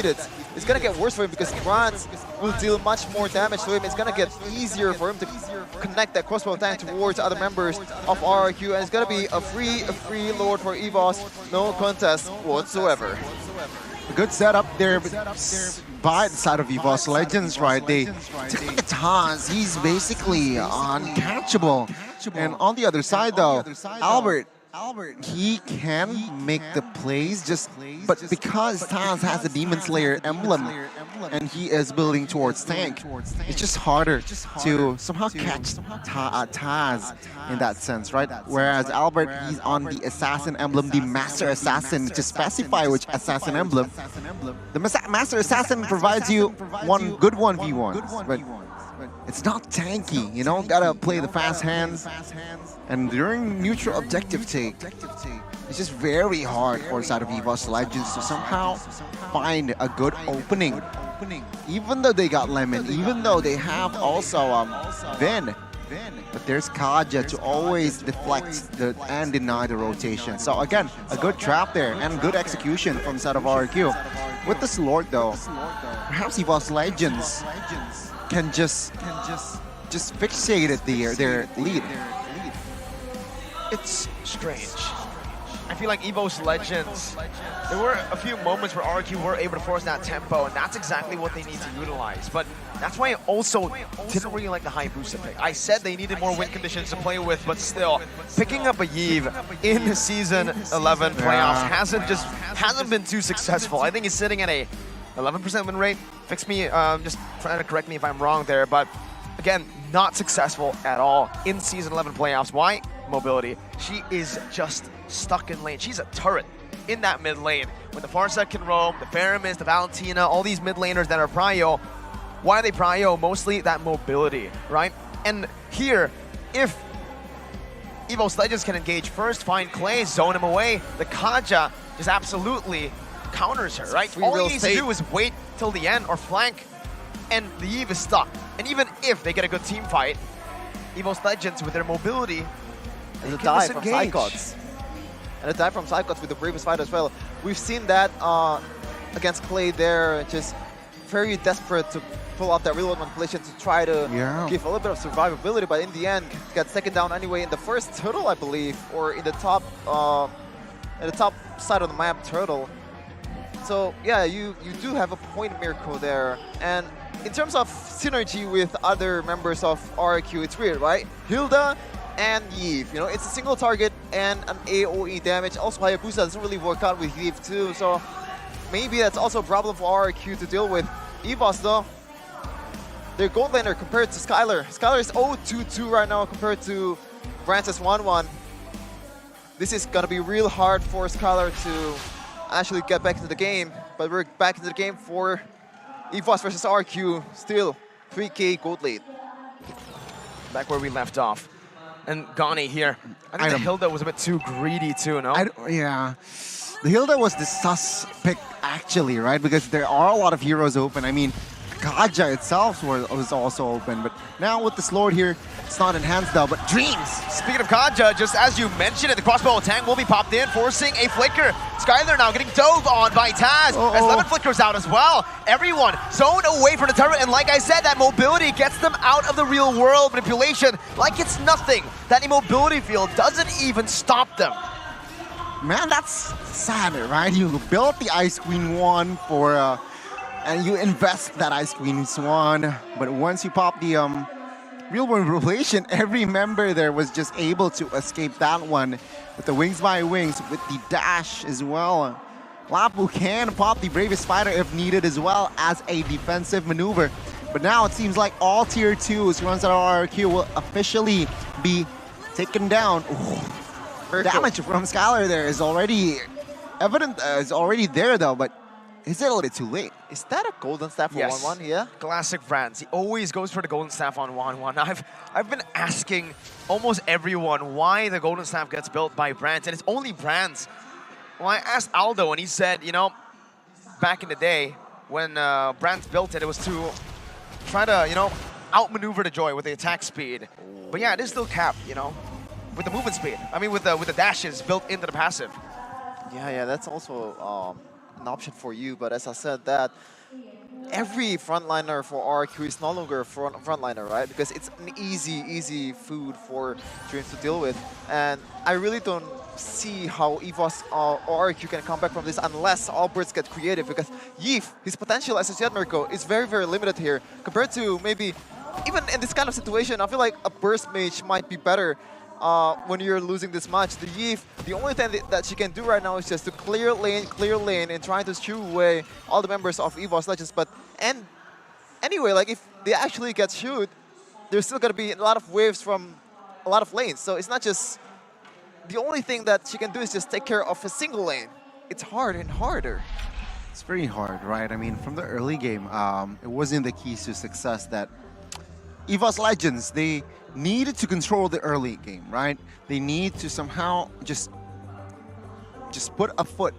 defeated, it's gonna get worse for him because Grant will deal much more damage to him. It's gonna get easier for him to connect that crossbow tank towards other members of RRQ, and it's gonna be a free Lord for EVOS, no contest whatsoever. A good setup there by the side of EVOS Legends, right? They take a toss. He's basically uncatchable. And on the other side, though, Albert, he can make the plays, but because Taz has a Demon Slayer emblem and he is building towards tank, it's just harder to somehow catch Taz in that sense, right? Whereas Albert, he's on the Assassin emblem, the Master Assassin, to specify which Assassin emblem. The Master Assassin provides you one good 1v1s, but it's not tanky, you know? Gotta play the fast hands. And during neutral objective take, it's just very hard for the side of EVOS Legends to somehow find a good opening. Even though they got Lemon, even though they have also Vin, but there's Kaja to always deflect and deny the rotation. So again, a good trap there and good execution from the side of RRQ. With this Lord though, perhaps EVOS Legends can just fixate it their lead. It's strange. I feel like EVOS Legends, there were a few moments where RRQ were able to force that tempo, and that's exactly what they need to utilize. But that's why I also didn't really like the high booster pick. I said they needed more win conditions to play with, but still, picking up a Yves in the Season 11 playoffs hasn't been too successful. I think he's sitting at a 11% win rate. Fix me, just trying to correct me if I'm wrong there, but again, not successful at all in Season 11 playoffs. Why? Mobility. She is just stuck in lane. She's a turret in that mid lane. When the Farsight can roam, the Faramis, the Valentina, all these mid laners that are prio, why are they prio? Mostly that mobility, right? And here, if EVOS Legends can engage first, find Clay, zone him away, the Kaja just absolutely counters her, right? All he needs to do is wait till the end or flank, and the Yves is stuck. And even if they get a good team fight, EVOS Legends with their mobility, and a dive from Psychots. And a dive from Psychots with the bravest fight as well. We've seen that against Clay there, just very desperate to pull out that real manipulation to try to give a little bit of survivability, but in the end, got second down anyway in the first turtle, I believe, or in the top side of the map turtle. So yeah, you do have a point, Mirko, there. And in terms of synergy with other members of RRQ, it's weird, right? Hilda and Yves, you know, it's a single target and an AoE damage. Also, Hayabusa doesn't really work out with Yves too, so maybe that's also a problem for RRQ to deal with. EVOS though, their gold laner compared to Skylar. Skylar is 0-2-2 right now compared to Francis 1-1. This is gonna be real hard for Skylar to actually get back into the game, but we're back into the game for EVOS versus RRQ, still 3K gold lead. Back where we left off. And Gani here. I think the Hilda was a bit too greedy too, no? Yeah. The Hilda was the sus pick actually, right? Because there are a lot of heroes open. I mean, Kaja itself was also open, but now with this Lord here, it's not enhanced though, but Dreams! Speaking of Kaja, just as you mentioned it, the crossbow tank will be popped in, forcing a flicker. Skylar now getting dove on by Taz, as Lemon flickers out as well. Everyone zoned away from the turret, and like I said, that mobility gets them out of the real world manipulation like it's nothing. That immobility field doesn't even stop them. Man, that's sad, right? You built the Ice Queen 1 for and you invest that Ice Queen Swan, but once you pop the real world revelation, every member there was just able to escape that one with the wings by wings, with the dash as well. Lapu can pop the bravest fighter if needed as well as a defensive maneuver. But now it seems like all tier 2s runs out of RRQ will officially be taken down. Damage from Skylar there is already evident, is already there though, but is it a little bit too late? Is that a golden staff for 1-1? Yeah. Classic Brands. He always goes for the golden staff on 1-1. I've been asking almost everyone why the golden staff gets built by Brands, and it's only Brands. Well, I asked Aldo, and he said, you know, back in the day when Brands built it, it was to try to, you know, outmaneuver the Joy with the attack speed. But yeah, it is still capped, you know, with the movement speed. I mean, with the dashes built into the passive. Yeah, that's also an option for you. But as I said, that every frontliner for RRQ is no longer a frontliner, right? Because it's an easy food for Dreams to deal with. And I really don't see how EVOS or RRQ can come back from this unless Alberts get creative, because Yeef, his potential as a jet miracle is very limited here compared to maybe even in this kind of situation. I feel like a burst mage might be better when you're losing this much. The Yeef, the only thing that she can do right now is just to clear lane and trying to shoo away all the members of EVOS Legends. But anyway, like if they actually get shooed, there's still gonna be a lot of waves from a lot of lanes. So it's not just the only thing that she can do is just take care of a single lane. It's hard and harder. It's very hard, right? I mean, from the early game, it wasn't the keys to success that EVOS Legends, they needed to control the early game, right? They need to somehow just put a foot,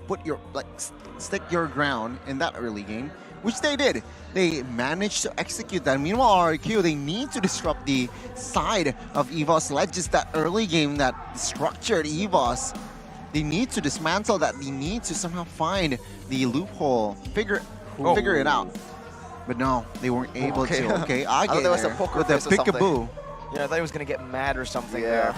stick your ground in that early game, which they did. They managed to execute that. Meanwhile, RRQ, they need to disrupt the side of EVOS Legends, that early game, that structured EVOS. They need to dismantle that. They need to somehow find the loophole, figure it out. But no, they weren't able to. Okay, I get there was a poker with the face or something. peekaboo. Yeah, I thought he was going to get mad or something there.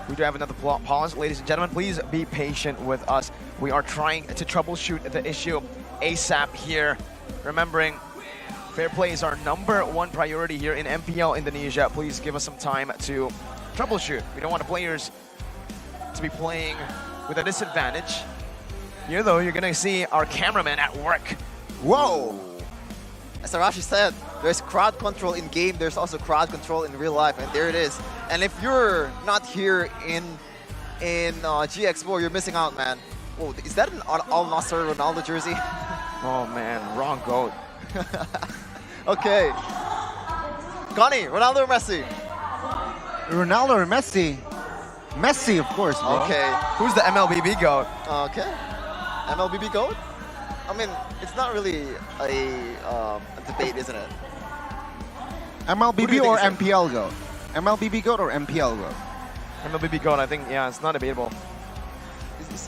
We do have another pause. Ladies and gentlemen, please be patient with us. We are trying to troubleshoot the issue ASAP here. Remembering, fair play is our #1 priority here in MPL Indonesia. Please give us some time to troubleshoot. We don't want the players to be playing with a disadvantage. Here, though, you're going to see our cameraman at work. Whoa! As Arashi said, there's crowd control in game, there's also crowd control in real life, and there it is. And if you're not here in GX4, you're missing out, man. Whoa, is that an Al Nassr Ronaldo jersey? Oh man, wrong goat. Okay. Connie, Ronaldo or Messi? Ronaldo or Messi? Messi, of course, bro. Okay. Who's the MLBB goat? Okay. MLBB GOAT? I mean, it's not really a debate, isn't it? MLBB or MPL GOAT? MLBB GOAT or MPL GOAT? MLBB goat, I think, yeah, it's not debatable.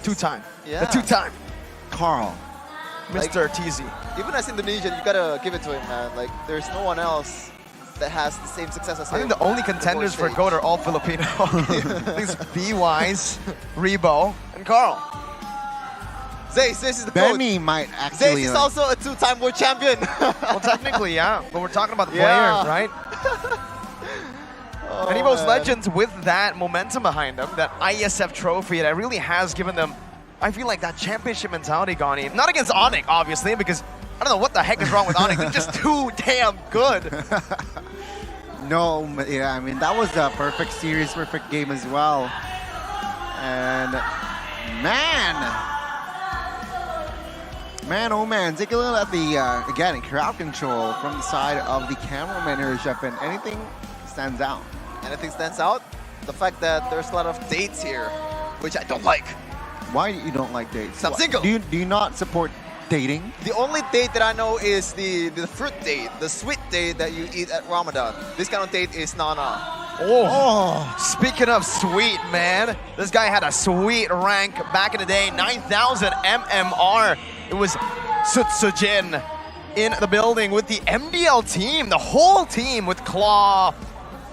Two-time. Yeah. The two-time. Carl. Mr. TZ. Even as Indonesian, you gotta give it to him, man. Like, there's no one else that has the same success as him. I think the only contenders for GOAT are all Filipino. I think it's B-Wise, Rebo, and Carl. Zace is the Benny GOAT. might actually... Zace is also a 2-time world champion. Well, technically, yeah. But we're talking about the Yeah. player, right? Oh, And EVOS man. Legends, with that momentum behind them, that ISF trophy, that really has given them, I feel like, that championship mentality, Gani. Not against ONIC, obviously, because I don't know what the heck is wrong with ONIC. They're just too damn good. No, yeah, I mean, that was a perfect series, perfect game as well. And man, oh man, take a look at the, again, crowd control from the side of the cameraman here, Chef, and anything stands out. Anything stands out? The fact that there's a lot of dates here, which I don't like. Why you don't like dates? I'm single. Do you not support dating? The only date that I know is the fruit date, the sweet date that you eat at Ramadan. This kind of date is nana. Oh, speaking of sweet, man, this guy had a sweet rank back in the day, 9,000 MMR. It was Sutsujin in the building with the MDL team, the whole team with Claw,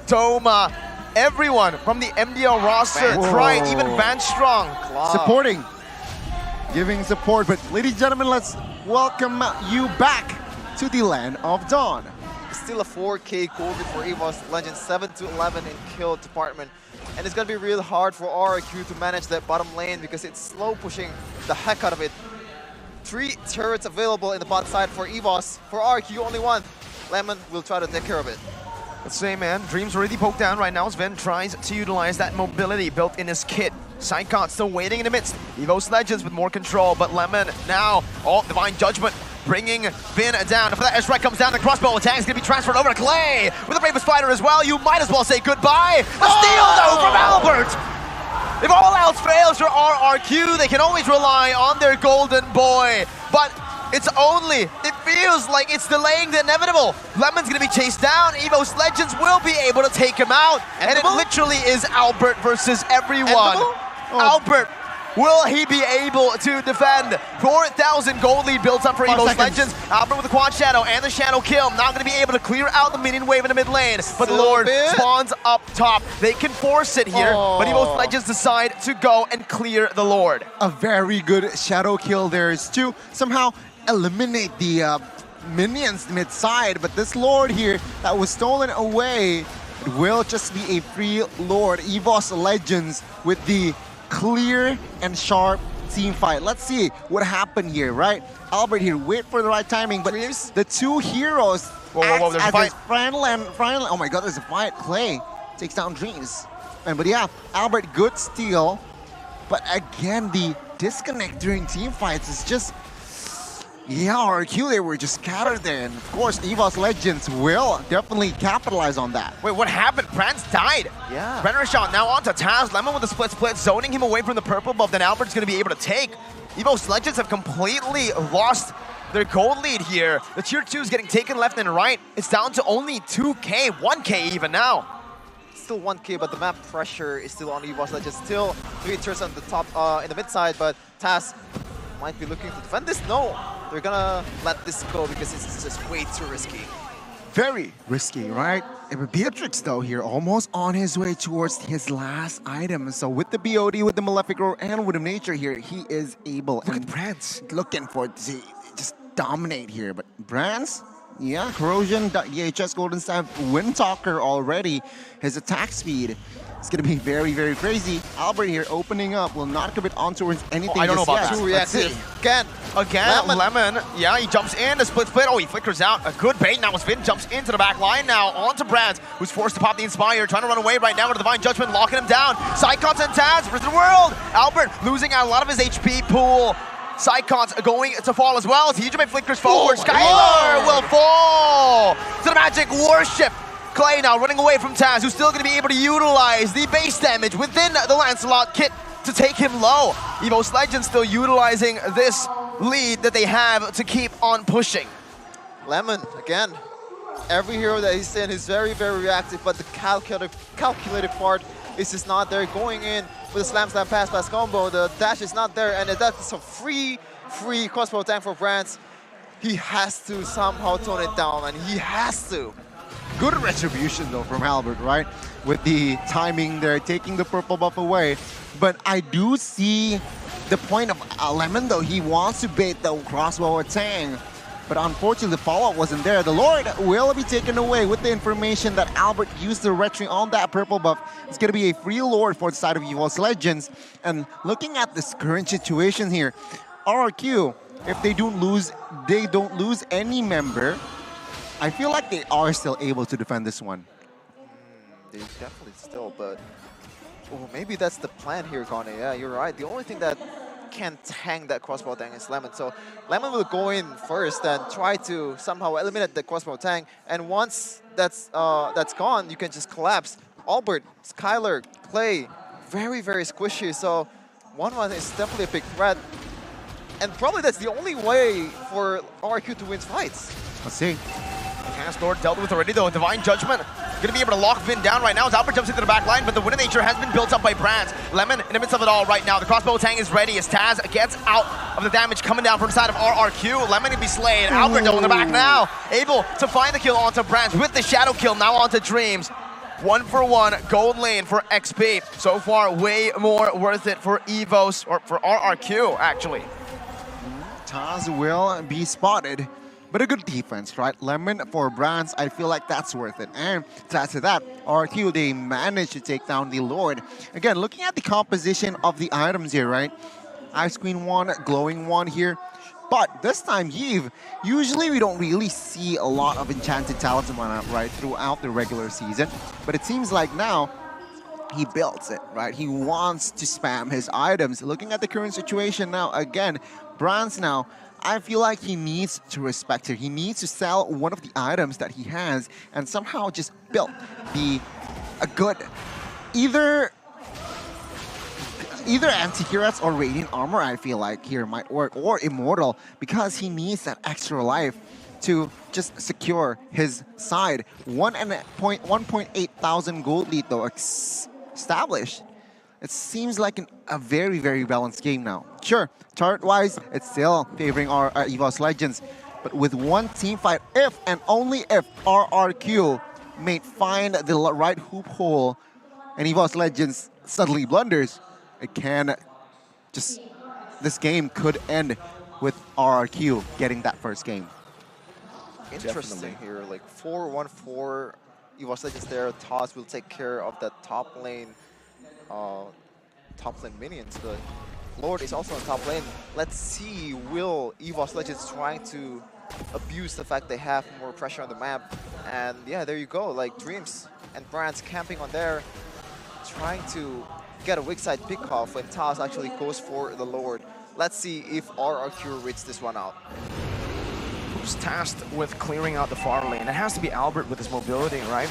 Toma, everyone from the MDL roster, Try, even Van Strong. Supporting, giving support. But ladies and gentlemen, let's welcome you back to the land of Dawn. Still a 4K Kobe for EVOS Legends, 7-11 in kill department. And it's going to be real hard for RRQ to manage that bottom lane because it's slow pushing the heck out of it. 3 turrets available in the bot side for EVOS. For RRQ, only 1. Lemon will try to take care of it. Let's say, man, Dream's already poked down right now. Sven tries to utilize that mobility built in his kit. Sidecon still waiting in the midst. EVOS Legends with more control, but Lemon now, Divine Judgment bringing Finn down. If that S-Right comes down, the crossbow attack is going to be transferred over to Clay. With the Bravest Fighter as well, you might as well say goodbye. A steal, though, from Albert. If all else fails for RRQ, they can always rely on their golden boy. But it feels like it's delaying the inevitable. Lemon's going to be chased down. EVOS Legends will be able to take him out. And it literally is Albert versus everyone. Albert Will he be able to defend? 4,000 gold lead built up for EVOS Legends. Albert with the quad shadow and the shadow kill. Not going to be able to clear out the minion wave in the mid lane. But the Lord spawns up top. They can force it here, but EVOS Legends decide to go and clear the Lord. A very good shadow kill there is to somehow eliminate the minions mid-side. But this Lord here that was stolen away, it will just be a free Lord. EVOS Legends with the clear and sharp team fight. Let's see what happened here, right? Albert here, wait for the right timing, but the two heroes Whoa, there's a fight. Oh my god, there's a fight. Clay takes down Dreams. But yeah, Albert, good steal. But again, the disconnect during team fights is just... Yeah, RRQ, they were just scattered there. And of course, EVOS Legends will definitely capitalize on that. Wait, what happened? Brand's died. Yeah. Brenner shot now onto Taz. Lemon with the split, zoning him away from the purple buff. Then Albert's going to be able to take. EVOS Legends have completely lost their gold lead here. The tier 2 is getting taken left and right. It's down to only 2K, 1K even now. Still 1K, but the map pressure is still on EVOS Legends. Still 3 turns on the top, in the mid side, but Taz might be looking to defend this. No, they're gonna let this go because it's just way too risky. Very risky, right? Beatrix, though, here almost on his way towards his last item. So with the BOD, with the Malefic Roar, and with the Nature here, he is able. Look at Brands. Looking for it to just dominate here. But Brands, yeah, Corrosion, EHS, Golden Staff, Windtalker already. His attack speed is going to be very, very crazy. Albert here opening up, will not commit on towards anything. I don't know about yet. that. Too reactive. Again, Lemon. Yeah, he jumps in, the split. Oh, he flickers out. A good bait now as Vin jumps into the back line now onto Brands, who's forced to pop the Inspire, trying to run away right now with the Divine Judgment, locking him down. Psychons and Taz versus the world. Albert losing out a lot of his HP pool. Psychons going to fall as well. TJ flickers forward. Skylar will fall to the Magic Warship. Clay now running away from Taz, who's still going to be able to utilize the base damage within the Lancelot kit to take him low. EVOS Legends still utilizing this lead that they have to keep on pushing. Lemon, again, every hero that he's in is very, very reactive, but the calculated part is just not there. Going in with a slam pass combo, the dash is not there, and that's a free crossbow tank for Brands. He has to somehow tone it down, and he has to. Good retribution, though, from Albert, right? With the timing there, taking the purple buff away. But I do see the point of Lemon, though. He wants to bait the crossbow attack. But unfortunately, the follow-up wasn't there. The Lord will be taken away with the information that Albert used the retry on that purple buff. It's going to be a free Lord for the side of EVOS Legends. And looking at this current situation here, RRQ, if they don't lose any member, I feel like they are still able to defend this one. They definitely still, but maybe that's the plan here, Connie. Yeah, you're right. The only thing that can tank that crossbow tank is Lemon. So Lemon will go in first and try to somehow eliminate the crossbow tank. And once that's gone, you can just collapse. Albert, Skylar, Clay, very, very squishy. So 1-1 is definitely a big threat. And probably that's the only way for RRQ to win fights. Let's see. Cast Lord dealt with already though. Divine Judgment going to be able to lock Vin down right now as Albert jumps into the back line, but the Wind of Nature has been built up by Brands. Lemon in the midst of it all right now. The crossbow tank is ready as Taz gets out of the damage coming down from the side of RRQ. Lemon to be slain. Albert though in the back now, able to find the kill onto Brands with the shadow kill now onto Dreams. 1-for-1 gold lane for XP. So far, way more worth it for EVOS, or for RRQ actually. Taz will be spotted. But a good defense, right? Lemon for Brands, I feel like that's worth it. And to add to that, RRQ, they managed to take down the Lord. Again, looking at the composition of the items here, right? Ice Queen one, Glowing one here. But this time, Yves, usually we don't really see a lot of enchanted talisman, right, throughout the regular season. But it seems like now, he builds it, right? He wants to spam his items. Looking at the current situation now, again, Brands now, I feel like he needs to respect it. He needs to sell one of the items that he has and somehow just build a good either anti-hero or radiant armor. I feel like here might work, or immortal, because he needs that extra life to just secure his side. 1.8 thousand gold lead though established. it seems like a very, very balanced game now. Sure, chart-wise, it's still favoring our EVOS Legends, but with one team fight, if and only if RRQ may find the right hoop hole and EVOS Legends suddenly blunders, it can just, this game could end with RRQ getting that first game. Interesting here, like 4-1-4 EVOS Legends there. Toss will take care of that top lane minions, but Lord is also on top lane. Let's see, will EVOS Legends trying to abuse the fact they have more pressure on the map? And yeah, there you go, like Dreams and Brands camping on there, trying to get a weak side pick off when Taz actually goes for the Lord. Let's see if RRQ reads this one out. Who's tasked with clearing out the far lane? It has to be Albert with his mobility, right?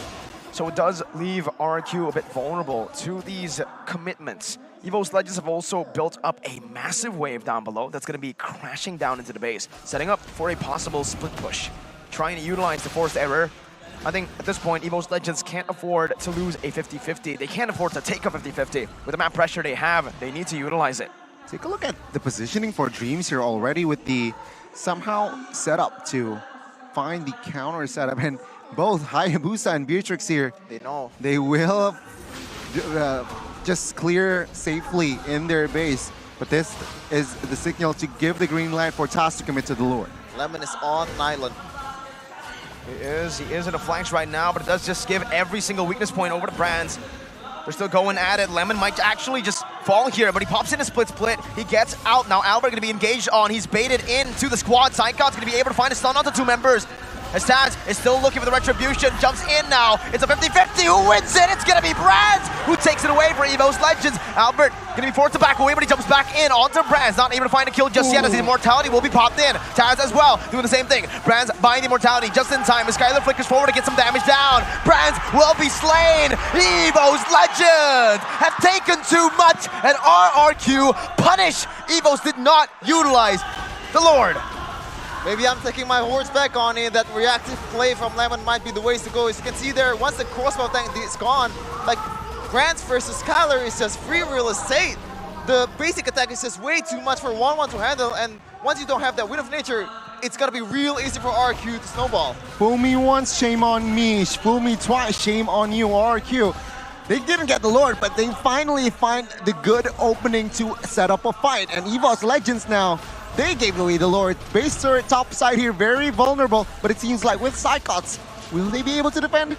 So it does leave RRQ a bit vulnerable to these commitments. EVOS Legends have also built up a massive wave down below that's going to be crashing down into the base, setting up for a possible split push, trying to utilize the forced error. I think at this point, EVOS Legends can't afford to lose a 50-50. They can't afford to take a 50-50. With the map pressure they have, they need to utilize it. Take a look at the positioning for Dreams here already with the somehow set up to find the counter setup, and both Hayabusa and Beatrix here, They know. they will just clear safely in their base, but this is the signal to give the green light for Taz to commit to the Lord. Lemon is on Nylon. He is in a flanks right now, but it does just give every single weakness point over to Brands. They're still going at it. Lemon might actually just fall here, but he pops in a split. He gets out. Now Albert going to be engaged on. He's baited into the squad. Sycot's going to be able to find a stun on the two members. As Taz is still looking for the retribution, jumps in now. It's a 50-50. Who wins it? It's going to be Brands who takes it away for EVOS Legends. Albert going to be forced to back away, but he jumps back in onto Brands. Not able to find a kill just yet as the immortality will be popped in. Taz as well, doing the same thing. Brands buying the immortality just in time as Skylar flickers forward to get some damage down. Brands will be slain. EVOS Legends have taken too much, and RRQ punish. EVOS did not utilize the Lord. Maybe I'm taking my horse back on it. That reactive play from Lemon might be the ways to go. As you can see there, once the crossbow tank is gone, like Grants versus Skylar is just free real estate. The basic attack is just way too much for 1-1 to handle, and once you don't have that Wind of Nature, it's gonna be real easy for RQ to snowball. Fool me once, shame on me. Fool me twice, shame on you, RQ. They didn't get the Lord, but they finally find the good opening to set up a fight. And EVOS Legends now, they gave away the Lord. Base turret top side here, very vulnerable, but it seems like with Sycots, will they be able to defend?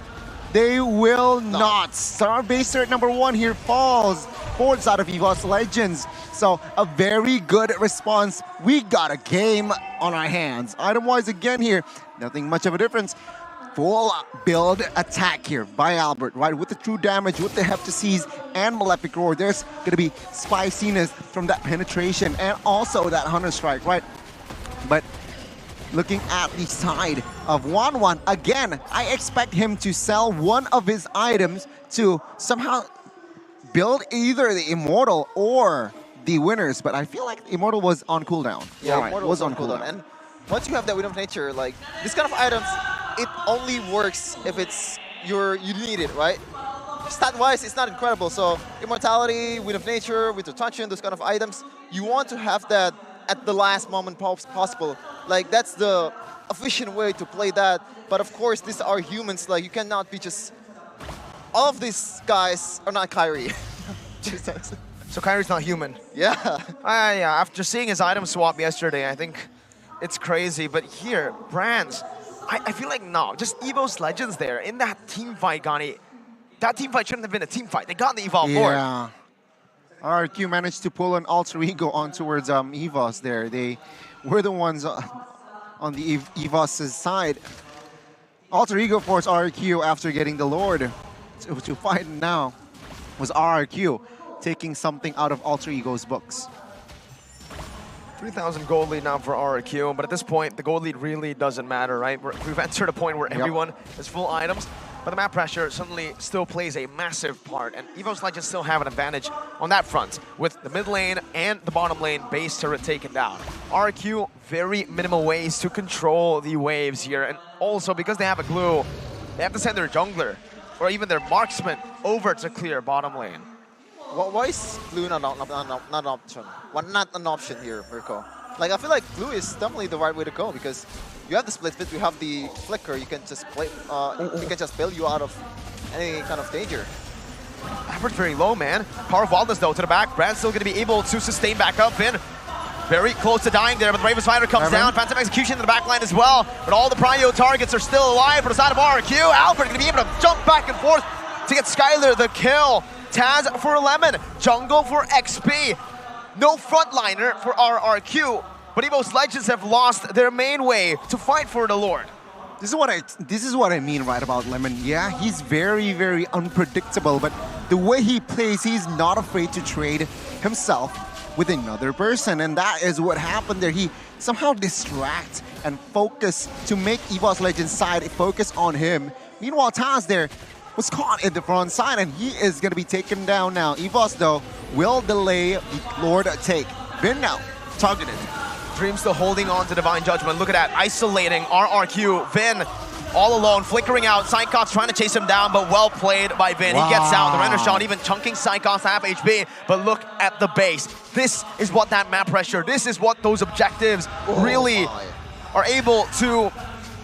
They will not. Star base turret number 1 here falls forward side of EVOS Legends. So a very good response. We got a game on our hands. Item-wise again here, nothing much of a difference. Full build attack here by Albert, right? With the true damage, with the Heptases and Malefic Roar, there's gonna be spiciness from that penetration and also that Hunter Strike, right? But looking at the side of 1-1, again, I expect him to sell one of his items to somehow build either the Immortal or the winners, but I feel like Immortal was on cooldown. Yeah, right, Immortal was on cooldown. And once you have that Wind of Nature, like this kind of items, it only works if it's you need it, right? Stat-wise, it's not incredible. So Immortality, Wind of Nature, Winter Touching, those kind of items, you want to have that at the last moment possible. Like that's the efficient way to play that. But of course, these are humans. Like you cannot be just. All of these guys are not Kyrie. So Kyrie's not human. Yeah. Yeah, after seeing his item swap yesterday, I think it's crazy. But here, Brands, I feel like no, just EVOS Legends there in that team fight, Gani. That team fight shouldn't have been a team fight. They got the Evolve Lord. Yeah. RRQ managed to pull an alter ego on towards EVOS there. They were the ones on the EVOS' side. Alter ego forced RRQ after getting the Lord to fight now was RRQ taking something out of alter ego's books. 3,000 gold lead now for RRQ, but at this point, the gold lead really doesn't matter, right? We've entered a point where everyone has full items, but the map pressure suddenly still plays a massive part, and EVOS Legends still have an advantage on that front, with the mid lane and the bottom lane base turret taken down. RRQ, very minimal ways to control the waves here, and also because they have a glue, they have to send their jungler, or even their marksman, over to clear bottom lane. Why is blue not an option? Why not an option here, Mirko? Like, I feel like blue is definitely the right way to go because you have the split fit, you have the flicker, you can just play, you can just bail you out of any kind of danger. Average very low, man. Power of Wildness, though, to the back. Brand's still going to be able to sustain back up. Vin very close to dying there, but the Ravens Fighter comes down. Phantom Execution in the back line as well. But all the prio targets are still alive for the side of RRQ. Albert going to be able to jump back and forth to get Skylar the kill. Taz for Lemon. Jungle for XP. No frontliner for RRQ. But EVOS Legends have lost their main way to fight for the Lord. This is what I mean, right, about Lemon. Yeah, he's very, very unpredictable, but the way he plays, he's not afraid to trade himself with another person, and that is what happened there. He somehow distracts and focus to make EVOS Legends side focus on him. Meanwhile, Taz there was caught in the front side, and he is going to be taken down now. EVOS, though, will delay the Lord take. Vin now targeted. Dream still holding on to Divine Judgment. Look at that, isolating RRQ. Vin all alone, flickering out. Psychops trying to chase him down, but well played by Vin. Wow. He gets out. The render shot even chunking Psychops to half HP. But look at the base. This is what that map pressure, this is what those objectives really are able to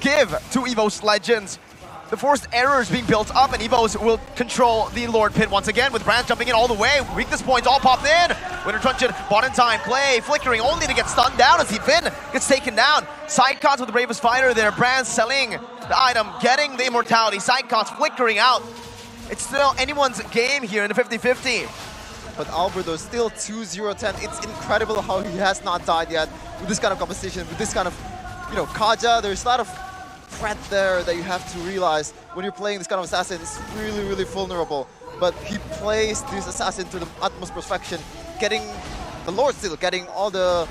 give to EVOS Legends. The forced errors being built up, and EVOS will control the Lord Pit once again with Brand jumping in all the way. Weakness points all popped in. Winter Truncheon bought in time. Clay flickering only to get stunned down as Vin gets taken down. Sidecots with the Bravest Fighter there. Brand selling the item, getting the immortality. Sidecots flickering out. It's still anyone's game here in the 50-50. But Alberto is still 2-0-10. It's incredible how he has not died yet with this kind of composition, with this kind of, you know, Kaja. There's a lot of threat there that you have to realize when you're playing this kind of assassin. It's really, really vulnerable. But he plays this assassin to the utmost perfection, getting the Lord still, getting all the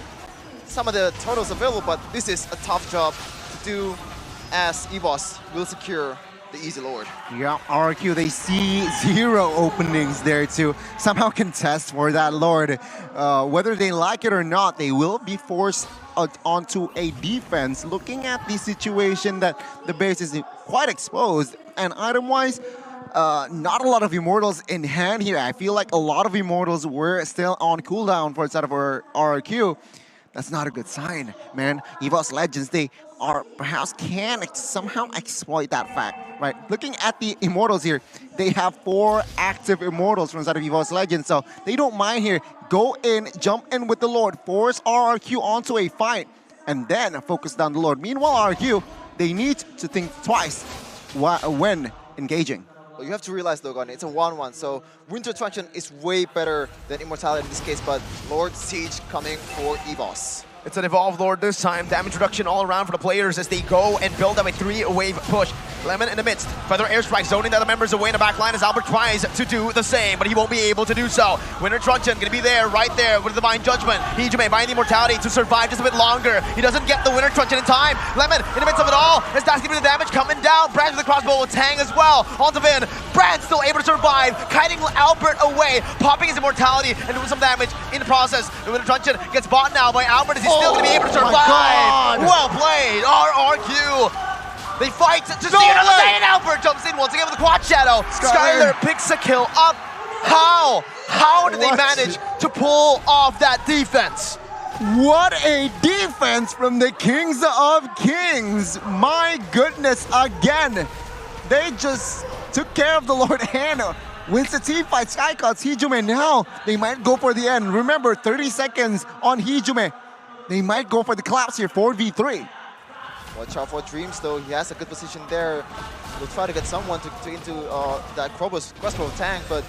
some of the turtles available. But this is a tough job to do as EVOS will secure the easy Lord. Yeah, RRQ, they see 0 openings there to somehow contest for that Lord. Whether they like it or not, they will be forced onto a defense. Looking at the situation that the base is quite exposed, and item-wise, not a lot of Immortals in hand here. I feel like a lot of Immortals were still on cooldown for inside of our RRQ. That's not a good sign, man. EVOS Legends, they are perhaps can somehow exploit that fact, right? Looking at the Immortals here, they have 4 active Immortals from inside of EVOS Legends, so they don't mind here. Go in, jump in with the Lord, force RRQ onto a fight, and then focus down the Lord. Meanwhile, RRQ, they need to think twice when engaging. Well, you have to realize, though, Gani, it's a 1-1, so Winter Truncheon is way better than Immortality in this case, but Lord Siege coming for EVOS. It's an Evolved Lord this time. Damage reduction all around for the players as they go and build up a 3-wave push. Lemon in the midst. Feather airstrike zoning the other members away in the back line as Albert tries to do the same, but he won't be able to do so. Winter Truncheon going to be there, right there with the Divine Judgment. Hijime buying the immortality to survive just a bit longer. He doesn't get the Winter Truncheon in time. Lemon in the midst of it all. As that's going to be the damage coming down. Brand with the crossbow will tang as well. Onto Vin. Brand still able to survive, kiting Albert away, popping his immortality and doing some damage in the process. The Winter Truncheon gets bought now by Albert as he's still going to be able to survive. Well played, RRQ. They fight to see another day, and Albert jumps in once again with the quad shadow. Skylar picks a kill up. How did they manage to pull off that defense? What a defense from the Kings of Kings. My goodness, again. They just took care of the Lord Hano. Wins the team fight, Skycuts, Hijime. Now they might go for the end. Remember, 30 seconds on Hijime. They might go for the collapse here, 4v3. Watch out for Dreams, though. He has a good position there. We'll try to get someone into that crossbow tank, but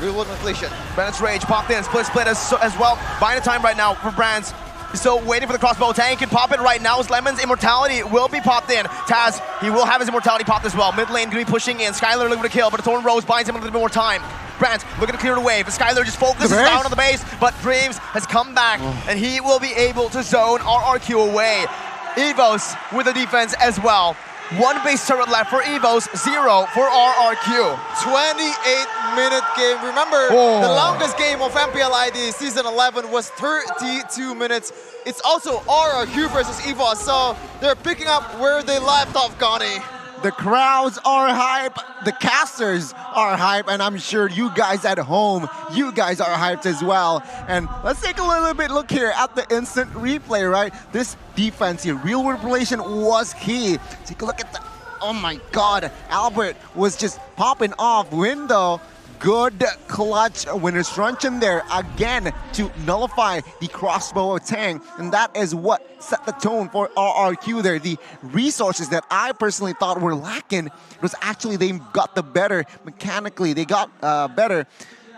real world inflation. Brand's Rage popped in, split as well. Buying the time right now for Brand's. He's still waiting for the crossbow tank. He can pop it right now as Lemon's immortality will be popped in. Taz, he will have his immortality popped as well. Mid lane going to be pushing in. Skylar looking to kill, but the Thorn Rose buys him a little bit more time. Brand looking to clear the wave. Skylar just focuses down on the base, but Dreams has come back, and he will be able to zone RRQ away. EVOS with the defense as well. 1 base turret left for EVOS, 0 for RRQ. 28-minute game. Remember, the longest game of MPL ID Season 11 was 32 minutes. It's also RRQ versus EVOS, so they're picking up where they left off, Gani. The crowds are hype, the casters are hype, and I'm sure you guys at home, you guys are hyped as well. And let's take a little bit look here at the instant replay, right? This defense here, real world relation was key. Take a look at the, oh my God, Albert was just popping off window. Good clutch winner's truncheon there again to nullify the crossbow of Tang, and that is what set the tone for RRQ there. The resources that I personally thought were lacking was actually they got the better mechanically. They got better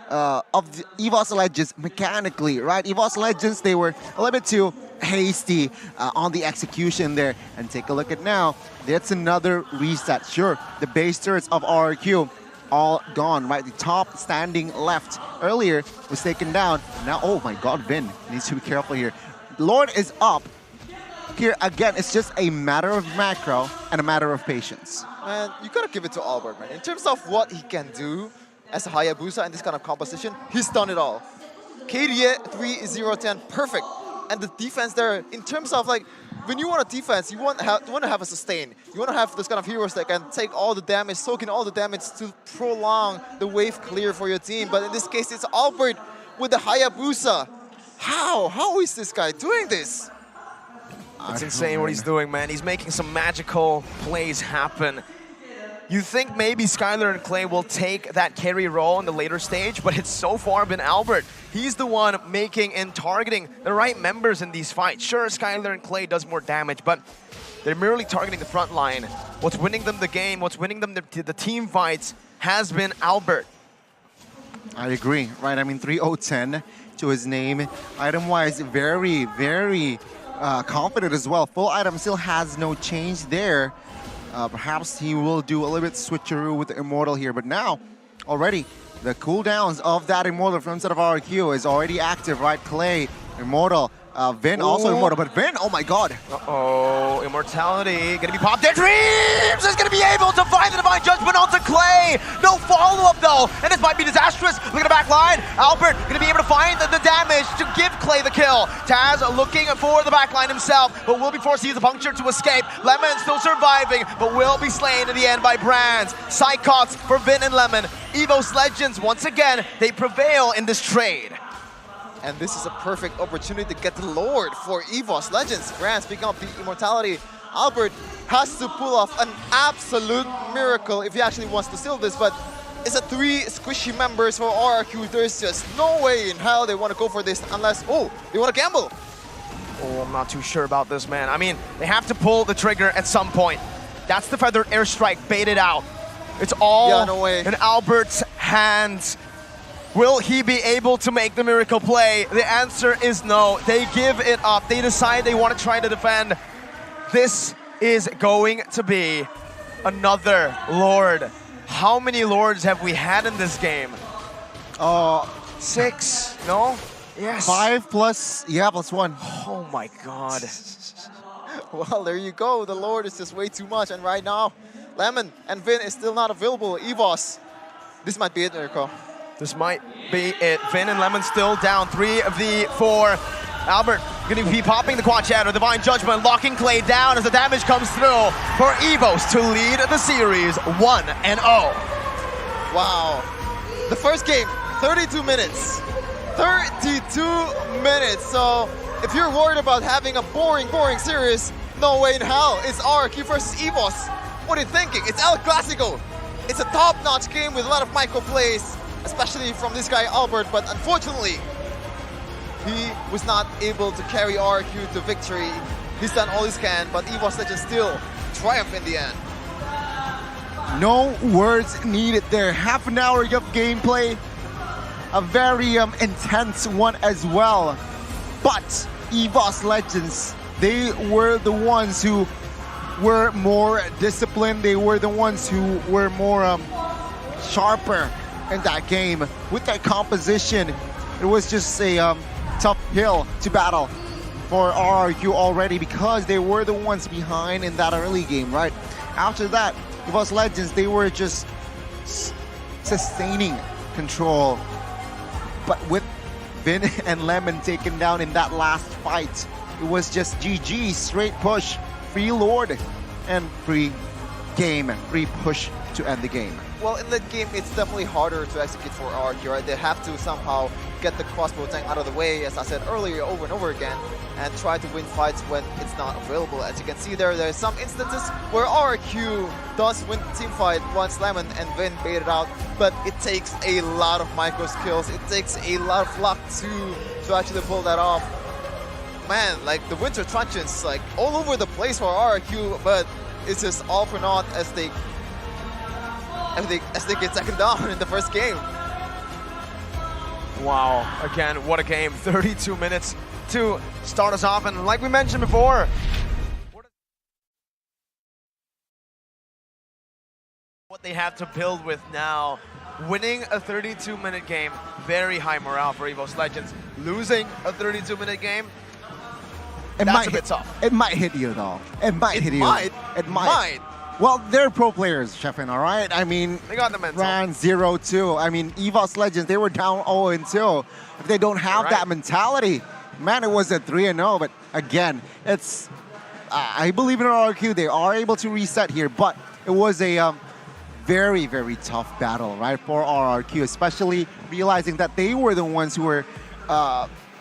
of the EVOS Legends mechanically, right? EVOS Legends, they were a little bit too hasty on the execution there. And take a look at now, that's another reset. Sure, the base turrets of RRQ all gone, right? The top standing left earlier was taken down. Now, oh my God, Vin needs to be careful here. Lord is up. Here, again, it's just a matter of macro and a matter of patience. Man, you gotta give it to Albert, man. In terms of what he can do as a Hayabusa in this kind of composition, he's done it all. KDA 3-0-10, perfect. And the defense there, in terms of like, when you want a defense, you want to have a sustain. You want to have this kind of heroes that can take all the damage, soak in all the damage to prolong the wave clear for your team. But in this case, it's Albert with the Hayabusa. How is this guy doing this? It's insane what he's doing, man. He's making some magical plays happen. You think maybe Skylar and Clay will take that carry role in the later stage, but it's so far been Albert. He's the one making and targeting the right members in these fights. Sure, Skylar and Clay does more damage, but they're merely targeting the front line. What's winning them the game, what's winning them the team fights has been Albert. I agree, right? I mean, 3-0-10 to his name. Item-wise, very, very confident as well. Full item still has no change there. Perhaps he will do a little bit switcheroo with the Immortal here, but now, already, the cooldowns of that Immortal from inside of RRQ is already active, right? Clay, Immortal, Vin also Immortal, but Vin, oh my God. Uh-oh, Immortality gonna be popped. Their Dreams is gonna be able to find the Divine Judgment onto Clay. No follow-up though, and this might be disastrous. Look at the back line. Albert gonna be able to find the damage to give Clay the kill. Taz looking for the back line himself, but will be forced to use a puncture to escape. Lemon still surviving, but will be slain in the end by Brands. Psychots for Vin and Lemon. EVOS Legends, once again, they prevail in this trade. And this is a perfect opportunity to get the Lord for EVOS Legends. Brand, speaking of the Immortality, Albert has to pull off an absolute miracle if he actually wants to seal this, but it's a 3 squishy members for RRQ. There's just no way in hell they want to go for this unless, oh, they want to gamble. Oh, I'm not too sure about this, man. I mean, they have to pull the trigger at some point. That's the feathered airstrike baited out. It's all in Albert's hands. Will he be able to make the miracle play? The answer is no. They give it up. They decide they want to try to defend. This is going to be another Lord. How many Lords have we had in this game? 6? No? Yes. 5 plus, yeah, plus 1. Oh my God. Well, there you go. The Lord is just way too much. And right now, Lemon and Vin is still not available. EVOS, this might be it, Eriko. This might be it. Vin and Lemon still down. 3 of the 4. Albert going to be popping the Quad Shatter. Divine Judgment locking Clay down as the damage comes through for EVOS to lead the series 1-0. Wow. The first game, 32 minutes. 32 minutes. So if you're worried about having a boring series, no way in hell. It's RRQ versus EVOS. What are you thinking? It's El Clasico. It's a top-notch game with a lot of micro plays, especially from this guy Albert, but unfortunately, he was not able to carry RRQ to victory. He's done all he can, but EVOS Legends still triumph in the end. No words needed there. Half an hour of gameplay. A very intense one as well. But EVOS Legends, they were the ones who were more disciplined. They were the ones who were more sharper in that game. With that composition, it was just a tough hill to battle for RRQ already because they were the ones behind in that early game, right? After that, EVOS Legends, they were just sustaining control. But with Vin and Lemon taken down in that last fight, it was just GG, straight push, free Lord, and free game, free push to end the game. Well, in that game, it's definitely harder to execute for RRQ, right? They have to somehow get the crossbow tank out of the way, as I said earlier, over and over again, and try to win fights when it's not available. As you can see there's some instances where RRQ does win the team fight once Lemon and Vin baited out, but it takes a lot of micro skills. It takes a lot of luck to actually pull that off. Man, like the Winter Truncheons, like all over the place for RRQ, but it's just all for naught as they get second down in the first game. Wow, again, what a game. 32 minutes to start us off, and like we mentioned before, what they have to build with now. Winning a 32-minute game, very high morale for EVOS Legends. Losing a 32-minute game, that's a bit tough. It might hit you though. It might hit you. It might. Might. Well, they're pro players, Sheffin, all right? I mean, They got the mental. ran 0-2. I mean, EVOS Legends, they were down 0-2. If they don't have that mentality, man, it was a 3-0. But again, it's, I believe in RRQ. They are able to reset here, but it was a very, very tough battle, right, for RRQ, especially realizing that they were the ones who were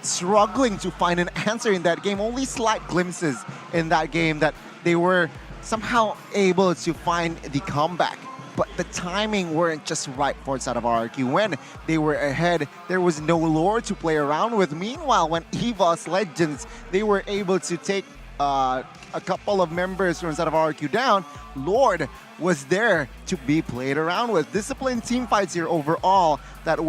struggling to find an answer in that game. Only slight glimpses in that game that they were somehow able to find the comeback. But the timing weren't just right for the side of RRQ. When they were ahead, there was no lore to play around with. Meanwhile, when EVOS Legends, they were able to take a couple of members from the side of RRQ down, Lord was there to be played around with. Disciplined team fights here overall that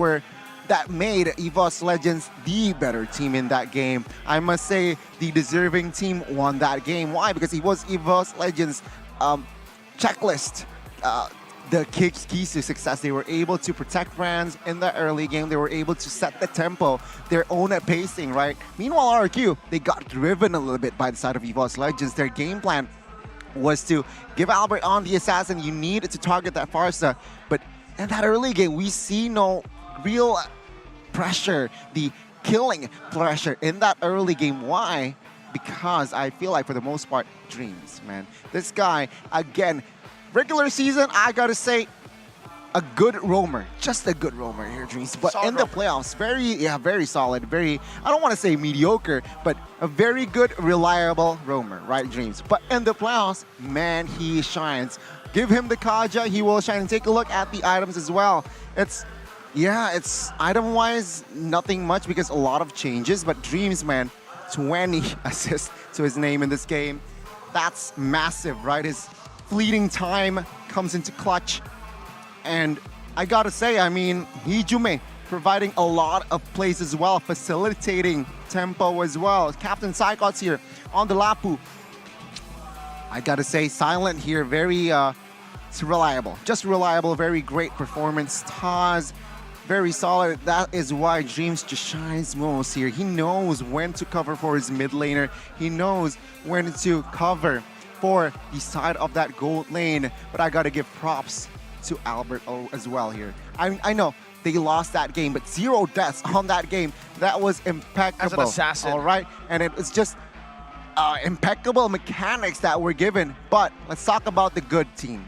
made EVOS Legends the better team in that game. I must say the deserving team won that game. Why? Because it was EVOS Legends checklist. The keys to success. They were able to protect brands in the early game. They were able to set the tempo, their own pacing, right? Meanwhile, RRQ, they got driven a little bit by the side of EVOS Legends. Their game plan was to give Albert on the assassin. You need to target that Farsa. But in that early game, we see no real pressure, the killing pressure in that early game. Why? Because I feel like for the most part, Dreams, man. This guy, again, regular season, I gotta say, a good roamer. Just a good roamer here, Dreams. But solid in the playoffs, very solid, very, I don't want to say mediocre, but a very good, reliable roamer, right, Dreams? But in the playoffs, man, he shines. Give him the Kaja, he will shine. And take a look at the items as well. It's item-wise, nothing much because a lot of changes, but Dreams, man, 20 assists to his name in this game. That's massive, right? His fleeting time comes into clutch. And I gotta say, I mean, Hijume providing a lot of plays as well, facilitating tempo as well. Captain Psychots here on the Lapu. I gotta say, Silent here, very it's reliable. Just reliable, very great performance. Taz, very solid. That is why Dreams just shines most here. He knows when to cover for his mid laner. He knows when to cover for the side of that gold lane. But I gotta give props to Albert as well here. I know they lost that game, but 0 deaths on that game. That was impeccable. As an assassin. All right, and it's just impeccable mechanics that were given. But let's talk about the good team,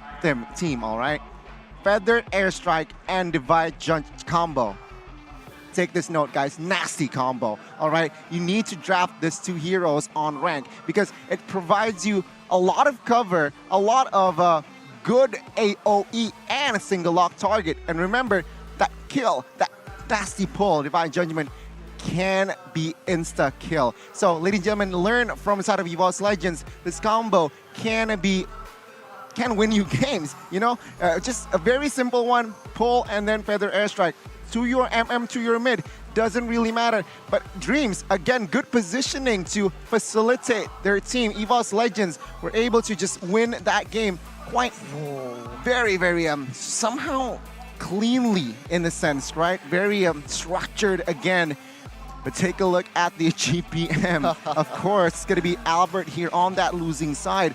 all right? Feathered Airstrike and Divide Judge combo. Take this note, guys, nasty combo, all right? You need to draft these 2 heroes on rank because it provides you a lot of cover, a lot of good AoE and a single lock target. And remember, that kill, that nasty pull, Divine Judgment, can be insta-kill. So, ladies and gentlemen, learn from the side of EVOS Legends. This combo can win you games, you know? Just a very simple one, pull and then Feather Airstrike. To your MM, to your mid, doesn't really matter. But Dreams, again, good positioning to facilitate their team. EVOS Legends were able to just win that game quite very, very somehow cleanly in a sense, right? Very structured again. But take a look at the GPM. Of course, it's going to be Albert here on that losing side.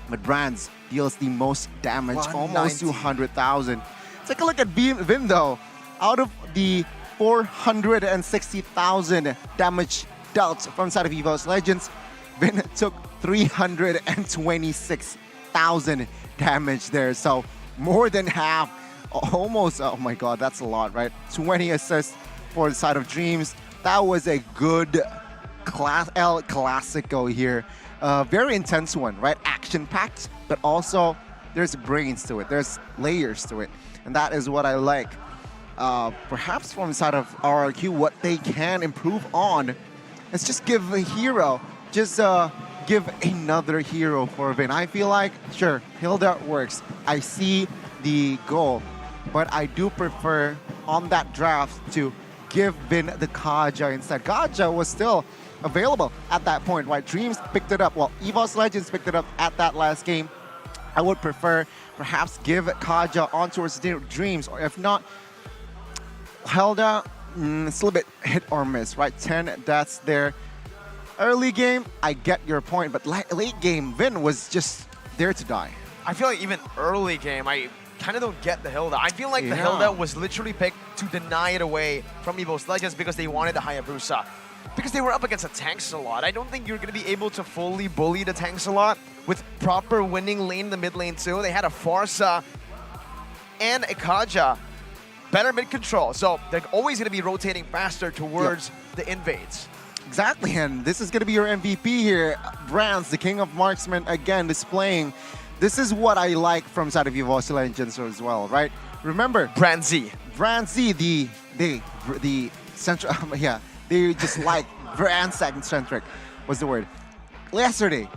But Brands deals the most damage, almost 200,000. Take a look at Vin though. Out of the 460,000 damage dealt from side of EVOS Legends, Vin took 326 1,000 damage there. So more than half, almost, oh my god, that's a lot, right? 20 assists for the side of Dreams. That was a good El Clasico here. Very intense one, right? Action-packed, but also there's brains to it. There's layers to it. And that is what I like. Perhaps from the side of RRQ, what they can improve on is just give a hero, just give another hero for Vin. I feel like, sure, Hilda works. I see the goal, but I do prefer on that draft to give Vin the Kaja instead. Kaja was still available at that point, right? Dreams picked it up. Well, EVOS Legends picked it up at that last game. I would prefer perhaps give Kaja on towards Dreams, or if not, Hilda, it's a little bit hit or miss, right? 10 deaths there. Early game, I get your point, but late game, Vin was just there to die. I feel like even early game, I kind of don't get the Hilda. I feel like the Hilda was literally picked to deny it away from EVOS Legends because they wanted the Hayabusa. Because they were up against a tanks a lot. I don't think you're going to be able to fully bully the tanks a lot with proper winning lane in the mid lane too. They had a Farsa and a Kaja. Better mid control. So they're always going to be rotating faster towards the invades. Exactly, and this is going to be your MVP here. Brands, the king of marksman, again displaying. This is what I like from side of EVOS Legends as well, right? Remember, Brand Z, the central, yeah, they just like brand centric was the word. Yesterday,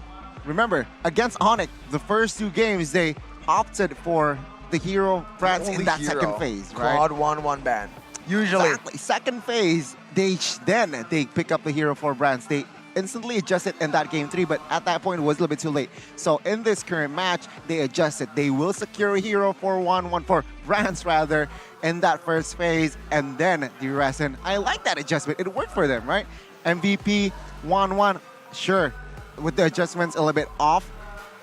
remember, against ONIC, the first 2 games, they opted for the hero Brands in that second phase, right? Quad 1-1 ban. Usually. Exactly. Second phase, they pick up the hero for Brands. They instantly adjusted in that game 3, but at that point it was a little bit too late. So in this current match, they adjusted. They will secure a hero for 1-1 for Brands rather in that first phase, and then the rest. And I like that adjustment. It worked for them, right? MVP 1-1, sure, with the adjustments a little bit off,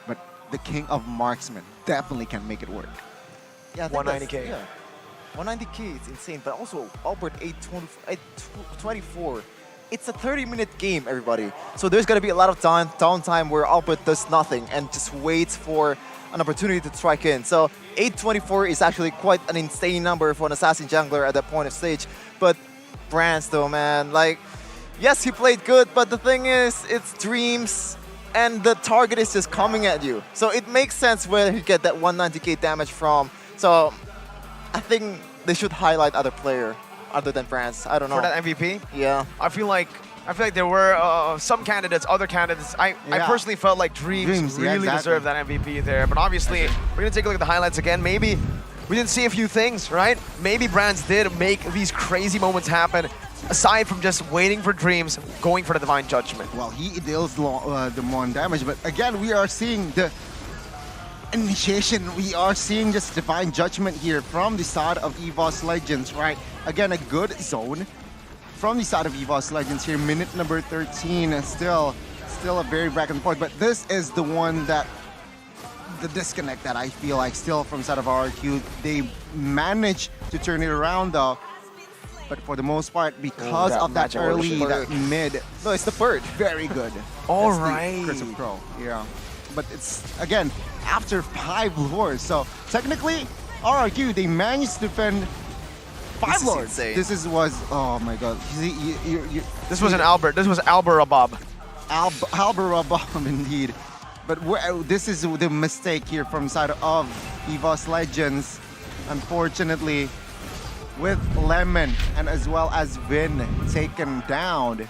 but the king of marksmen definitely can make it work. Yeah, 190k. Yeah. 190k is insane, but also Albert 824. It's a 30-minute game, everybody. So there's gonna be a lot of downtime where Albert does nothing and just waits for an opportunity to strike in. So 824 is actually quite an insane number for an assassin jungler at that point of stage. But Brands though, man, like, yes, he played good, but the thing is, it's Dreams, and the target is just coming at you. So it makes sense where you get that 190k damage from. So I think they should highlight other player other than Brands. I don't know. For that MVP? Yeah. I feel like there were some candidates, other candidates. I personally felt like Dreams really deserved that MVP there. But obviously, we're going to take a look at the highlights again. Maybe we didn't see a few things, right? Maybe Brands did make these crazy moments happen, aside from just waiting for Dreams, going for the Divine Judgment. Well, he deals the more damage, but again, we are seeing the initiation. We are seeing just Divine Judgment here from the side of EVOS Legends, right? Again, a good zone from the side of EVOS Legends here. Minute number 13, still a very back and forth, but this is the one that, the disconnect that I feel like still from side of RRQ. They managed to turn it around though, but for the most part, because of that early, that mid. No, it's the bird. Very good. All That's right. the Curse of Crow, yeah. But it's, again, after 5 lords. So technically, RRQ, they managed to defend 5 lords. This was, oh my god. This was an Albert. This was Alberabob. Alberabob, indeed. But this is the mistake here from side of EVOS Legends. Unfortunately, with Lemon and as well as Vin taken down.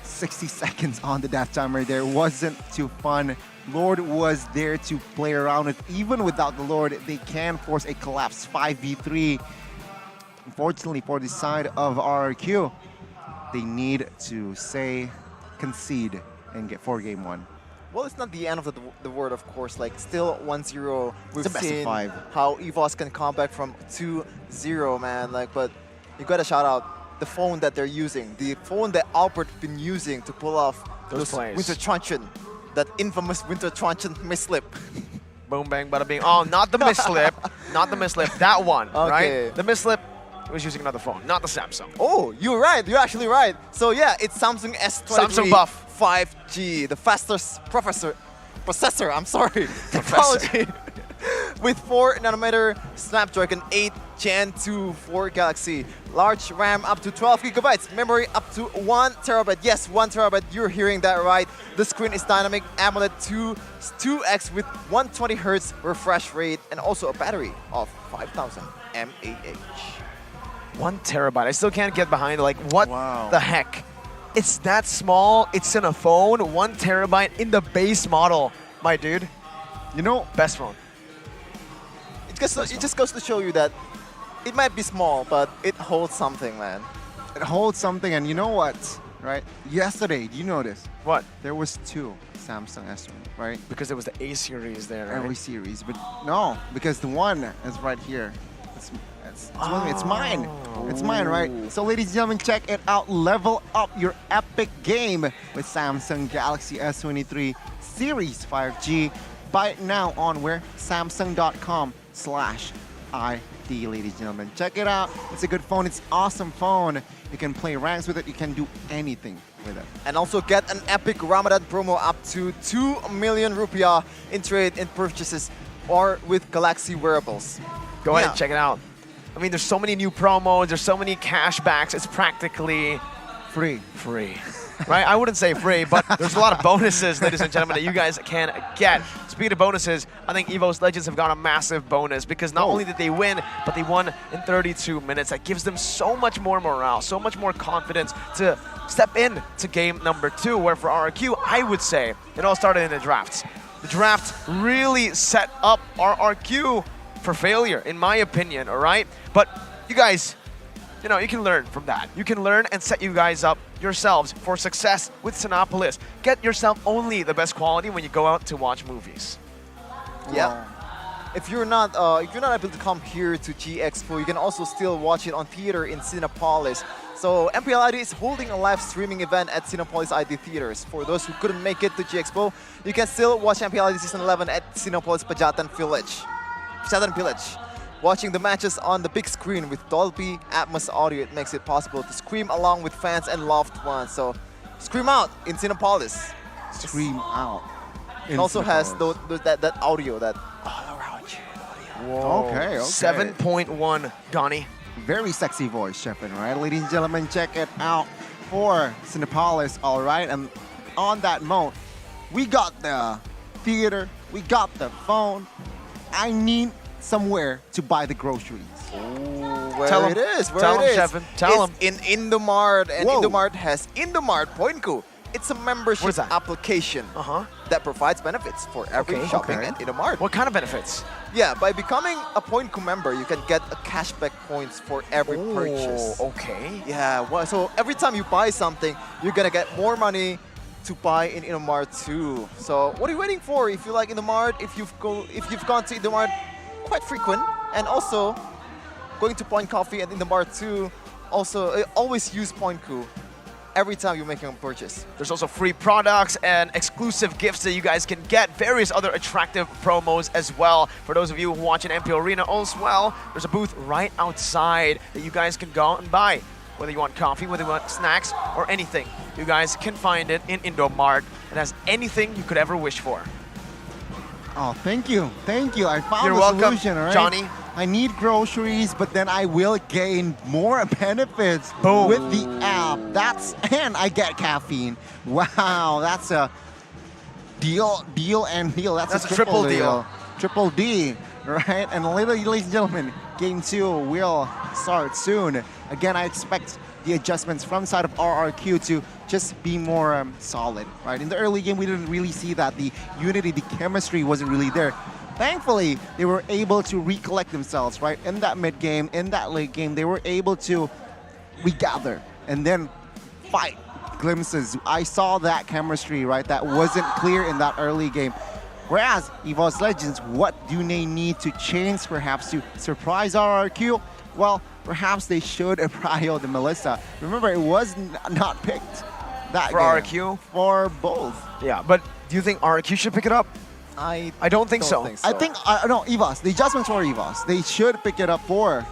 60 seconds on the death timer there. Wasn't too fun. Lord was there to play around with. Even without the Lord, they can force a collapse 5v3. Unfortunately for the side of RRQ, they need to concede and get for game 1. Well, it's not the end of the word, of course. Like, still 1-0. We've It's a best of seen 5. how EVOS can come back from 2-0, man. Like, but you gotta shout out the phone that they're using, the phone that Albert's been using to pull off those plays. Winter Truncheon, that infamous Winter Truncheon mislip. Boom, bang, bada bing. Oh, not the mislip. Not the mislip. That one, Okay. right? The mislip was using another phone, not the Samsung. Oh, you're right. You're actually right. So yeah, it's Samsung S23 Samsung buff. 5G, the fastest processor, I'm sorry, technology. With 4nm Snapdragon 8 Gen 2 for Galaxy. Large RAM up to 12 GB, memory up to 1 TB. Yes, 1 TB, you're hearing that right. The screen is dynamic AMOLED 2x with 120Hz refresh rate and also a battery of 5000 mAh. 1 TB. I still can't get behind, like, what Wow. the heck? It's that small, it's in a phone, 1 TB in the base model. My dude, You know, best phone. It just goes to show you that it might be small, but it holds something, man. it holds something, and you know what, right? Yesterday, do you notice? What? There was 2 Samsung S20, right? Because there was the A series there, right? Early series, but no, because the one is right here. It's mine. It's mine, right? So ladies and gentlemen, check it out. Level up your epic game with Samsung Galaxy S23 Series 5G. Buy it now on where? Samsung.com/ID, ladies and gentlemen. Check it out. It's a good phone. It's an awesome phone. You can play ranks with it. You can do anything with it. And also get an epic Ramadan promo up to 2 million rupiah in trade-in purchases or with Galaxy wearables. Go ahead Yeah. and check it out. I mean, there's so many new promos, there's so many cashbacks, it's practically Free. free. Right? I wouldn't say free, but there's a lot of bonuses, ladies and gentlemen, that you guys can get. Speaking of bonuses, I think EVOS Legends have got a massive bonus because not only did they win, but they won in 32 minutes. That gives them so much more morale, so much more confidence to step in to game number 2, where for RRQ, I would say it all started in the drafts. The draft really set up RRQ for failure, in my opinion, all right? But you guys, you know, you can learn from that. You can learn and set you guys up yourselves for success with Sinopolis. Get yourself only the best quality when you go out to watch movies. Yeah. If you're not able to come here to G Expo, you can also still watch it on theater in Cinepolis. So MPL ID is holding a live streaming event at Cinepolis ID theaters. For those who couldn't make it to G Expo, you can still watch MPL ID Season 11 at Cinepolis Pejatan Village. Watching the matches on the big screen with Dolby Atmos audio, it makes it possible to scream along with fans and loved ones. So scream out in Cinepolis. Scream out. It also has that audio, that all around you audio. Whoa. Okay. 7.1, Gani. Very sexy voice, Shepin, right? Ladies and gentlemen, check it out for Cinepolis, all right? And on that note, we got the theater, we got the phone. I need somewhere to buy the groceries. Where Tell it him. is, where Tell it him, is. Shepin. Tell him. It's in Indomart, and Whoa. Indomart has Indomart Pointku. It's a What membership is that? application Uh-huh. that provides benefits for every Okay. shopping Okay. at Indomart. What kind of benefits? Yeah, by becoming a Pointku member, you can get a cashback points for every purchase. Oh, okay. Yeah, well, so every time you buy something, you're gonna get more money to buy in Indomart too. So what are you waiting for? If you like Indomart, if you've gone to Indomart quite frequent, and also going to Point Coffee and Indomart too, also always use Pointku every time you're making a purchase. There's also free products and exclusive gifts that you guys can get. Various other attractive promos as well. For those of you who watch an MPL Arena as well, there's a booth right outside that you guys can go out and buy. Whether you want coffee, whether you want snacks, or anything, you guys can find it in Indomart. It has anything you could ever wish for. Oh, thank you. Thank you. I found You're the welcome, solution, all right? Johnny. I need groceries, but then I will gain more benefits Boom. with the app. And I get caffeine. Wow, that's a deal. That's a triple deal. Triple D, right? And ladies and gentlemen, Game 2 will start soon. Again, I expect the adjustments from the side of RRQ to just be more solid, right? In the early game, we didn't really see that. The unity, the chemistry wasn't really there. Thankfully, they were able to recollect themselves, right? In that mid game, in that late game, they were able to regather and then fight glimpses. I saw that chemistry, right? That wasn't clear in that early game. Whereas EVOS Legends, what do they need to change perhaps to surprise RRQ? Well, perhaps they should prio the Melissa. Remember, it was not picked that For game. RRQ? For both. Yeah, but do you think RRQ should pick it up? I don't think so. I think, no, EVOS. The adjustments for EVOS. They should pick it up for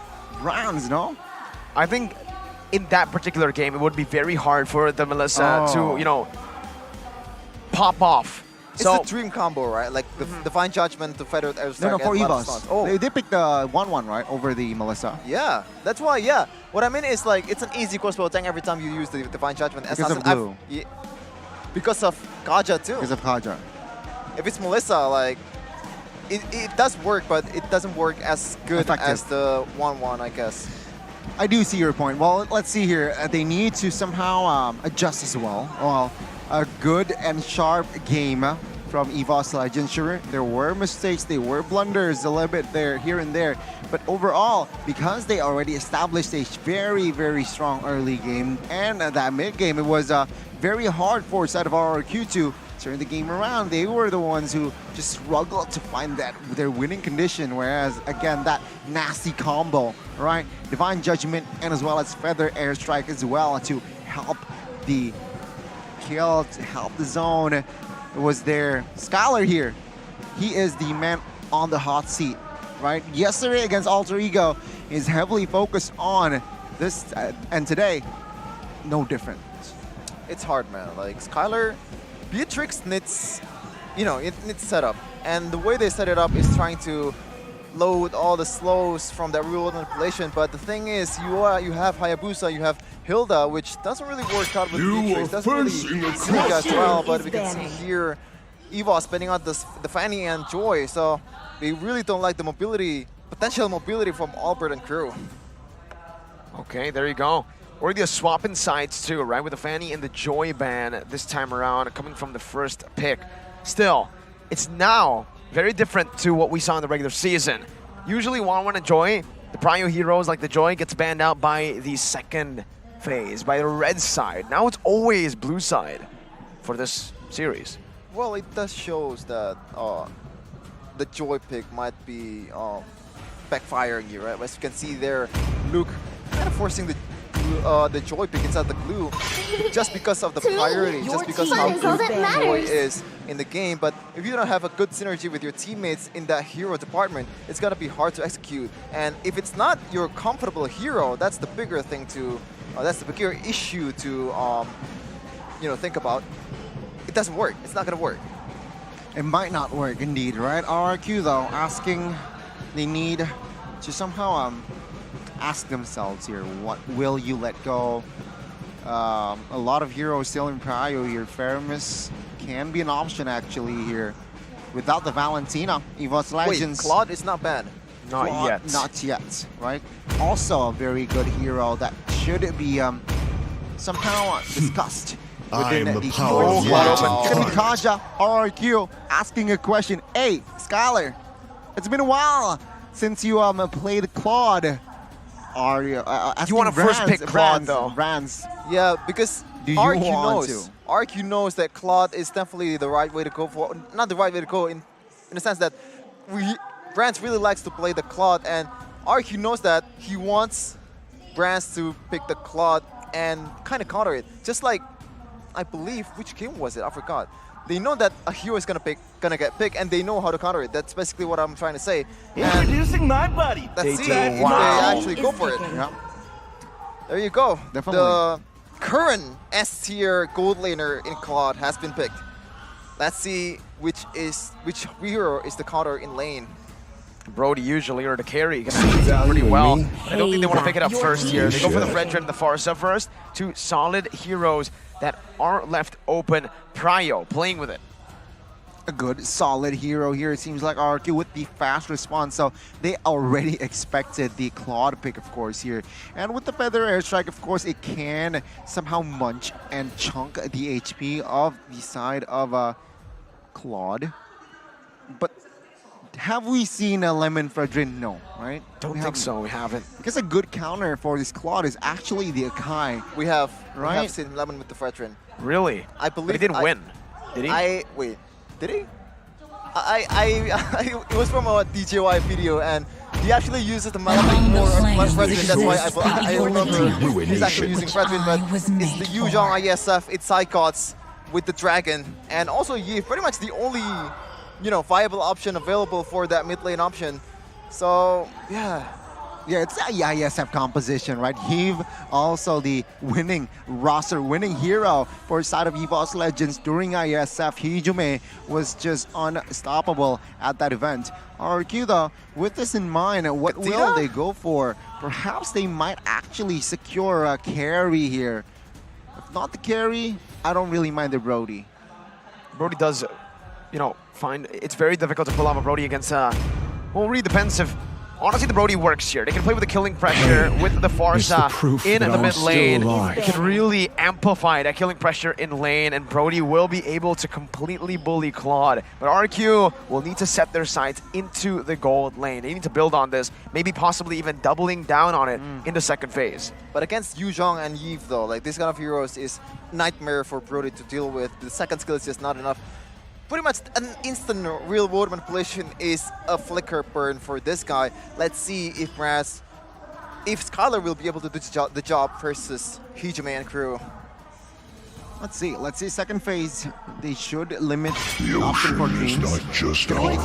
rounds, no? I think in that particular game, it would be very hard for the Melissa Oh. to, you know, pop off It's So the dream combo, right? Like the Divine Judgment to Feather Airstrike. No, for and Ladder EVOS. Stance. Oh, They picked the 1-1, right, over the Melissa. yeah. That's why, yeah. What I mean is like, it's an easy crossbow tank every time you use the Divine Judgment. Because of glue. Because of Kaja too. Because of Kaja. If it's Melissa, like, it does work, but it doesn't work as good Effective. as the 1-1, I guess. I do see your point. Well, let's see here. They need to somehow adjust as well. Well, a good and sharp game from EVOS Legends. Sure, there were mistakes, there were blunders a little bit there, here and there. But overall, because they already established a very, very strong early game and that mid game, it was very hard for side of RRQ to turn the game around. They were the ones who just struggled to find their winning condition, whereas again, that nasty combo, right? Divine Judgment and as well as Feather Airstrike as well to help the kill, to help the zone. It was there. Skylar here, he is the man on the hot seat, right? Yesterday against Alter Ego is heavily focused on this, and today, no different. It's hard, man. Like, Skylar, Beatrix needs, you know, it needs setup. And the way they set it up is trying to load all the slows from that real-world manipulation. But the thing is, you have Hayabusa, you have Hilda, which doesn't really work out with Beatrix. Doesn't really synergize well. But we can see here, EVOS spending out the Fanny and Joy. So they really don't like the mobility, potential mobility from Albert and crew. okay, there you go. Already a swap in sides too, right? With the Fanny and the Joy ban this time around, coming from the first pick. Still, it's now very different to what we saw in the regular season. Usually 1-1 and Joy, the Prio heroes like the Joy gets banned out by the second phase, by the red side. Now it's always blue side for this series. Well, it does shows that the Joy pick might be backfiring you, right? As you can see there, Luke kind of forcing the Joy pick inside the glue just because of the priority, just because how good Joy is in the game. But if you don't have a good synergy with your teammates in that hero department, it's gonna be hard to execute. And if it's not your comfortable hero, that's the bigger thing to, that's the bigger issue to, you know, think about. It doesn't work. It's not gonna work. It might not work indeed, right? RRQ though, asking, they need to somehow ask themselves here, what will you let go? A lot of heroes still in prio here. Feramis can be an option actually here. Without the Valentina, EVOS Legends. Wait, Claude is not bad. Not yet. Not yet, right? Also a very good hero that should be somehow discussed within I'm the the team. power of Wow. legend. It's gonna be Kaja, RRQ, asking a question. Hey, Skylar, it's been a while since you played Claude. Are you wanna first pick Claude, though. Brands. Yeah, because Do you RQ want knows. to? RQ knows that Claude is definitely the right way to go for. Not the right way to go in the sense that Brands really likes to play the Claude, and RQ knows that he wants Brands to pick the Claude and kind of counter it. Just like, I believe, which game was it? I forgot. They know that a hero is gonna get picked, and they know how to counter it. That's basically what I'm trying to say. And Introducing my buddy. let's They see do. if Wow. they actually go for it. Yeah. There you go. Definitely. The current S-tier gold laner in Claude has been picked. Let's see which hero is the counter in lane. Brody usually, or the carry, can actually do pretty well. me? I don't think they want to pick it up Your first here. They go for the team Fredrin and the Farsa first. Two solid heroes that are left open. Prio playing with it. A good, solid hero here. It seems like RRQ with the fast response. So they already expected the Claude pick, of course, here. And with the Feather Airstrike, of course, it can somehow munch and chunk the HP of the side of Claude. But have we seen a Lemon Fredrin? No, right? Don't We think haven't. so, we haven't. Because a good counter for this Claude is actually the Akai. We have Right. seen Lemon with the Fredrin. Really? I But believe he didn't win, did he? Wait, did he? It was from a DJY video, and he actually uses the Malamute more on Fredrin. That's why I remember he's actually using Fredrin, but it's the Yuzhong ISF, it's Psychots with the Dragon, and also Yi, pretty much the only, you know, viable option available for that mid lane option. So yeah, Yeah, it's a ISF composition, right? Heave, also the winning roster, winning hero for side of EVOS Legends during ISF. Hijume was just unstoppable at that event. RRQ though, with this in mind, what will they go for? Perhaps they might actually secure a carry here. If not the carry, I don't really mind the Brody. Brody does, you know, find it's very difficult to pull off a Brody against, well, it really depends if, honestly, the Brody works here. They can play with the killing pressure, with the Forza in the mid lane. It can really amplify that killing pressure in lane, and Brody will be able to completely bully Claude. But RRQ will need to set their sights into the gold lane. They need to build on this, maybe possibly even doubling down on it in the second phase. But against Yuzhong and Yves though, like this kind of heroes is nightmare for Brody to deal with. The second skill is just not enough. Pretty much an instant real world manipulation is a flicker burn for this guy. Let's see if Skylar will be able to do the job versus Hijume and crew. Let's see. Second phase, they should limit the option for Dreams.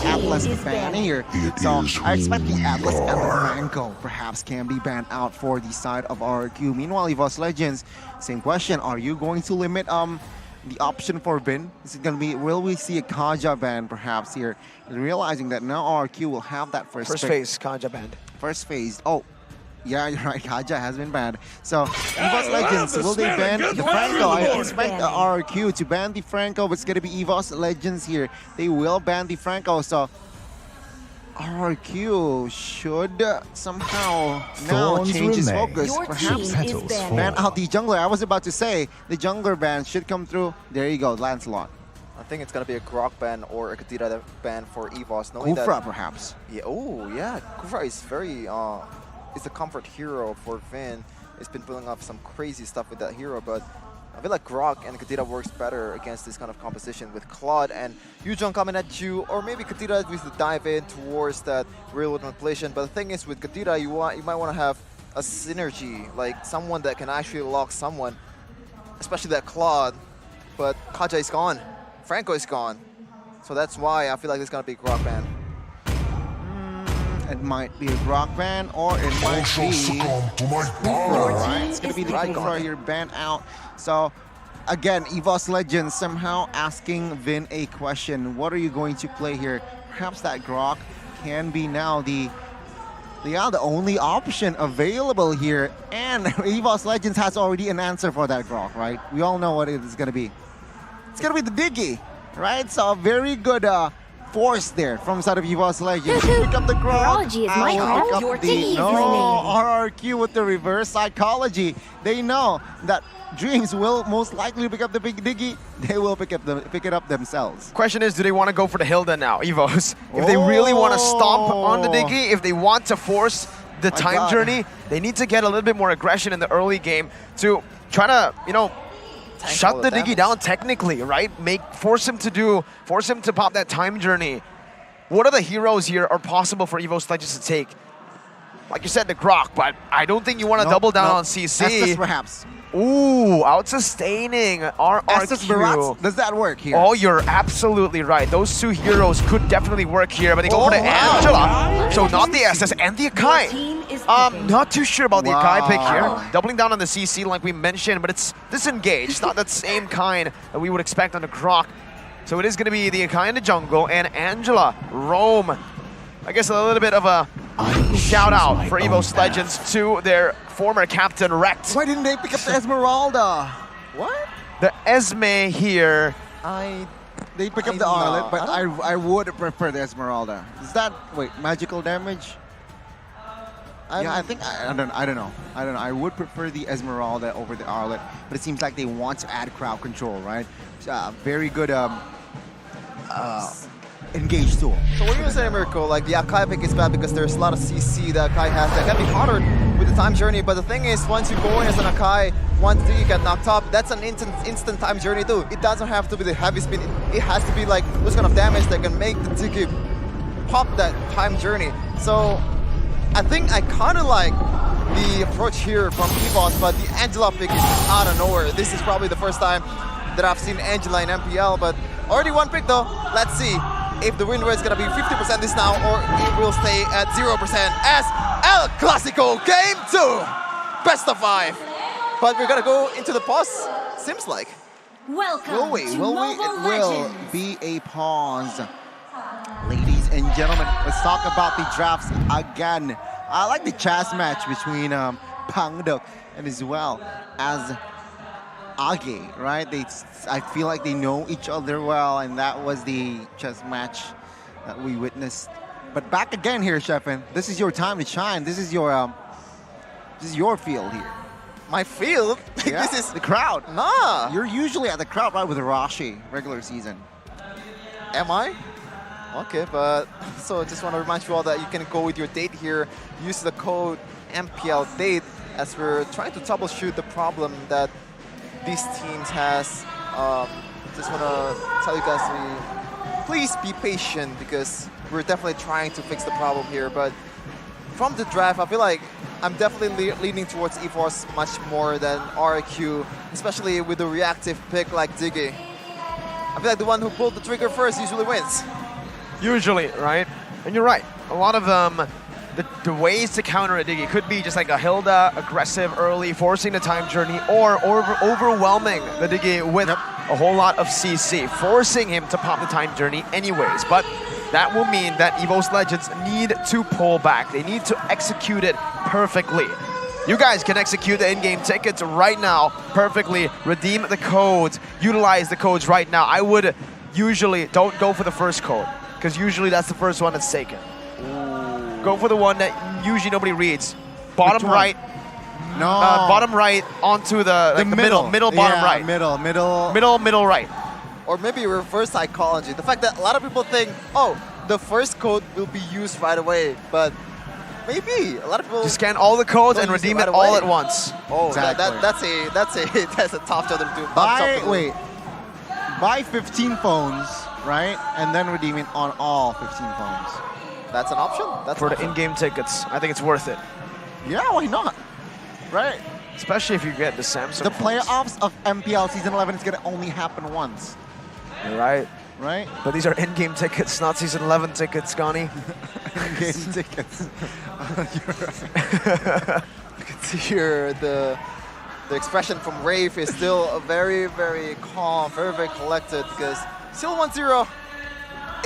Atlas ban here. So I expect the Atlas and the Franco perhaps can be banned out for the side of RRQ. Meanwhile, EVOS Legends, same question. Are you going to limit the option for Vin? Is it going to be, will we see a Kaja ban perhaps here? And realizing that now RRQ will have that first phase, Kaja banned. First phase. Oh, yeah, you're right. Kaja has been banned. So, EVOS Legends, will they ban the Franco? I expect the RRQ to ban the Franco, but it's going to be EVOS Legends here. They will ban the Franco, so RRQ should somehow now change his focus. Perhaps ban out the jungler. I was about to say, the jungler ban should come through. There you go, Lancelot. I think it's going to be a Grok ban or a Kadira ban for EVOS. Kufra, perhaps. Yeah, oh, yeah. Kufra is very... is the comfort hero for Vin. He's been pulling off some crazy stuff with that hero, but I feel like Grok and Kadira works better against this kind of composition with Claude and Yuzhong coming at you, or maybe Kadira with the dive in towards that real world manipulation. But the thing is, with Kadira, you might want to have a synergy, like someone that can actually lock someone, especially that Claude. But Kaja is gone, Franco is gone, so that's why I feel like it's gonna be Grok ban. It might be a Grok ban, or it might be Kufra, right? It's going to be the Kufra here banned out. So, again, EVOS Legends somehow asking Vin a question. What are you going to play here? Perhaps that Grok can be now the only option available here. And EVOS Legends has already an answer for that Grok, right? We all know what it is going to be. It's going to be the Diggy, right? So, a very good... force there from side of EVOS Legends. Pick up the Grok. RRQ with the reverse psychology. They know that Dreams will most likely pick up the big Diggy. They will pick it up themselves. Question is, do they want to go for the Hilda now, EVOS? If they really want to stomp on the Diggy, if they want to force the time journey, they need to get a little bit more aggression in the early game to try to, you know, shut the Diggy down technically, right? Force him to pop that time journey. What other heroes here are possible for EVOS Legends to take? Like you said, the Grok, but I don't think you want to double down on CC. Estes perhaps. Ooh, out-sustaining RRQ. Does that work here? Oh, you're absolutely right. Those two heroes could definitely work here, but they go for the Angela. So not the SS and the Akai. Not too sure about the Akai pick here. Doubling down on the CC like we mentioned, but it's disengaged. It's not that same kind that we would expect on the Grok. So it is going to be the Akai in the jungle and Angela roam. I guess a little bit of a shout out for EVOS Legends to their former captain Rekt. Why didn't they pick up the Esmeralda? What? The Esme here. They pick up the Arlet, but I would prefer the Esmeralda. Is that, wait, magical damage? Yeah, I think, I don't know. I would prefer the Esmeralda over the Arlet, but it seems like they want to add crowd control, right? Very good engaged tool. So what are you saying, Miracle? Like the Akai pick is bad because there's a lot of CC that Akai has that can be harder with the time journey. But the thing is, once you go in as an Akai, once you get knocked up, that's an instant time journey too. It doesn't have to be the heavy spin. It has to be like those kind of damage that can make the Tiki pop that time journey. So I think I kind of like the approach here from EVOS, but the Angela pick is out of nowhere. This is probably the first time that I've seen Angela in MPL, but already one pick though. Let's see if the win rate is going to be 50% this now, or it will stay at 0%. As El Clasico Game 2, best of 5. But we're gonna go into the pause, seems like. Welcome Will we? to Will we? Mobile It will Legends. be a pause. Ladies and gentlemen, let's talk about the drafts again. I like the chess match between Pangduk and as well as Age, right? I feel like they know each other well, and that was the chess match that we witnessed. But back again here, Sheffin. This is your time to shine. This is your field here. My field? Yeah, This is the crowd. Nah. You're usually at the crowd right with Rashi regular season. Am I? Okay, but so just want to remind you all that you can go with your date here. Use the code MPL date as we're trying to troubleshoot the problem that these teams has. Just want to tell you guys to please be patient because we're definitely trying to fix the problem here. But from the draft, I feel like I'm definitely leaning towards EVOS much more than RRQ, especially with the reactive pick like Diggy. I feel like the one who pulled the trigger first usually wins. Usually, right? And you're right. A lot of the ways to counter a Diggy could be just like a Hilda, aggressive early, forcing the time journey, or overwhelming the Diggy with a whole lot of CC, forcing him to pop the time journey anyways. But that will mean that EVOS Legends need to pull back. They need to execute it perfectly. You guys can execute the in-game tickets right now perfectly. Redeem the codes. Utilize the codes right now. I would usually don't go for the first code because usually that's the first one that's taken. Go for the one that usually nobody reads. Bottom right. No. Bottom right onto the middle bottom yeah, right. Middle right. Or maybe reverse psychology. The fact that a lot of people think, oh, the first code will be used right away, but maybe a lot of people Just scan all the codes don't and use redeem right it all away. at once. Oh, Exactly. that's a tough job to do. Buy 15 phones, right? And then redeem it on all 15 phones. That's an option. That's For an the option. in-game tickets, I think it's worth it. Yeah, why not? Right? Especially if you get the Samsung The phones. playoffs of MPL Season 11 is going to only happen once, You're right. right? But these are in-game tickets, not Season 11 tickets, Gani. Game tickets. You can see here the expression from Rave is still very, very calm, very, very collected because still 1-0.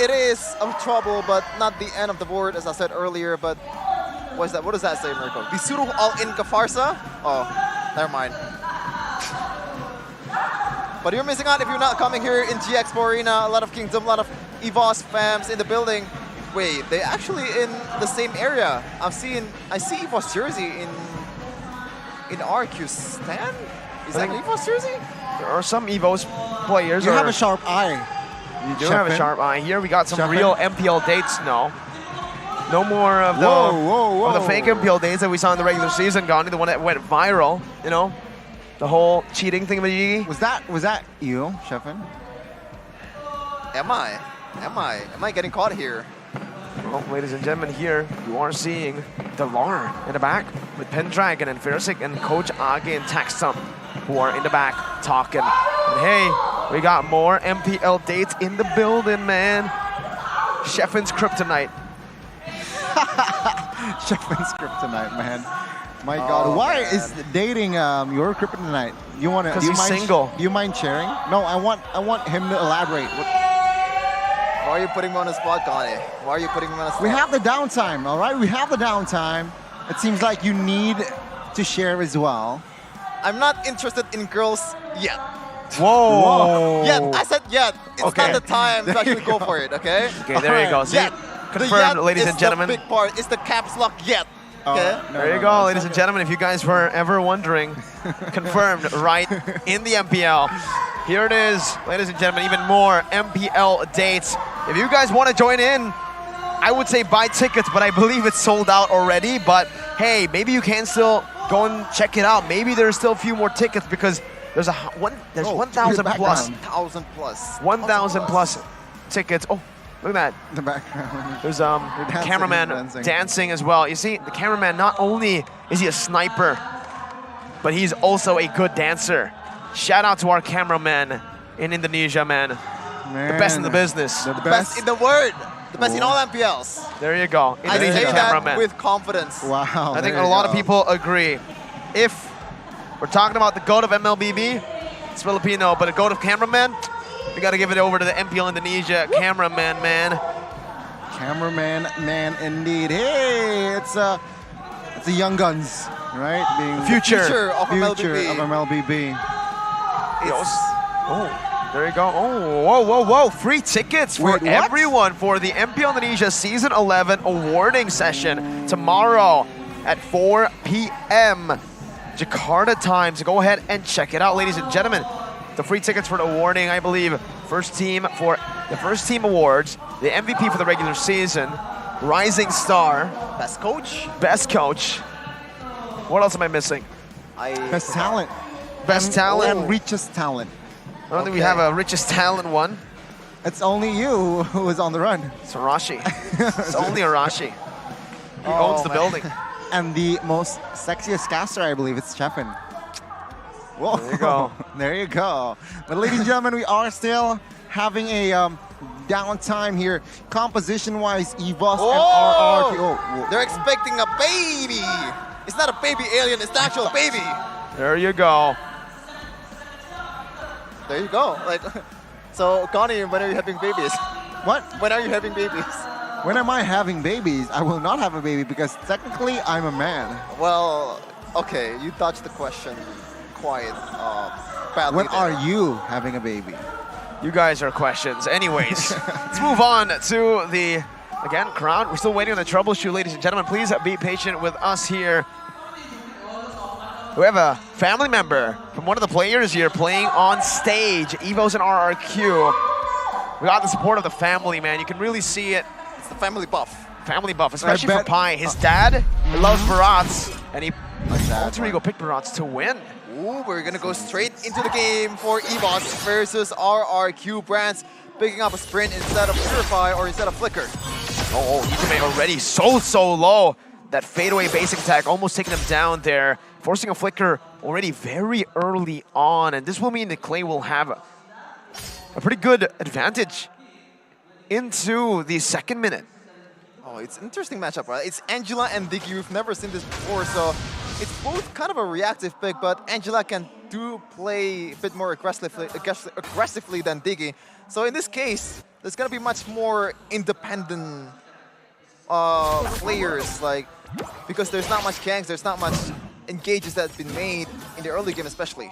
It is a trouble, but not the end of the board, as I said earlier. But what is that? What does that say, Mirko? Disuruh all-in ke Farsa? Oh, never mind. But you're missing out if you're not coming here in GX4 Arena. A lot of Kingdom, a lot of EVOS fams in the building. Wait, they actually in the same area. I see EVOS jersey in RQ stand. Is that an EVOS jersey? There are some EVOS players. You have a sharp eye. You do have a sharp eye. Here we got some Shepard. real MPL dates now. No more of the, of the fake MPL dates that we saw in the regular season, Gandhi, the one that went viral, you know? The whole cheating thing with Yigi. Was that you, Sheffin? Am I getting caught here? Well, ladies and gentlemen, here you are seeing Delar in the back with Pendragon and Fersik and Coach Age and Taxum, who are in the back talking. And hey, we got more MPL dates in the building, man. Sheffin's kryptonite. Sheffen's kryptonite, man. My God, why man. is dating your kryptonite? You want to? 'Cause he's single. Do you mind sharing? No, I want him to elaborate. Why are you putting me on the spot, Connie? Why are you putting me on the spot? We have the downtime, all right? We have the downtime. It seems like you need to share as well. I'm not interested in girls yet. Whoa. Yet, I said yet. It's Okay. not the time to actually go for it, okay? Okay, there you go. See, Yet. The confirmed, yet ladies is and gentlemen. the big part. It's the caps lock yet. Okay? No, There you no, go, no. ladies and gentlemen. If you guys were ever wondering, confirmed right in the MPL. Here it is, ladies and gentlemen, even more MPL dates. If you guys want to join in, I would say buy tickets, but I believe it's sold out already. But hey, maybe you can still go and check it out. Maybe there's still a few more tickets because there's 1,000 plus. 1,000 plus. 1,000 plus tickets. Oh, look at that. The background. There's dancing, cameraman dancing. dancing as well. You see, the cameraman, not only is he a sniper, but he's also a good dancer. Shout out to our cameraman in Indonesia, man. The best in the business. The Best in the world. The best in all MPLs. There you go. I say Indonesian that cameraman. with confidence. Wow. I think there a you lot of go. people agree. If we're talking about the GOAT of MLBB, it's Filipino, but the GOAT of cameraman, we got to give it over to the MPL Indonesia cameraman, man. Cameraman, man, indeed. Hey, it's the young guns, right? Being Future of future MLBB. of MLBB. Oh, there you go. Oh, whoa, whoa, whoa. Free tickets for Wait, what? everyone for the MPL Indonesia Season 11 awarding session tomorrow at 4 p.m. Jakarta time. So go ahead and check it out, ladies and gentlemen. The free tickets for the awarding, I believe, first team for the first team awards, the MVP for the regular season, Rising Star, Best coach? Best Coach. What else am I missing? Best talent. Best talent. And richest talent. I don't think we have a richest talent one. It's only you who is on the run. It's Arashi. It's only Arashi. He Oh, owns the man. building. And the most sexiest caster, I believe, it's Chepin. Whoa. There you go. There you go. But ladies and gentlemen, we are still having a downtime here. Composition-wise, EVOS and RRQ. Oh, They're expecting a baby. It's not a baby alien, it's the actual baby. There you go. There you go. Like, so Connie, when are you having babies? what? When are you having babies? When am I having babies? I will not have a baby because technically I'm a man. Well, okay, you dodged the question quite badly. When there. are you having a baby? You guys are questions. Anyways, let's move on to the, again, crowd. We're still waiting on the troubleshoot, ladies and gentlemen. Please be patient with us here. We have a family member from one of the players here playing on stage, EVOS and RRQ. We got the support of the family, man. You can really see it. It's the family buff. Family buff, especially for bet- Pai. His dad loves Barats, and he that alter ego picked Barats to win. Ooh, we're gonna go straight into the game for EVOS versus RRQ. Brands picking up a sprint instead of Purify or instead of Flicker. Oh, Ijime already so low. That fadeaway basic attack almost taking him down there, forcing a Flicker already very early on. And this will mean that Clay will have a pretty good advantage into the second minute. Oh, it's an interesting matchup, right? It's Angela and Diggy. We've never seen this before, so it's both kind of a reactive pick, but Angela can play a bit more aggressively than Diggy. So in this case, there's gonna be much more independent players, like, because there's not much ganks, there's not much engages that's been made in the early game especially.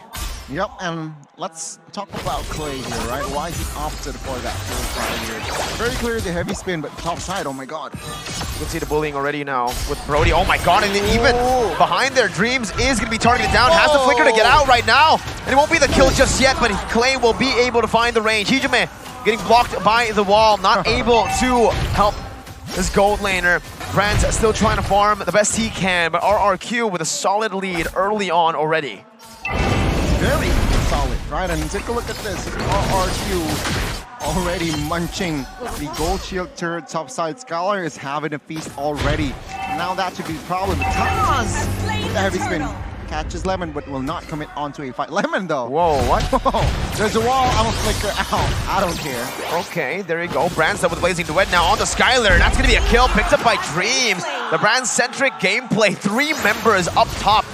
Yep, and let's talk about Clay here, right? Why he opted for that Purify here. Very clear the heavy spin, but top side, oh my god. You can see the bullying already now with Brody. Oh my god, and then even behind their Dreams is going to be targeted down. Has the Flicker to get out right now. And it won't be the kill just yet, but Clay will be able to find the range. Hijime getting blocked by the wall, not able to help this gold laner. Brands still trying to farm the best he can, but RRQ with a solid lead early on already. Very solid, right? And take a look at this. RRQ already munching the gold shield turret topside. Scholar is having a feast already. Now that should be a problem. Taz with the heavy spin catches Lemon, but will not commit onto a fight. Lemon though. Whoa, what? Whoa, there's a wall. I'm a Flicker out. I don't care. Okay, there you go. Brand's up with Blazing Duet now on the Skylar. That's going to be a kill picked up by Dreams. The brand-centric gameplay. 3 members up top.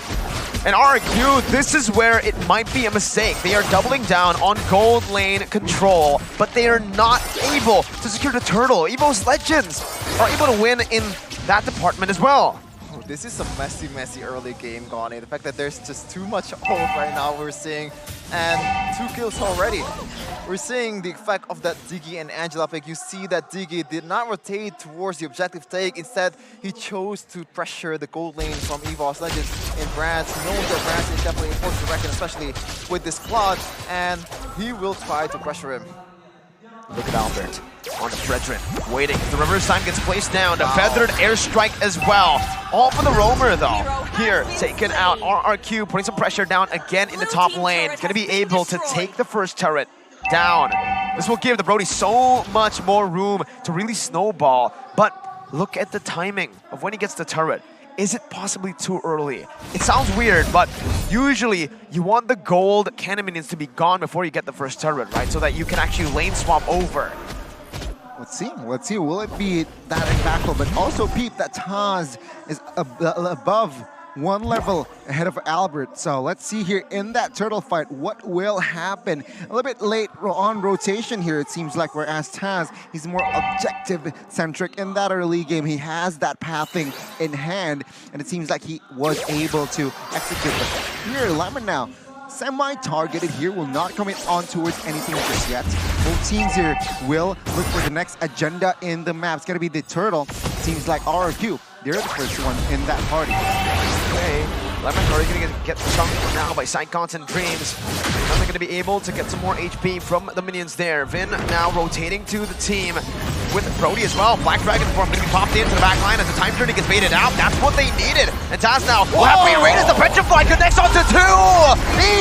And RRQ, this is where it might be a mistake. They are doubling down on gold lane control, but they are not able to secure the turtle. EVOS Legends are able to win in that department as well. Oh, this is a messy early game, Gani. The fact that there's just too much hold right now we're seeing, and 2 kills already. We're seeing the effect of that Diggy and Angela pick. You see that Diggy did not rotate towards the objective take. Instead, he chose to pressure the gold lane from EVOS Legends in Brands. Knows that Brands is definitely a force to reckon, especially with this Claude, and he will try to pressure him. Look at Albert on Fredrin, waiting. The reverse time gets placed down. The feathered airstrike as well. All for the roamer though. Here, taken out. RRQ putting some pressure down again in the top lane. Going to be able to take the first turret down. This will give the Brody so much more room to really snowball. But look at the timing of when he gets the turret. Is it possibly too early? It sounds weird, but usually you want the gold cannon minions to be gone before you get the first turret, right? So that you can actually lane swap over. Let's see. Will it be that impactful? But also, peep that Taz is above one level ahead of Albert. So let's see here in that turtle fight what will happen. A little bit late on rotation here, it seems like, whereas Taz, he's more objective-centric in that early game. He has that pathing in hand, and it seems like he was able to execute. But here, Lemon now, semi-targeted here, will not commit on towards anything just yet. Both teams here will look for the next agenda in the map. It's going to be the turtle. Seems like RRQ, they're the first one in that party. Okay, Lemon already going to get chunked now by Psychons and Dreams. Now they're going to be able to get some more HP from the minions there. Vin now rotating to the team with Brody as well. Black Dragon form going to be popped into the back line as the time journey gets baited out. That's what they needed. And Taz now will have free reign as the Petrify connects onto 2!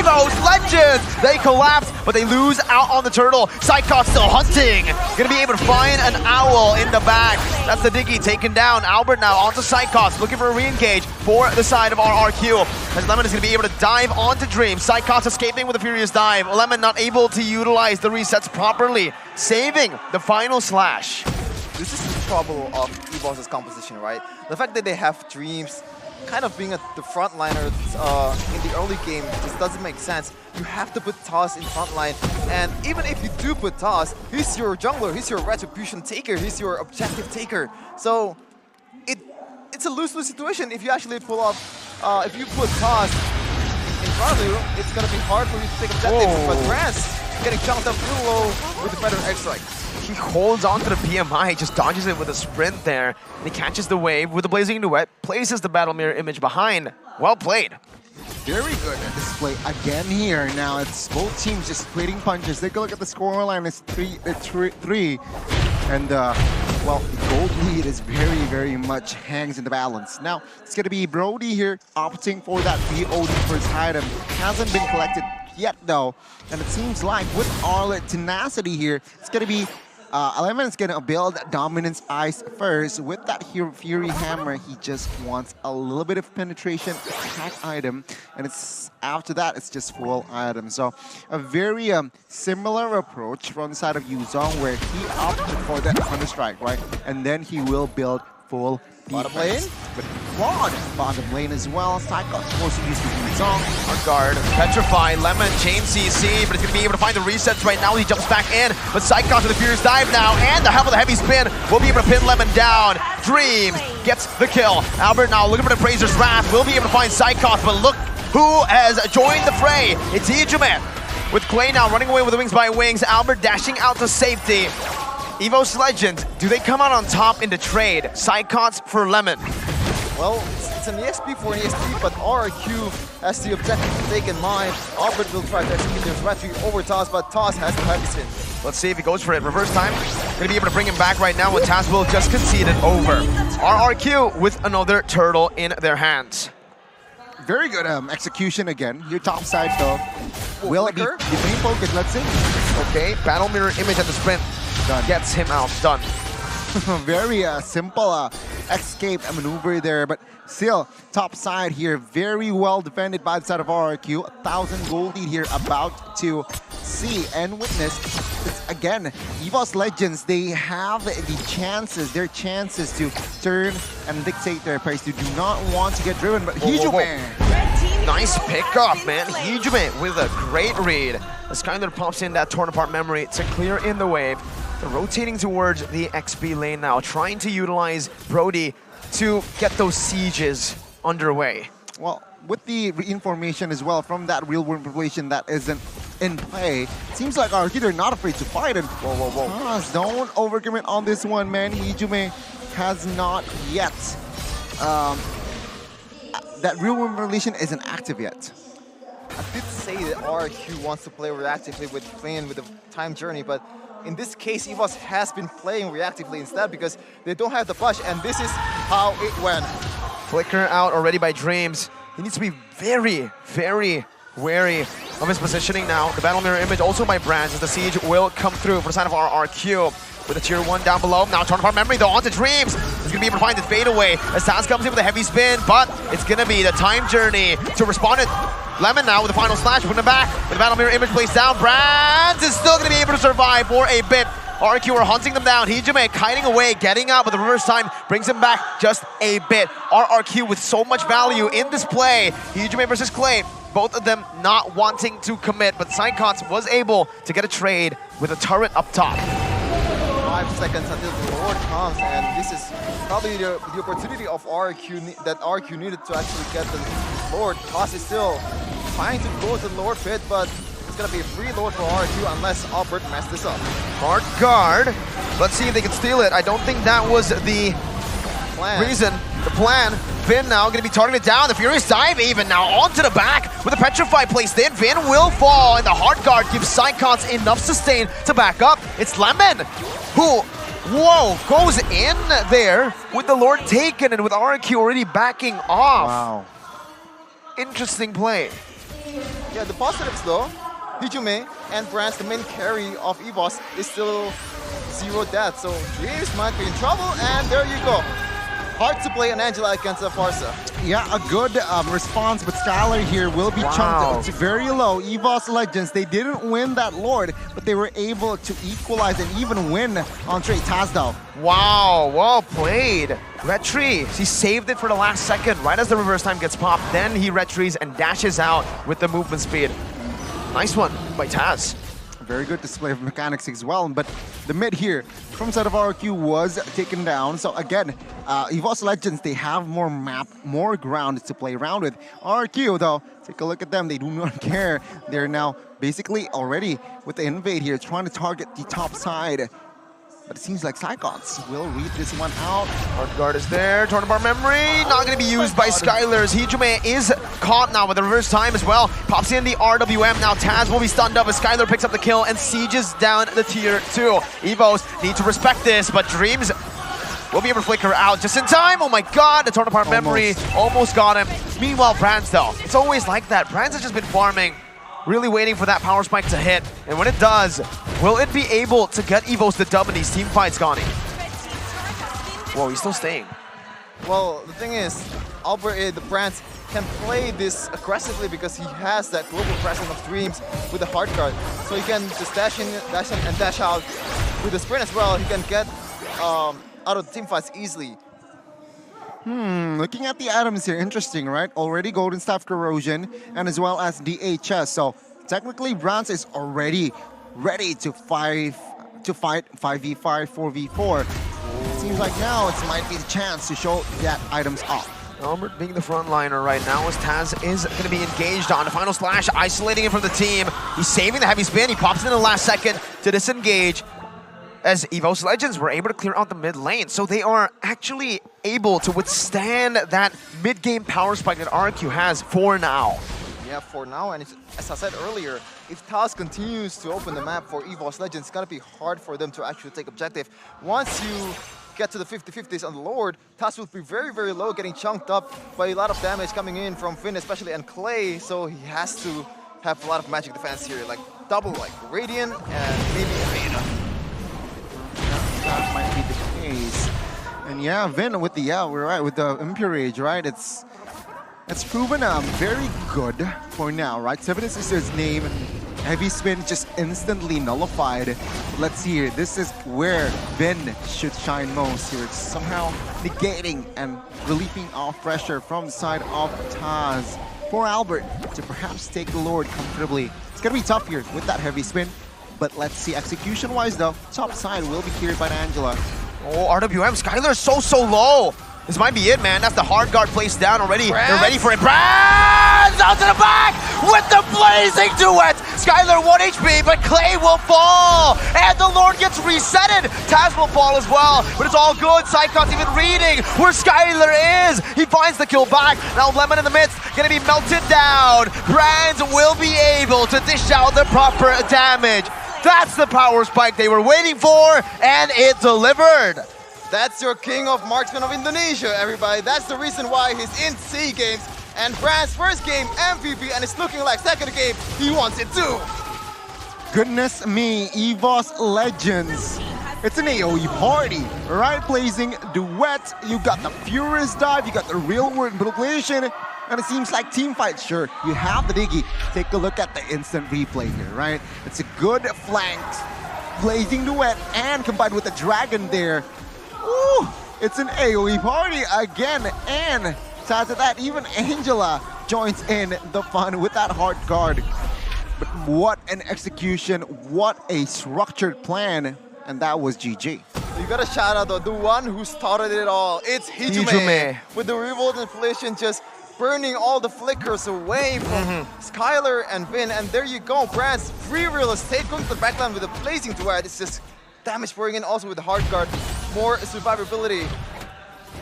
EVOS Legends! They collapse, but they lose out on the turtle. Psychos still hunting. Going to be able to find an owl in the back. That's the Diggy taken down. Albert now onto Psychos, looking for a re-engage for the side of RRQ. As Lemon is going to be able to dive onto Dream. Psychos escaping with a furious dive. Lemon not able to utilize the resets properly, saving the final slash. This is the trouble of EVOS' composition, right? The fact that they have Dreams kind of being at the frontliners in the early game just doesn't make sense. You have to put Toss in frontline, and even if you do put Toss, he's your jungler, he's your retribution taker, he's your objective taker. So it's a lose-lose situation if you actually pull off, if you put Toss in front of you, it's gonna be hard for you to take objectives. But Trance getting jumped up real low with the better X-Strike. He holds on to the PMI, just dodges it with a sprint there, and he catches the wave with the Blazing Duet, places the Battle Mirror image behind. Well played. Very good display again here. Now it's both teams just trading punches. Take a look at the scoreline. It's 3-3. And, well, the gold lead is very much hangs in the balance. Now, it's going to be Brody here opting for that VOD first item. Hasn't been collected yet, though. And it seems like with all tenacity here, it's going to be Lemon is going to build Dominance Ice first. With that Fury Hammer, he just wants a little bit of penetration attack item. And it's after that, it's just full item. So a very similar approach from the side of Yuzong, where he opted for that Thunderstrike, right? And then he will build full bottom lane, but Claude bottom lane as well. Psychos forced to use the Yuzong. Our guard, Petrify, Lemon, chain CC, but he's going to be able to find the resets right now. He jumps back in, but Psychos with a furious dive now, and the help of the heavy spin will be able to pin Lemon down. Dream gets the kill. Albert now looking for the Appraiser's Wrath, will be able to find Psychos, but look who has joined the fray. It's Ijume. With Clay now running away with the Wings by Wings, Albert dashing out to safety. EVOS Legends, do they come out on top in the trade? Psychons for Lemon. Well, it's an ESP for an ESP, but RRQ has the objective to take in mind. Albert will try to execute his retreat over Toss, but Toss has the heavy spin. Let's see if he goes for it. Reverse time. Gonna be able to bring him back right now when Taz will just concede it over. RRQ with another turtle in their hands. Very good execution again. Your top side though. Will it be the main focus? Let's see. Okay, Battle Mirror image at the sprint. Done. Gets him out. Done. Very simple escape maneuver there, but still top side here. Very well defended by the side of RRQ. 1,000 gold lead here, about to see and witness. It's, again, EVOS Legends, they have the chances, their chances to turn and dictate their pace. They do not want to get driven, but Ijume. Nice pickup, man. Ijume with a great read. As Skyler pops in that torn apart memory to clear in the wave. They're rotating towards the XP lane now, trying to utilize Brody to get those sieges underway. Well, with the reinformation as well from that real-world population that isn't in play, it seems like RRQ, they're not afraid to fight. And don't overcommit on this one, man. Ijume has not yet. That real-world population isn't active yet. I did say that RRQ wants to play reactively with playing with the time journey, but in this case, EVOS has been playing reactively instead because they don't have the push, and this is how it went. Flicker out already by Dreams. He needs to be very wary of his positioning now. The Battle Mirror image also by Brands as the siege will come through for the side of RRQ. With a tier 1 down below. Now torn apart memory though onto Dreams. He's going to be able to find the fadeaway as Taz comes in with a heavy spin, but it's going to be the time journey to respond it. Lemon now with the final slash, putting it back. With the Battle Mirror image placed down. Brands is still going to be able to survive for a bit. RRQ are hunting them down. Hijime kiting away, getting out, but the reverse time brings him back just a bit. RRQ with so much value in this play. Hijime versus Clay, both of them not wanting to commit, but Psychons was able to get a trade with a turret up top. 5 seconds until the Lord comes, and this is probably the opportunity of RRQ that RRQ needed to actually get the Lord. Toss is still trying to go to the Lord pit, but it's gonna be a free Lord for RRQ unless Albert messed this up. Hard guard. Let's see if they can steal it. I don't think that was the reason, the plan. Vin now going to be targeted down. The Furious Dive even now onto the back with a Petrify placed in. Vin will fall, and the hard guard gives Psychons enough sustain to back up. It's Lemon who, whoa, goes in there with the Lord taken and with RRQ already backing off. Wow. Interesting play. Yeah, the positives though, Hijime and Brans, the main carry of EVOS, is still 0 death. So Dreams might be in trouble, and there you go. Hard to play an Angela against a Farsa. Yeah, a good response, but Skylar here will be chunked. It's very low. EVOS Legends, they didn't win that Lord, but they were able to equalize and even win on Trey Tazdow. Wow, well played. Retries, he saved it for the last second, right as the reverse time gets popped. Then he retries and dashes out with the movement speed. Nice one by Taz. Very good display of mechanics as well, but the mid here from side of RRQ was taken down. So again, EVOS Legends, they have more map, more ground to play around with. RRQ though, take a look at them, they do not care. They're now basically already with the invade here, trying to target the top side. But it seems like Psychons will read this one out. Hard guard is there, Tornabar memory, not going to be used by Skylers. Hijime is caught now with the reverse time as well. Pops in the RWM, now Taz will be stunned up as Skyler picks up the kill and sieges down the tier 2. EVOS need to respect this, but Dreams will be able to flicker out just in time. Oh my god, the Tornabar memory almost got him. Meanwhile, Brands though, it's always like that. Brands has just been farming, really waiting for that power spike to hit. And when it does, will it be able to get EVOS the dub in these team fights, Gani? Whoa, he's still staying. Well, the thing is, Albert, the Brands can play this aggressively because he has that global presence of Dreams with the hard card. So he can just dash in, and dash out with the sprint as well. He can get out of the team fights easily. Looking at the items here, interesting, right? Already Golden Staff Corrosion and as well as DHS. So technically, Brands is already ready to fight 5v5, 4v4. Seems like now it might be the chance to show that items off. Albert being the frontliner right now as Taz is going to be engaged on the final slash, isolating him from the team. He's saving the heavy spin. He pops in the last second to disengage, as EVOS Legends were able to clear out the mid lane. So they are actually able to withstand that mid-game power spike that RRQ has for now. Yeah, for now, and as I said earlier, if Taz continues to open the map for EVOS Legends, it's gonna be hard for them to actually take objective. Once you get to the 50-50s on the Lord, Taz will be very, very low, getting chunked up by a lot of damage coming in from Finn, especially, and Clay, so he has to have a lot of magic defense here, like double, like Radiant and maybe Arena. That might be the case. And yeah, Vin with the, we're right, with the Impurage, right? It's proven very good for now, right? 76 is his name. Heavy spin just instantly nullified. Let's see here. This is where Vin should shine most here. It's somehow negating and relieving off pressure from the side of Taz for Albert to perhaps take the Lord comfortably. It's gonna be tough here with that heavy spin. But let's see, execution-wise though, top side will be cleared by Angela. Oh, RWM, Skyler so low. This might be it, man. That's the hard guard placed down already. Brands. They're ready for it. Brands out to the back with the blazing duet. Skyler 1 HP, but Clay will fall. And the Lord gets resetted. Taz will fall as well, but it's all good. Psychon's even reading where Skyler is. He finds the kill back. Now Lemon in the midst, gonna be melted down. Brands will be able to dish out the proper damage. That's the power spike they were waiting for, and it delivered. That's your king of marksman of Indonesia, everybody. That's the reason why he's in SEA Games. And Brand's first game, MVP, and it's looking like second game, he wants it too. Goodness me, EVOS Legends. It's an AoE party, right? Blazing duet, you got the Furious Dive, you got the real world manipulation, and it seems like team fight, sure, you have the Diggy. Take a look at the instant replay here, right? It's a good flanked Blazing Duet and combined with the Dragon there. Ooh, it's an AoE party again. And besides that, even Angela joins in the fun with that hard guard. But what an execution, what a structured plan, and that was GG. You gotta shout out though, the one who started it all. It's Hijume. With the Revolt Inflation just burning all the flickers away from Skylar and Vin. And there you go, Brand's free real estate going to the backline with a Blazing Duet. It's just damage pouring in also with the hard guard. More survivability.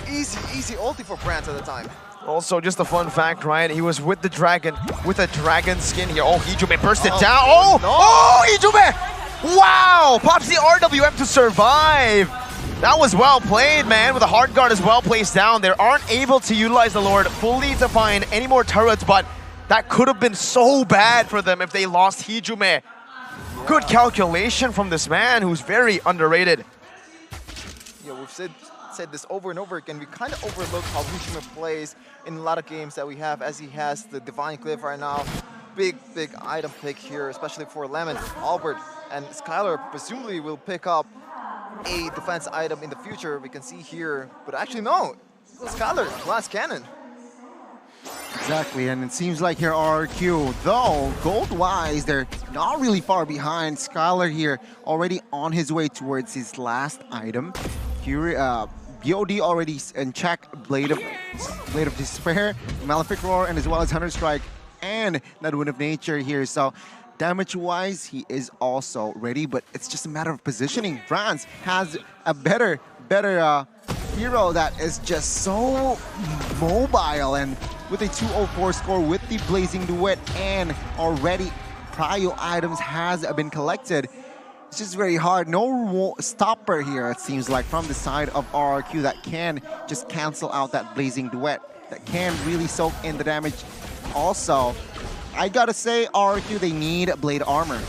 Easy ulti for Brands at the time. Also, just a fun fact, right? He was with the dragon, with a dragon skin here. Oh, Hijume bursted down. Oh, no. Oh, Hijume! Wow! Pops the RWM to survive. That was well played, man, with a hard guard as well placed down. They aren't able to utilize the Lord fully to find any more turrets, but that could have been so bad for them if they lost Hijume. Good calculation from this man who's very underrated. Yeah, we've said this over and over again. We kind of overlook how Hijume plays in a lot of games that we have, as he has the Divine Cliff right now. Big item pick here, especially for Lemon, Albert, and Skylar presumably will pick up a defense item in the future. We can see here, but actually no, Skylar, Glass Cannon. Exactly, and it seems like here RRQ, though, gold-wise, they're not really far behind. Skylar here already on his way towards his last item. BOD already in check, Blade of Despair, Malefic Roar, and as well as Hunter Strike, and that Wind of Nature here. So damage-wise, he is also ready, but it's just a matter of positioning. Franz has a better hero that is just so mobile, and with a 204 score with the Blazing Duet, and already prio items has been collected. It's just very hard. No stopper here, it seems like, from the side of RRQ that can just cancel out that Blazing Duet, that can really soak in the damage. Also, I gotta say, RRQ, they need Blade Armor.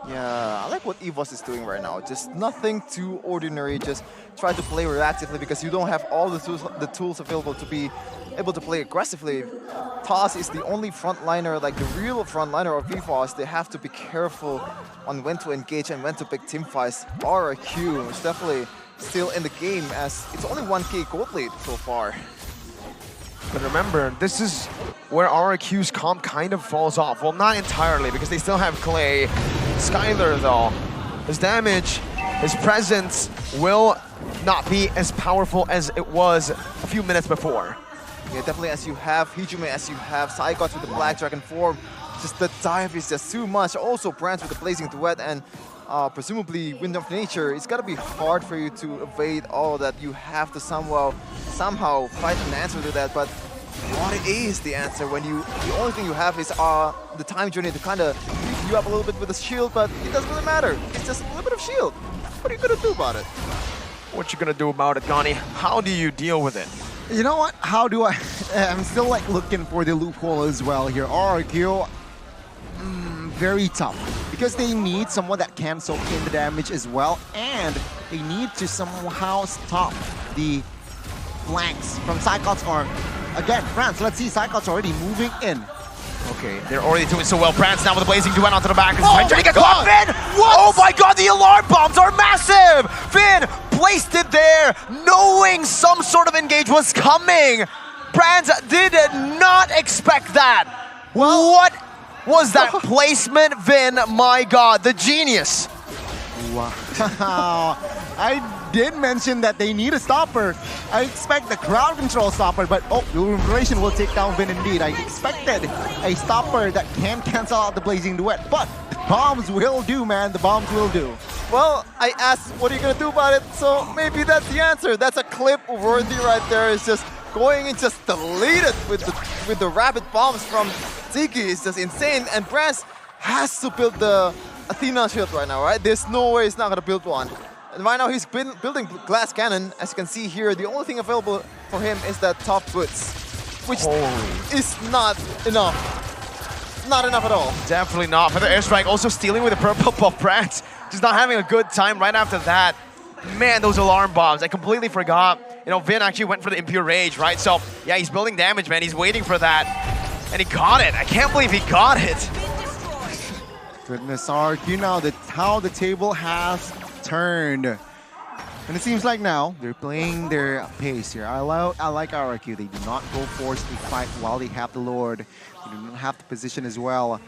Yeah, I like what EVOS is doing right now. Just nothing too ordinary. Just try to play reactively because you don't have all the tools available to be able to play aggressively. Toss is the only frontliner, like the real frontliner of EVOS. They have to be careful on when to engage and when to pick team fights. RRQ is definitely still in the game, as it's only 1k gold lead so far. But remember, this is where RRQ's comp kind of falls off. Well, not entirely, because they still have Clay. Skylar, though, his damage, his presence will not be as powerful as it was a few minutes before. Yeah, definitely, as you have Hijume, as you have Psygots with the Black Dragon form, just the dive is just too much. Also, Brands with the Blazing Duet and presumably Wind of Nature. It's gotta be hard for you to evade all of that. You have to somehow find an answer to that, but what is the answer when the only thing you have is the time journey to kind of beat you up a little bit with a shield, but it doesn't really matter. It's just a little bit of shield. What are you gonna do about it? What you gonna do about it, Gani? How do you deal with it? You know what? How do I? I'm still like looking for the loophole as well here. RRQ, very tough because they need someone that can soak in the damage as well, and they need to somehow stop the flanks from Psychots. Or again, France. Let's see, Psychots already moving in. Okay, they're already doing so well. Brands now with the Blazing Duet onto the back. Oh my God! Finn! Oh my God, the alarm bombs are massive! Finn placed it there, knowing some sort of engage was coming. Brands did not expect that. Well, what was that placement, Vin? My God, the genius. Wow. I did mention that they need a stopper. I expect the crowd control stopper, but the Remuneration will take down Vin indeed. I expected a stopper that can cancel out the Blazing Duet, but the bombs will do, man. The bombs will do. Well, I asked, what are you gonna do about it? So maybe that's the answer. That's a clip worthy right there. It's just going and just delete it with the rapid bombs from Ziggy. It's just insane. And Brands has to build the Athena shield right now, right? There's no way he's not gonna build one. And right now he's building Glass Cannon. As you can see here, the only thing available for him is that top boots, which is not enough. Not enough at all. Definitely not. For the airstrike, also stealing with the purple buff. Brands just not having a good time right after that. Man, those alarm bombs, I completely forgot. You know, Vin actually went for the Impure Rage, right? So, yeah, he's building damage, man. He's waiting for that. And he got it. I can't believe he got it. Goodness, RRQ now, how the table has turned. And it seems like now they're playing their pace here. I like RRQ. They do not go force a fight while they have the Lord. They do not have the position as well.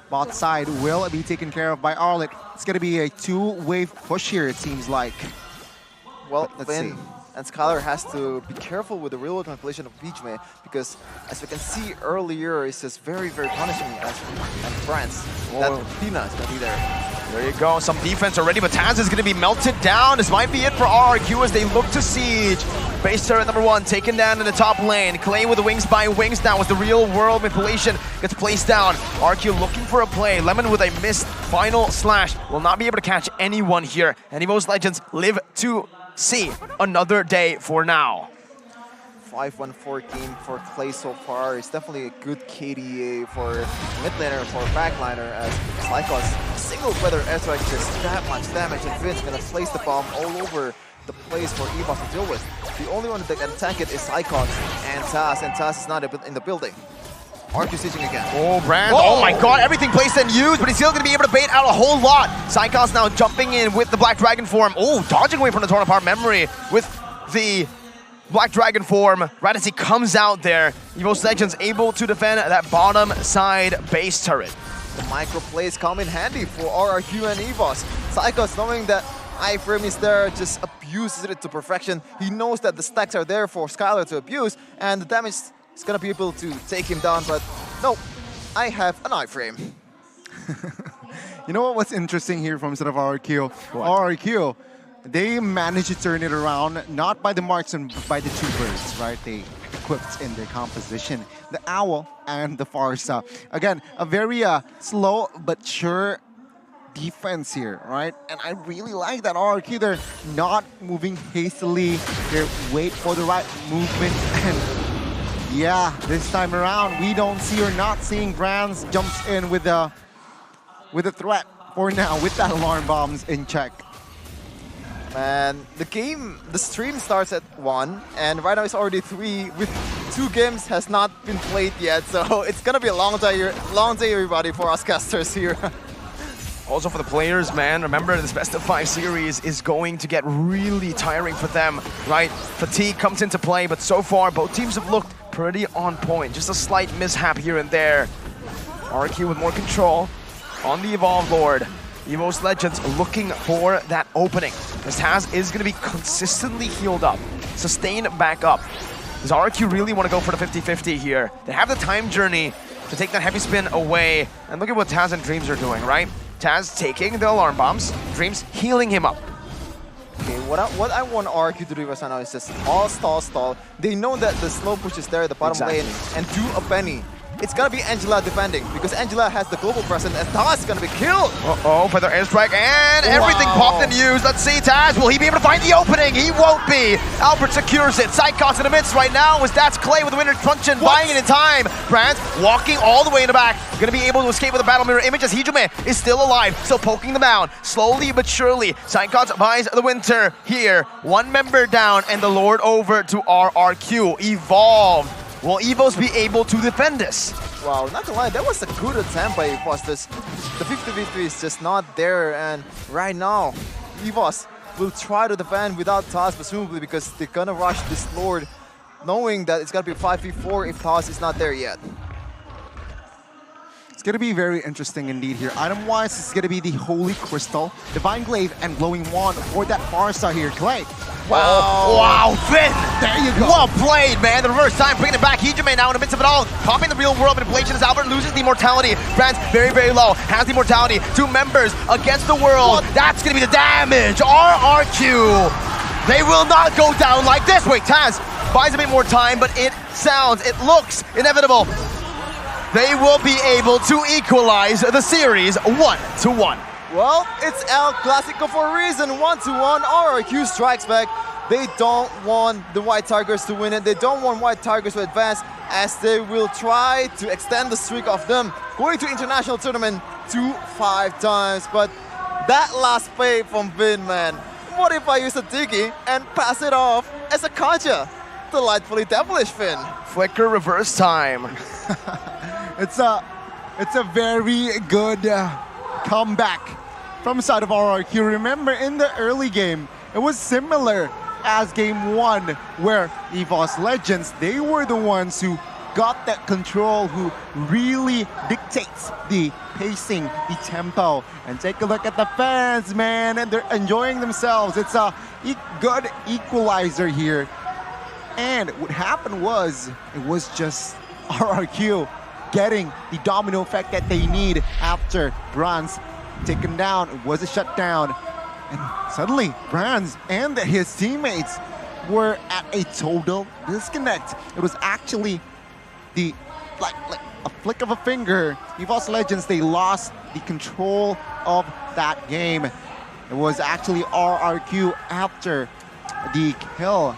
Bot side will be taken care of by Arlit. It's going to be a two-wave push here, it seems like. Well, Let's see. Finn and Skylar has to be careful with the real manipulation of Bijme, because as we can see earlier, it's just very, very punishing as France. That Tina is going to be there. There you go, some defense already, but Taz is going to be melted down. This might be it for RRQ as they look to siege. Base turret number 1 taken down in the top lane. Clay with the wings by wings now as the real world manipulation gets placed down. RRQ looking for a play. Lemon with a missed final slash. Will not be able to catch anyone here. And EVOS Legends live to see another day for now. 5-1-4 game for Clay so far. It's definitely a good KDA for mid laner, for backliner, as Lycos single feather airstrike just that much damage, and Finn's gonna place the bomb all over the place for EVOS to deal with. The only one that can attack it is Lycos and Taz is not in the building. RRQ sieging again. Oh, Brand. Oh my god, everything placed and used, but he's still going to be able to bait out a whole lot. Psychos now jumping in with the Black Dragon form. Oh, dodging away from the Torn Apart Memory with the Black Dragon form right as he comes out there. EVOS Legends able to defend that bottom side base turret. The micro plays come in handy for RRQ and EVOS. Psychos, knowing that iframe is there, just abuses it to perfection. He knows that the stacks are there for Skylar to abuse, and the damage is gonna be able to take him down, but no, I have an iframe. You know what's interesting here from sort of RRQ? RRQ, they managed to turn it around, not by the marks and by the two birds, right? They equipped in their composition, the Owl and the Farsa. Again, a very slow but sure defense here, right? And I really like that RRQ, they're not moving hastily. They wait for the right movement, and yeah, this time around, we don't see or not seeing Brands jumps in with a threat for now, with that alarm bombs in check. Man, the stream starts at 1, and right now it's already 3, with 2 games has not been played yet, so it's gonna be a long day everybody for us casters here. Also for the players, man, remember this best of 5 series is going to get really tiring for them, right? Fatigue comes into play, but so far both teams have looked pretty on point. Just a slight mishap here and there. RRQ with more control on the Evolved Lord. EVOS Legends looking for that opening. As Taz is going to be consistently healed up, sustained back up. Does RRQ really want to go for the 50-50 here? They have the time journey to take that heavy spin away. And look at what Taz and Dreams are doing, right? Taz taking the alarm bombs, Dreams healing him up. Okay, what I want RRQ to do right now is just stall. They know that the slow push is there at the bottom lane, and do a Benny. It's gonna be Angela defending, because Angela has the global presence, and Taz is gonna be killed. Uh-oh, feather airstrike, and everything popped and used. Let's see, Taz, will he be able to find the opening? He won't be. Albert secures it. Psychos in the midst right now, as that's Clay with the winner's function, buying it in time. Brandt walking all the way in the back, gonna be able to escape with a battle mirror image as Hijime is still alive, still poking them down. Slowly but surely, Psychos buys the winter here. 1 member down, and the Lord over to RRQ. Evolved. Will EVOS be able to defend this? Wow, not gonna lie, that was a good attempt by EVOS. The 50-50 is just not there, and right now, EVOS will try to defend without Taz, presumably because they're gonna rush this Lord, knowing that it's gonna be 5v4 if Taz is not there yet. It's going to be very interesting indeed here. Item-wise, it's going to be the Holy Crystal, Divine Glaive, and Glowing Wand for that Farsa here. Clay. Wow. Wow, Finn! There you go. Well played, man. The reverse time, bringing it back. Hijime now in the midst of it all. Popping the real world manipulation as Albert loses the immortality. Brand's very, very low. Has the immortality. 2 members against the world. That's going to be the damage. RRQ. They will not go down like this. Wait, Taz buys a bit more time, but it looks inevitable. They will be able to equalize the series 1-1. Well, it's El Clasico for a reason. 1-1. RRQ strikes back. They don't want the White Tigers to win it. They don't want White Tigers to advance, as they will try to extend the streak of them going to international tournament 5 times. But that last play from Vin, man. What if I use a Diggy and pass it off as a Kaja? Delightfully devilish, Finn. Flicker reverse time. It's a very good comeback from the side of RRQ. Remember, in the early game, it was similar as game 1, where EVOS Legends, they were the ones who got that control, who really dictates the pacing, the tempo. And take a look at the fans, man, and they're enjoying themselves. It's a good equalizer here. And what happened was, it was just RRQ getting the domino effect that they need after Bronze taken down. It was a shutdown. And suddenly, Brands and his teammates were at a total disconnect. It was actually the like a flick of a finger. EVOS Legends, they lost the control of that game. It was actually RRQ after the kill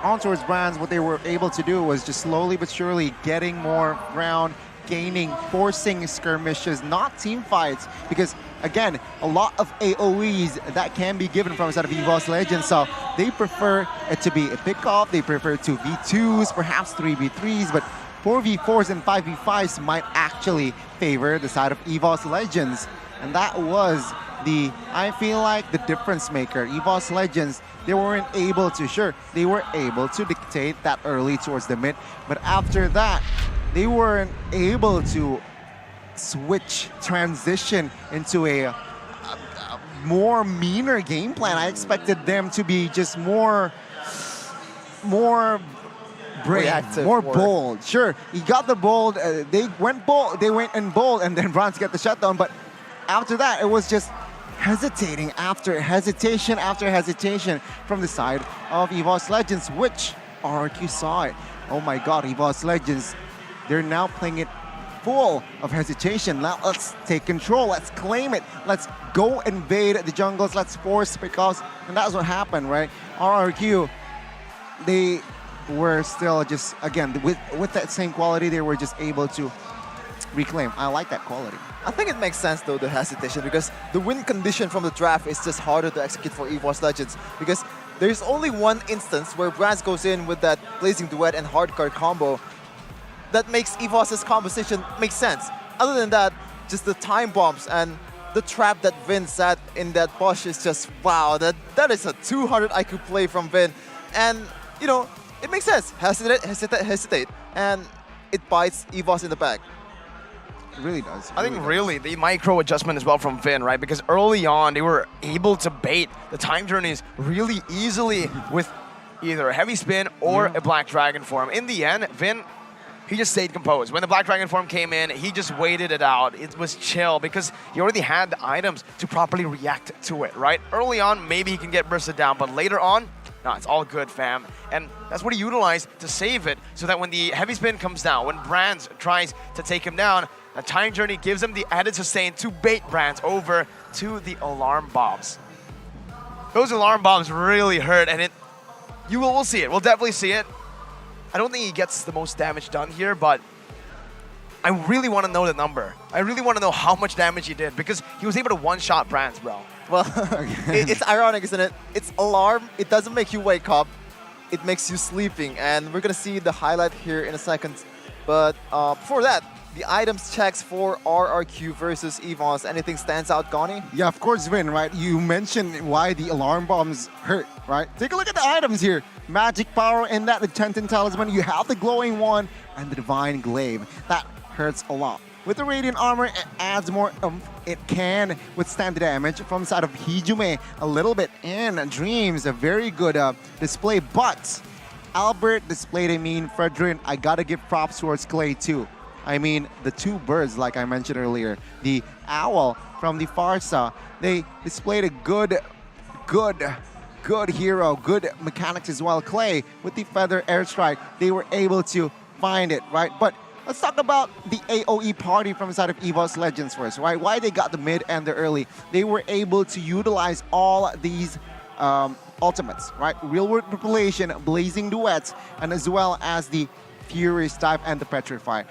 on towards Brands. What they were able to do was just slowly but surely getting more ground, gaining, forcing skirmishes, not team fights, because again, a lot of AoEs that can be given from the side of EVOS Legends, so they prefer it to be a pick-off, they prefer 2v2s, perhaps 3v3s, but 4v4s and 5v5s might actually favor the side of EVOS Legends. And that was the, I feel like, the difference maker. EVOS Legends, they weren't able to, sure, they were able to dictate that early towards the mid, but after that, they weren't able to switch, transition into a more meaner game plan. I expected them to be just more brave, Reactive, more bold. Sure, he got the bold. They went in bold, and then Bronze got the shutdown. But after that, it was just hesitating after hesitation after hesitation from the side of EVOS Legends, which RRQ saw it. Oh my God, EVOS Legends, they're now playing it full of hesitation. Now let's take control, let's claim it, let's go invade the jungles, let's force pickoffs, and that's what happened, right? RRQ, they were still just, again, with that same quality, they were just able to reclaim. I like that quality. I think it makes sense though, the hesitation, because the win condition from the draft is just harder to execute for EVOS Legends, because there's only one instance where Brands goes in with that Blazing Duet and Hardcore combo that makes EVOS's composition make sense. Other than that, just the time bombs and the trap that Vin sat in that bush is just, wow, that is a 200 IQ play from Vin. And, you know, it makes sense. Hesitate, and it bites EVOS in the back. It really does. I think really the micro adjustment as well from Vin, right? Because early on, they were able to bait the time journeys really easily with either a heavy spin or a Black Dragon form. In the end, Vin, he just stayed composed. When the Black Dragon form came in, he just waited it out. It was chill because he already had the items to properly react to it, right? Early on, maybe he can get bursted down, but later on, no, it's all good, fam. And that's what he utilized to save it, so that when the heavy spin comes down, when Brands tries to take him down, the time journey gives him the added sustain to bait Brands over to the alarm bombs. Those alarm bombs really hurt, and we'll see it. We'll definitely see it. I don't think he gets the most damage done here, but I really want to know the number. I really want to know how much damage he did, because he was able to one-shot Brands, bro. Well, it's ironic, isn't it? It's alarm, it doesn't make you wake up, it makes you sleeping, and we're gonna see the highlight here in a second. But before that, the items checks for RRQ versus EVOS. Anything stands out, Goni? Yeah, of course, Vin, right? You mentioned why the alarm bombs hurt, right? Take a look at the items here. Magic power and that Enchanted Talisman. You have the glowing one and the Divine Glaive. That hurts a lot. With the Radiant Armor, it adds more it can withstand the damage from the side of Hijume a little bit. And Dreams, a very good display. But Albert displayed, Fredrin, I gotta give props towards Clay too. I mean, the two birds, like I mentioned earlier, the owl from the Farsa, they displayed a good hero, good mechanics as well. Clay, with the Feather Airstrike, they were able to find it, right? But let's talk about the AoE party from the side of EVOS Legends first, right? Why they got the mid and the early. They were able to utilize all these ultimates, right? Real World Population, Blazing Duets, and as well as the Furious Dive and the Petrify.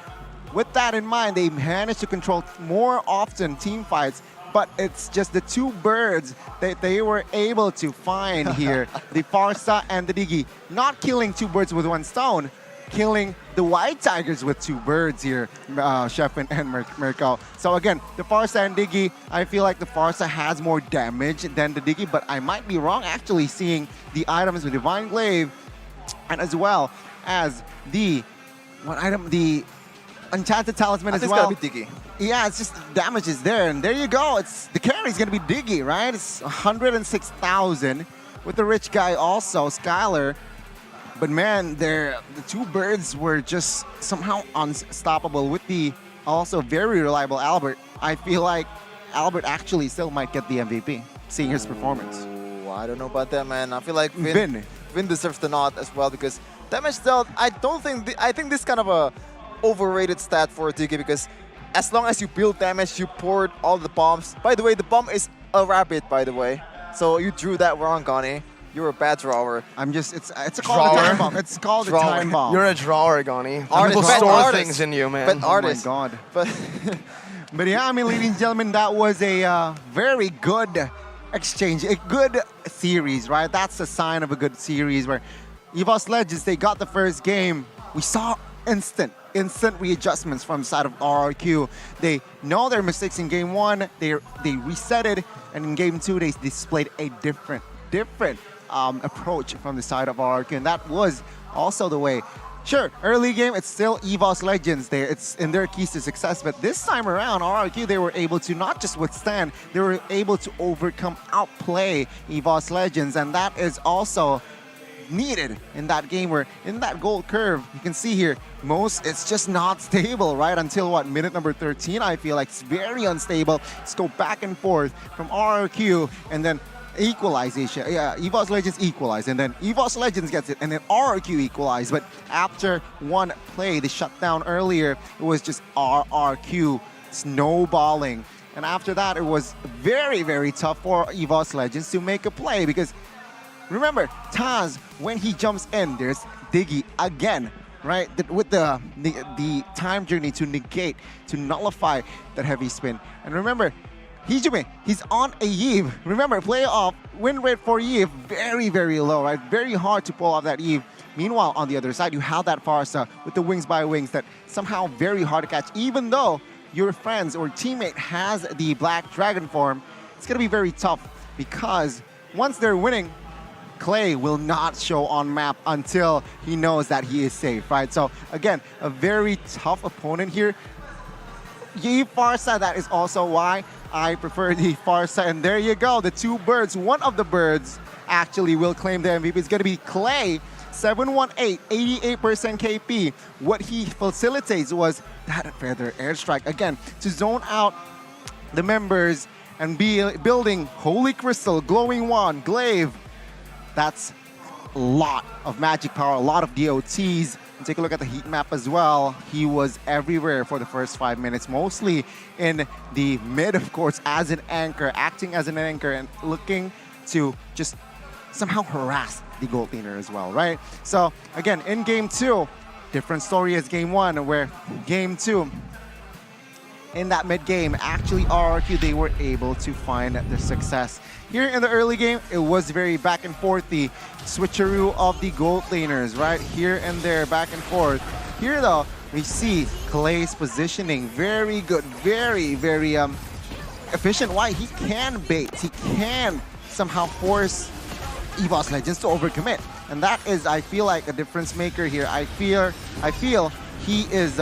With that in mind, they managed to control more often team fights, but it's just the two birds that they were able to find here, the Farsa and the Digi. Not killing two birds with one stone, killing the White Tigers with 2 birds here, Sheffin and Mirko. So again, the Farsa and Diggy, I feel like the Farsa has more damage than the Diggy, but I might be wrong actually seeing the items with Divine Glaive and as well as the, what item? The Enchanted Talisman as well. It's gotta be Diggy. Yeah, it's just damage is there, and there you go. It's the carry's gonna be Diggy, right? It's 106,000 with the rich guy also, Skylar. But man, the 2 birds were just somehow unstoppable with the also very reliable Albert. I feel like Albert actually still might get the MVP, seeing his performance. Ooh, I don't know about that, man. I feel like Vin deserves the nod as well because damage dealt. I think this kind of a overrated stat for Diggy because as long as you build damage, you poured all the bombs. By the way, the bomb is a rabbit, by the way. So you drew that wrong, Gani. You're a bad drawer. It's called a time bomb. It's called a time bomb. You're a drawer, Gani. Artist. People store Artist. things in you, man. But artist. Oh my God. But But yeah, I mean, ladies and gentlemen, that was a very good exchange, a good series, right? That's a sign of a good series where EVOS Legends, they got the first game. We saw instant readjustments from the side of RRQ. They know their mistakes in game 1, they reset it, and in game 2, they displayed a different approach from the side of RRQ, and that was also the way. Sure, early game, it's still EVOS Legends there. It's in their keys to success, but this time around, RRQ, they were able to not just withstand, they were able to overcome, outplay EVOS Legends, and that is also needed in that game where in that gold curve, you can see here, it's just not stable, right? Until what, minute number 13, I feel like it's very unstable. Let's go back and forth from RRQ and then equalization. Yeah, EVOS Legends equalize, and then EVOS Legends gets it, and then RRQ equalize. But after one play, the shutdown earlier, it was just RRQ snowballing. And after that, it was very, very tough for EVOS Legends to make a play because remember, Taz, when he jumps in, there's Diggy again, right? With the time journey to negate, to nullify that heavy spin. And remember, Hijime, he's on a Eve. Remember, playoff win rate for Eve, very, very low, right? Very hard to pull off that Eve. Meanwhile, on the other side, you have that Farsa with the wings by wings that somehow very hard to catch. Even though your friends or teammate has the Black Dragon form, it's going to be very tough because once they're winning, Clay will not show on map until he knows that he is safe, right? So again, a very tough opponent here. Eve Farsa, that is also why I prefer the Farsa. And there you go, the 2 birds. One of the birds actually will claim the MVP. It's going to be Clay, 718, 88% KP. What he facilitates was that feather airstrike. Again, to zone out the members and be building Holy Crystal, Glowing Wand, Glaive. That's a lot of magic power, a lot of DOTs. And take a look at the heat map as well. He was everywhere for the first 5 minutes, mostly in the mid, of course, as an anchor, acting as an anchor and looking to just somehow harass the gold leaner as well, right? So again, in game 2, different story as game 1, where game 2, in that mid game, actually RRQ, they were able to find the success. Here in the early game, it was very back and forth, the switcheroo of the gold laners, right? Here and there, back and forth. Here though, we see Clay's positioning, very good, very, very efficient. Why? He can bait, he can somehow force EVOS Legends to overcommit. And that is, I feel like, a difference maker here. I feel he is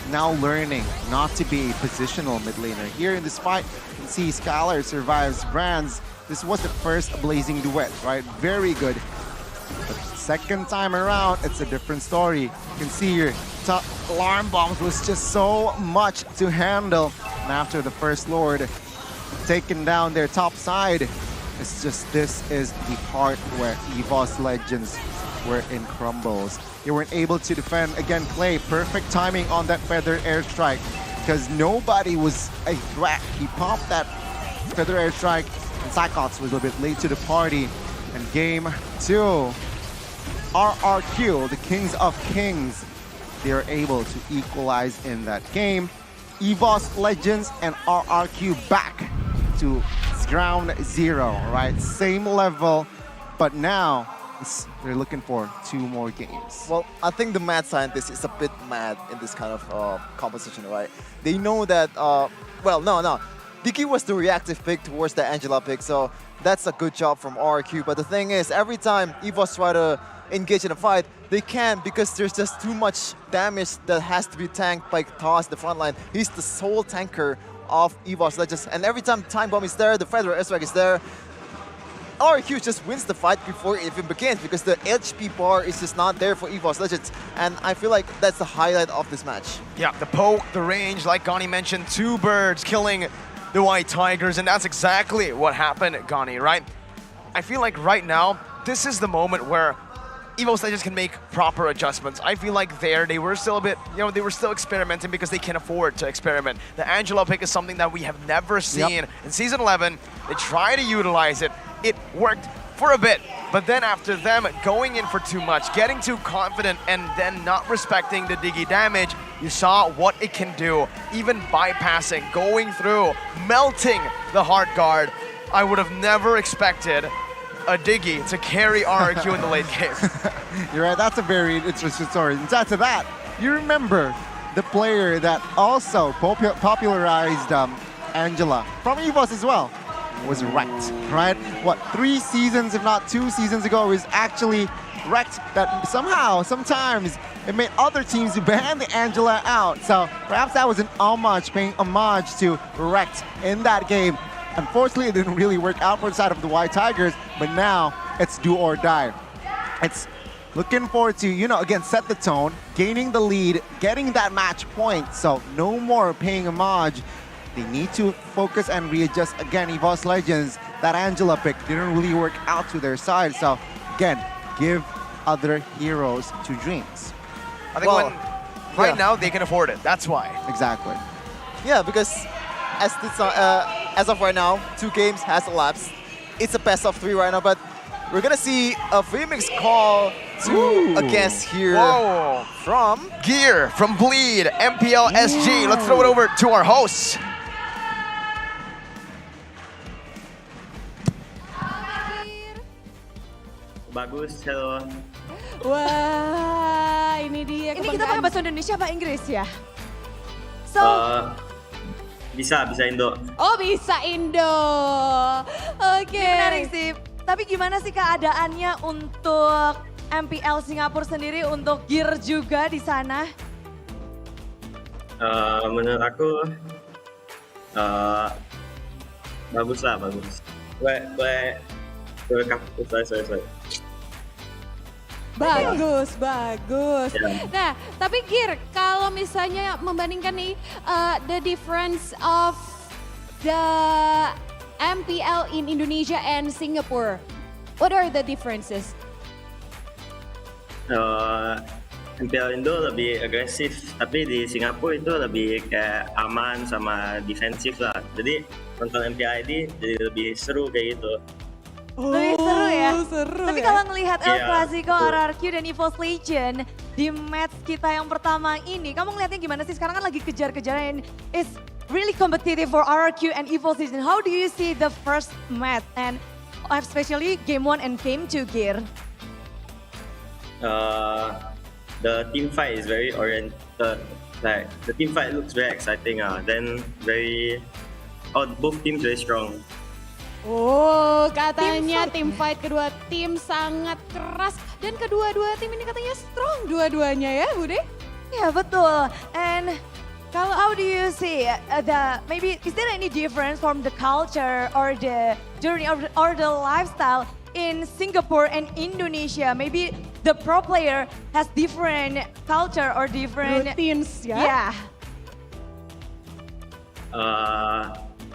now learning not to be a positional mid laner. Here in this fight, you can see Skylar survives Brands. This was the first Blazing Duet, right? Very good. But second time around, it's a different story. You can see here, top alarm bombs was just so much to handle. And after the First Lord taking down their top side, it's just, this is the part where EVOS Legends were in crumbles. They weren't able to defend. Again, Clay, perfect timing on that feather airstrike because nobody was a threat. He popped that feather airstrike and Psychots was a little bit late to the party. And game 2, RRQ, the Kings of Kings, they are able to equalize in that game. EVOS Legends and RRQ back to ground 0, right? Same level, but now games. They're looking for 2 more games. Well, I think the mad scientist is a bit mad in this kind of composition, right? They know that, well, no. Diki was the reactive pick towards the Angela pick, so that's a good job from RRQ. But the thing is, every time EVOS try to engage in a fight, they can't because there's just too much damage that has to be tanked by Toss, the front line. He's the sole tanker of EVOS Legends, and every time Time Bomb is there, the Federal Airstrike is there, RRQ just wins the fight before it even begins because the HP bar is just not there for EVOS Legends, and I feel like that's the highlight of this match. Yeah, the poke, the range, like Gani mentioned, 2 birds killing the White Tigers, and that's exactly what happened, Gani, right? I feel like right now, this is the moment where EVOS Legends can make proper adjustments. I feel like they were still a bit, they were still experimenting because they can afford to experiment. The Angela pick is something that we have never seen in Season 11. They try to utilize it. It worked for a bit, but then after them going in for too much, getting too confident, and then not respecting the Diggy damage, you saw what it can do. Even bypassing, going through, melting the hard guard. I would have never expected a Diggy to carry RRQ in the late game. You're right, that's a very interesting story. And to that, you remember the player that also popularized Angela from EVOS as well was Wrecked, right? What, 3 seasons, if not 2 seasons ago, was actually Wrecked that somehow, sometimes, it made other teams ban the Angela out. So perhaps that was an homage, paying homage to Wrecked in that game. Unfortunately, it didn't really work out for the side of the White Tigers, but now it's do or die. It's looking forward to, again, set the tone, gaining the lead, getting that match point. So no more paying homage. They need to focus and readjust again. EVOS Legends, that Angela pick didn't really work out to their side. So again, give other heroes to dreams. I think right now they can afford it. That's why. Exactly. Yeah, because as of right now, 2 games has elapsed. It's a best of 3 right now, but we're gonna see a Phoenix call to a guest here from Gear, from Bleed, MPL SG. Let's throw it over to our hosts. Bagus, halo. Wah, ini dia. Ini kita pakai bahasa Indonesia apa Inggris ya? So, Bisa Indo. Oh, bisa Indo. Oke. menarik sih. Tapi gimana sih keadaannya untuk MPL Singapura sendiri, untuk Gear juga di sana? Menurut aku bagus lah, bagus. Sorry. Bagus. Ya. Nah, tapi Gear, kalau misalnya membandingkan nih the difference of the MPL in Indonesia and Singapore, what are the differences? MPL Indo lebih agresif, tapi di Singapura itu lebih kayak aman sama defensif lah. Jadi nonton MPL ID jadi lebih seru kayak gitu. Lebih seru ya? Seru Tapi ya? kalau ngelihat El Iya, Clasico, betul. RRQ dan EVOS Legends di match kita yang pertama ini, kamu ngelihatnya gimana sih? Sekarang kan lagi kejar-kejaran, it's really competitive for RRQ and EVOS Legends. How do you see the first match and especially game 1 and game 2, Gear? The team fight is very oriented. Like the team fight looks very exciting. Then both teams very strong. Oh, katanya tim fight kedua tim sangat keras dan kedua-dua tim ini katanya strong dua-duanya ya, Bude? Yeah, betul. And how do you see maybe is there any difference from the culture or the journey or the lifestyle in Singapore and Indonesia? Maybe the pro player has different culture or different Routines ya? Yeah.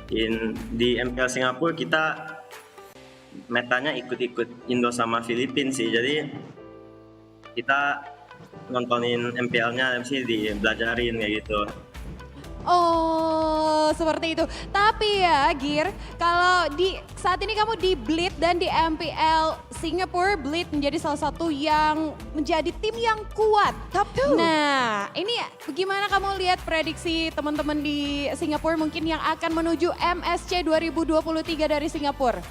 Di MPL Singapura kita metanya ikut-ikut Indo sama Filipina sih. Jadi kita nontonin MPL-nya mesti dibelajarin kayak gitu. Oh, seperti itu. Tapi ya, Gear, kalau saat ini kamu di Bleed dan di MPL Singapura, Bleed menjadi salah satu yang menjadi tim yang kuat. Top 2. Nah, ini bagaimana kamu lihat prediksi teman-teman di Singapura mungkin yang akan menuju MSC 2023 dari Singapura?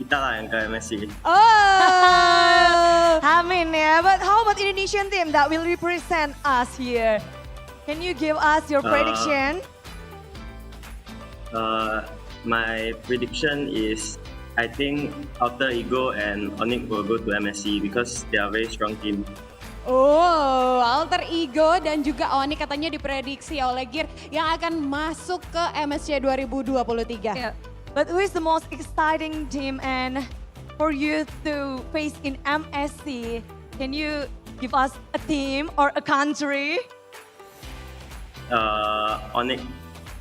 kita lah yang ke MSC. Oh. Amin ya. But how about Indonesian team that will represent us here? Can you give us your prediction? My prediction is I think Alter Ego and ONIC will go to MSC because they are very strong team. Oh, Alter Ego dan juga ONIC katanya diprediksi oleh Gear yang akan masuk ke MSC 2023. Yeah. But who is the most exciting team and for you to face in MSC? Can you give us a team or a country? ONIC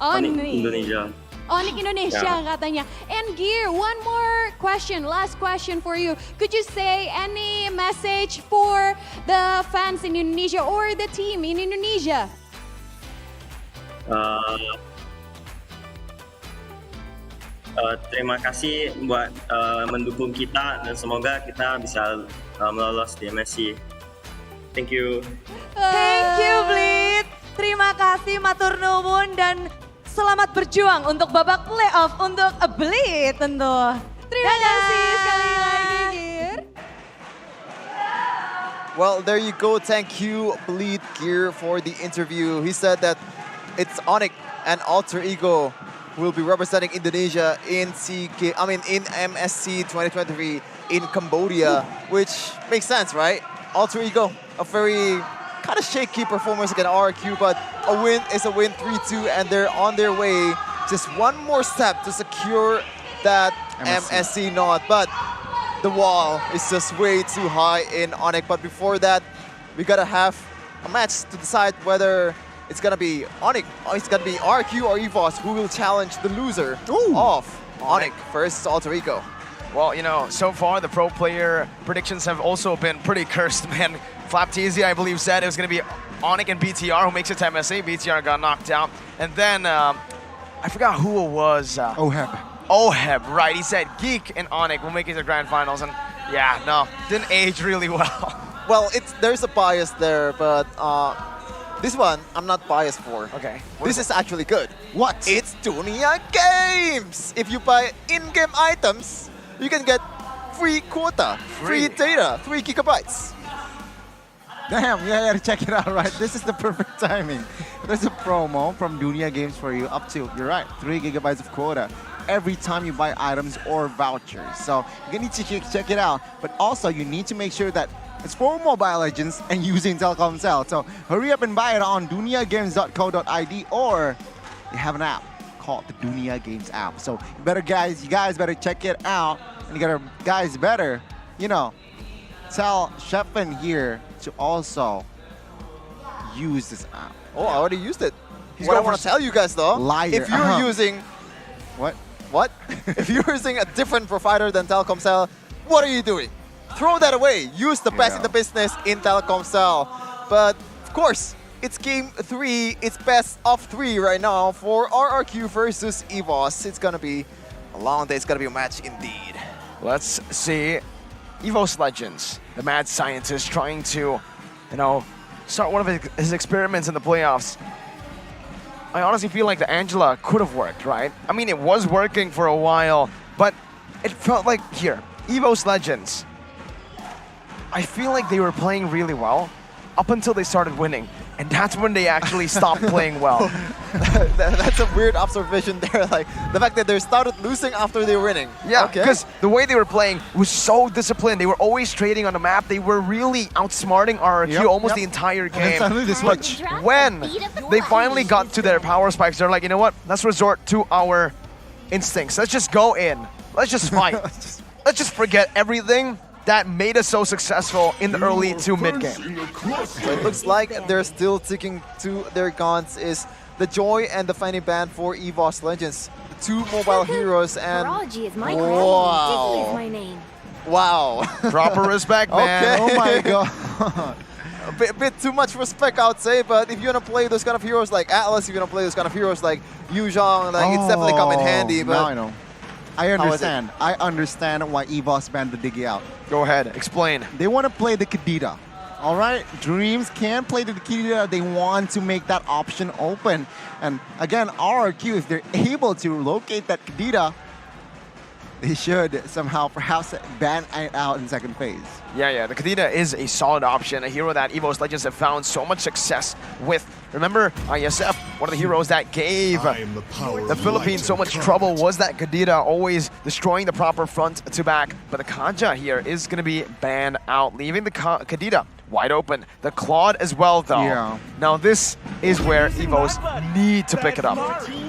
ONIC. Indonesia. ONIC Indonesia katanya. And Gear, one more question, last question for you. Could you say any message for the fans in Indonesia or the team in Indonesia? Terima kasih buat mendukung kita dan semoga kita bisa lolos di MSC. Thank you. Thank you, Blit. Terima kasih, matur nuwun dan selamat berjuang untuk babak playoff untuk Blit tentu. Terima kasih sekali lagi, Gear. Well, there you go. Thank you, Bleed Gear, for the interview. He said that it's ONIC and Alter Ego who will be representing Indonesia in in MSC 2023 in Cambodia, which makes sense, right? Alter Ego, a very kind of shaky performance against RRQ, but a win is a win, 3-2, and they're on their way. Just one more step to secure that MSC nod, but the wall is just way too high in ONIC. But before that, we gotta have a match to decide whether it's gonna be ONIC, or it's gonna be RRQ or EVOS who will challenge the loser of ONIC versus Alter Ego. Well, you know, so far the pro player predictions have also been pretty cursed, man. Flapteasy, I believe, said it was going to be ONIC and BTR who makes it to MSC. BTR got knocked out. And then, I forgot who it was. Oheb, right. He said Geek and ONIC will make it to the grand finals. And yeah, no, didn't age really well. Well, there's a bias there, but this one I'm not biased for. Okay. This is actually good. What? It's Dunia Games! If you buy in-game items, you can get free quota, free data, 3 gigabytes. Damn, yeah, gotta check it out, right? This is the perfect timing. There's a promo from Dunia Games for you up to, you're right, 3 gigabytes of quota every time you buy items or vouchers. So you need to check it out. But also, you need to make sure that it's for Mobile Legends and using Telkomsel. So hurry up and buy it on duniagames.co.id, or they have an app called the Dunia Games app. So you guys better check it out. And you guys better, you know, tell Shepin here to also use this app. Oh, I already used it. What I want to tell you guys though, Liar. if you're using... What? What? If you're using a different provider than Telkomsel, what are you doing? Throw that away. Use the best in the business in Telkomsel. But of course, it's game 3. It's best of 3 right now for RRQ versus EVOS. It's gonna be a long day. It's gonna be a match indeed. Let's see. EVOS Legends, the mad scientist trying to, you know, start one of his experiments in the playoffs. I honestly feel like the Angela could have worked, right? I mean, it was working for a while, but it felt like, here, EVOS Legends, I feel like they were playing really well up until they started winning. And that's when they actually stopped playing well. That's a weird observation there. Like the fact that they started losing after they were winning. Yeah, because the way they were playing was so disciplined. They were always trading on the map. They were really outsmarting RRQ almost the entire game. suddenly they But switch. when they finally got to their power spikes, they're like, you know what? Let's resort to our instincts. Let's just go in. Let's just fight. Let's just forget everything that made us so successful in the early to mid game. So it looks like they're still sticking to their guns is the Joy and the Fanny Band for EVOS Legends. The 2 mobile heroes and Virology is my wow. Dicky is my name. Wow. Proper respect, man. Okay. Oh my god. A bit too much respect, I would say, but if you want to play those kind of heroes like Atlas, if you want to play those kind of heroes like Yuzhong, like it's definitely come in handy. But now I know. I understand. I understand why EVOS banned the Diggy out. Go ahead, explain. They want to play the Kadita. All right, Dreams can play the Kadita. They want to make that option open. And again, RRQ, if they're able to locate that Kadita, they should somehow perhaps ban it out in second phase. Yeah, the Kadena is a solid option, a hero that EVOS Legends have found so much success with. Remember, ISF, one of the heroes that gave the Philippines so much trouble was that Kadena, always destroying the proper front to back. But the Kaja here is going to be banned out, leaving the Kadena wide open. The Claude as well, though. Yeah. Now, this is where EVOS need to pick it up.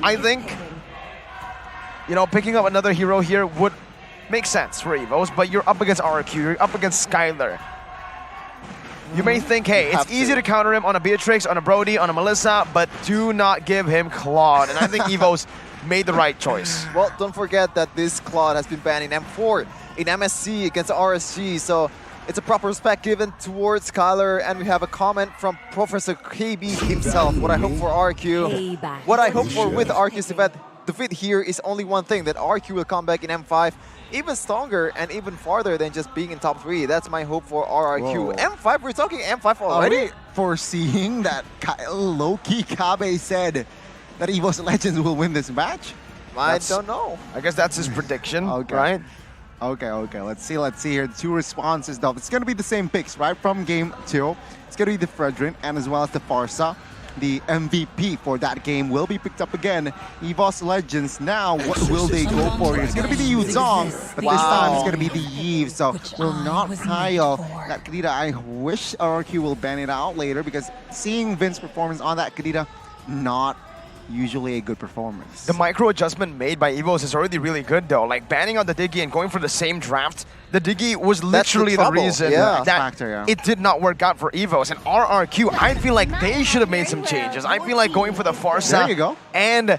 I think, you know, picking up another hero here would make sense for EVOS, but you're up against RRQ, you're up against Skylar. You may think, hey, it's easy to counter him on a Beatrix, on a Brody, on a Melissa, but do not give him Claude. And I think EVOS made the right choice. Well, don't forget that this Claude has been banned in M4, in MSC against RSG, so it's a proper respect given towards Skylar, and we have a comment from Professor KB himself. What I hope for RRQ, what I hope for with RRQ's event, defeat here is only one thing, that RRQ will come back in M5 even stronger and even farther than just being in top 3. That's my hope for RRQ. Whoa. M5, we're talking M5 already? Are we foreseeing that low-key Kabe said that EVOS Legends will win this match? I don't know. I guess that's his prediction, Okay. right? Okay. Let's see here. The 2 responses, though. It's going to be the same picks, right? From game 2. It's going to be the Fredrin and as well as the Farsa. The MVP for that game will be picked up again. EVOS Legends now, what will they go for? It's going to be the Yuzong, but this time it's going to be the Yves. So will not pile that Kadena. I wish RRQ will ban it out later because seeing Vince's performance on that Kadena, not usually a good performance. The micro adjustment made by EVOS is already really good, though. Like banning out the Diggy and going for the same draft. The Diggy was literally the reason that it did not work out for EVOS. And RRQ, I feel like they should have made some changes. I feel like going for the Farsa There you go. and a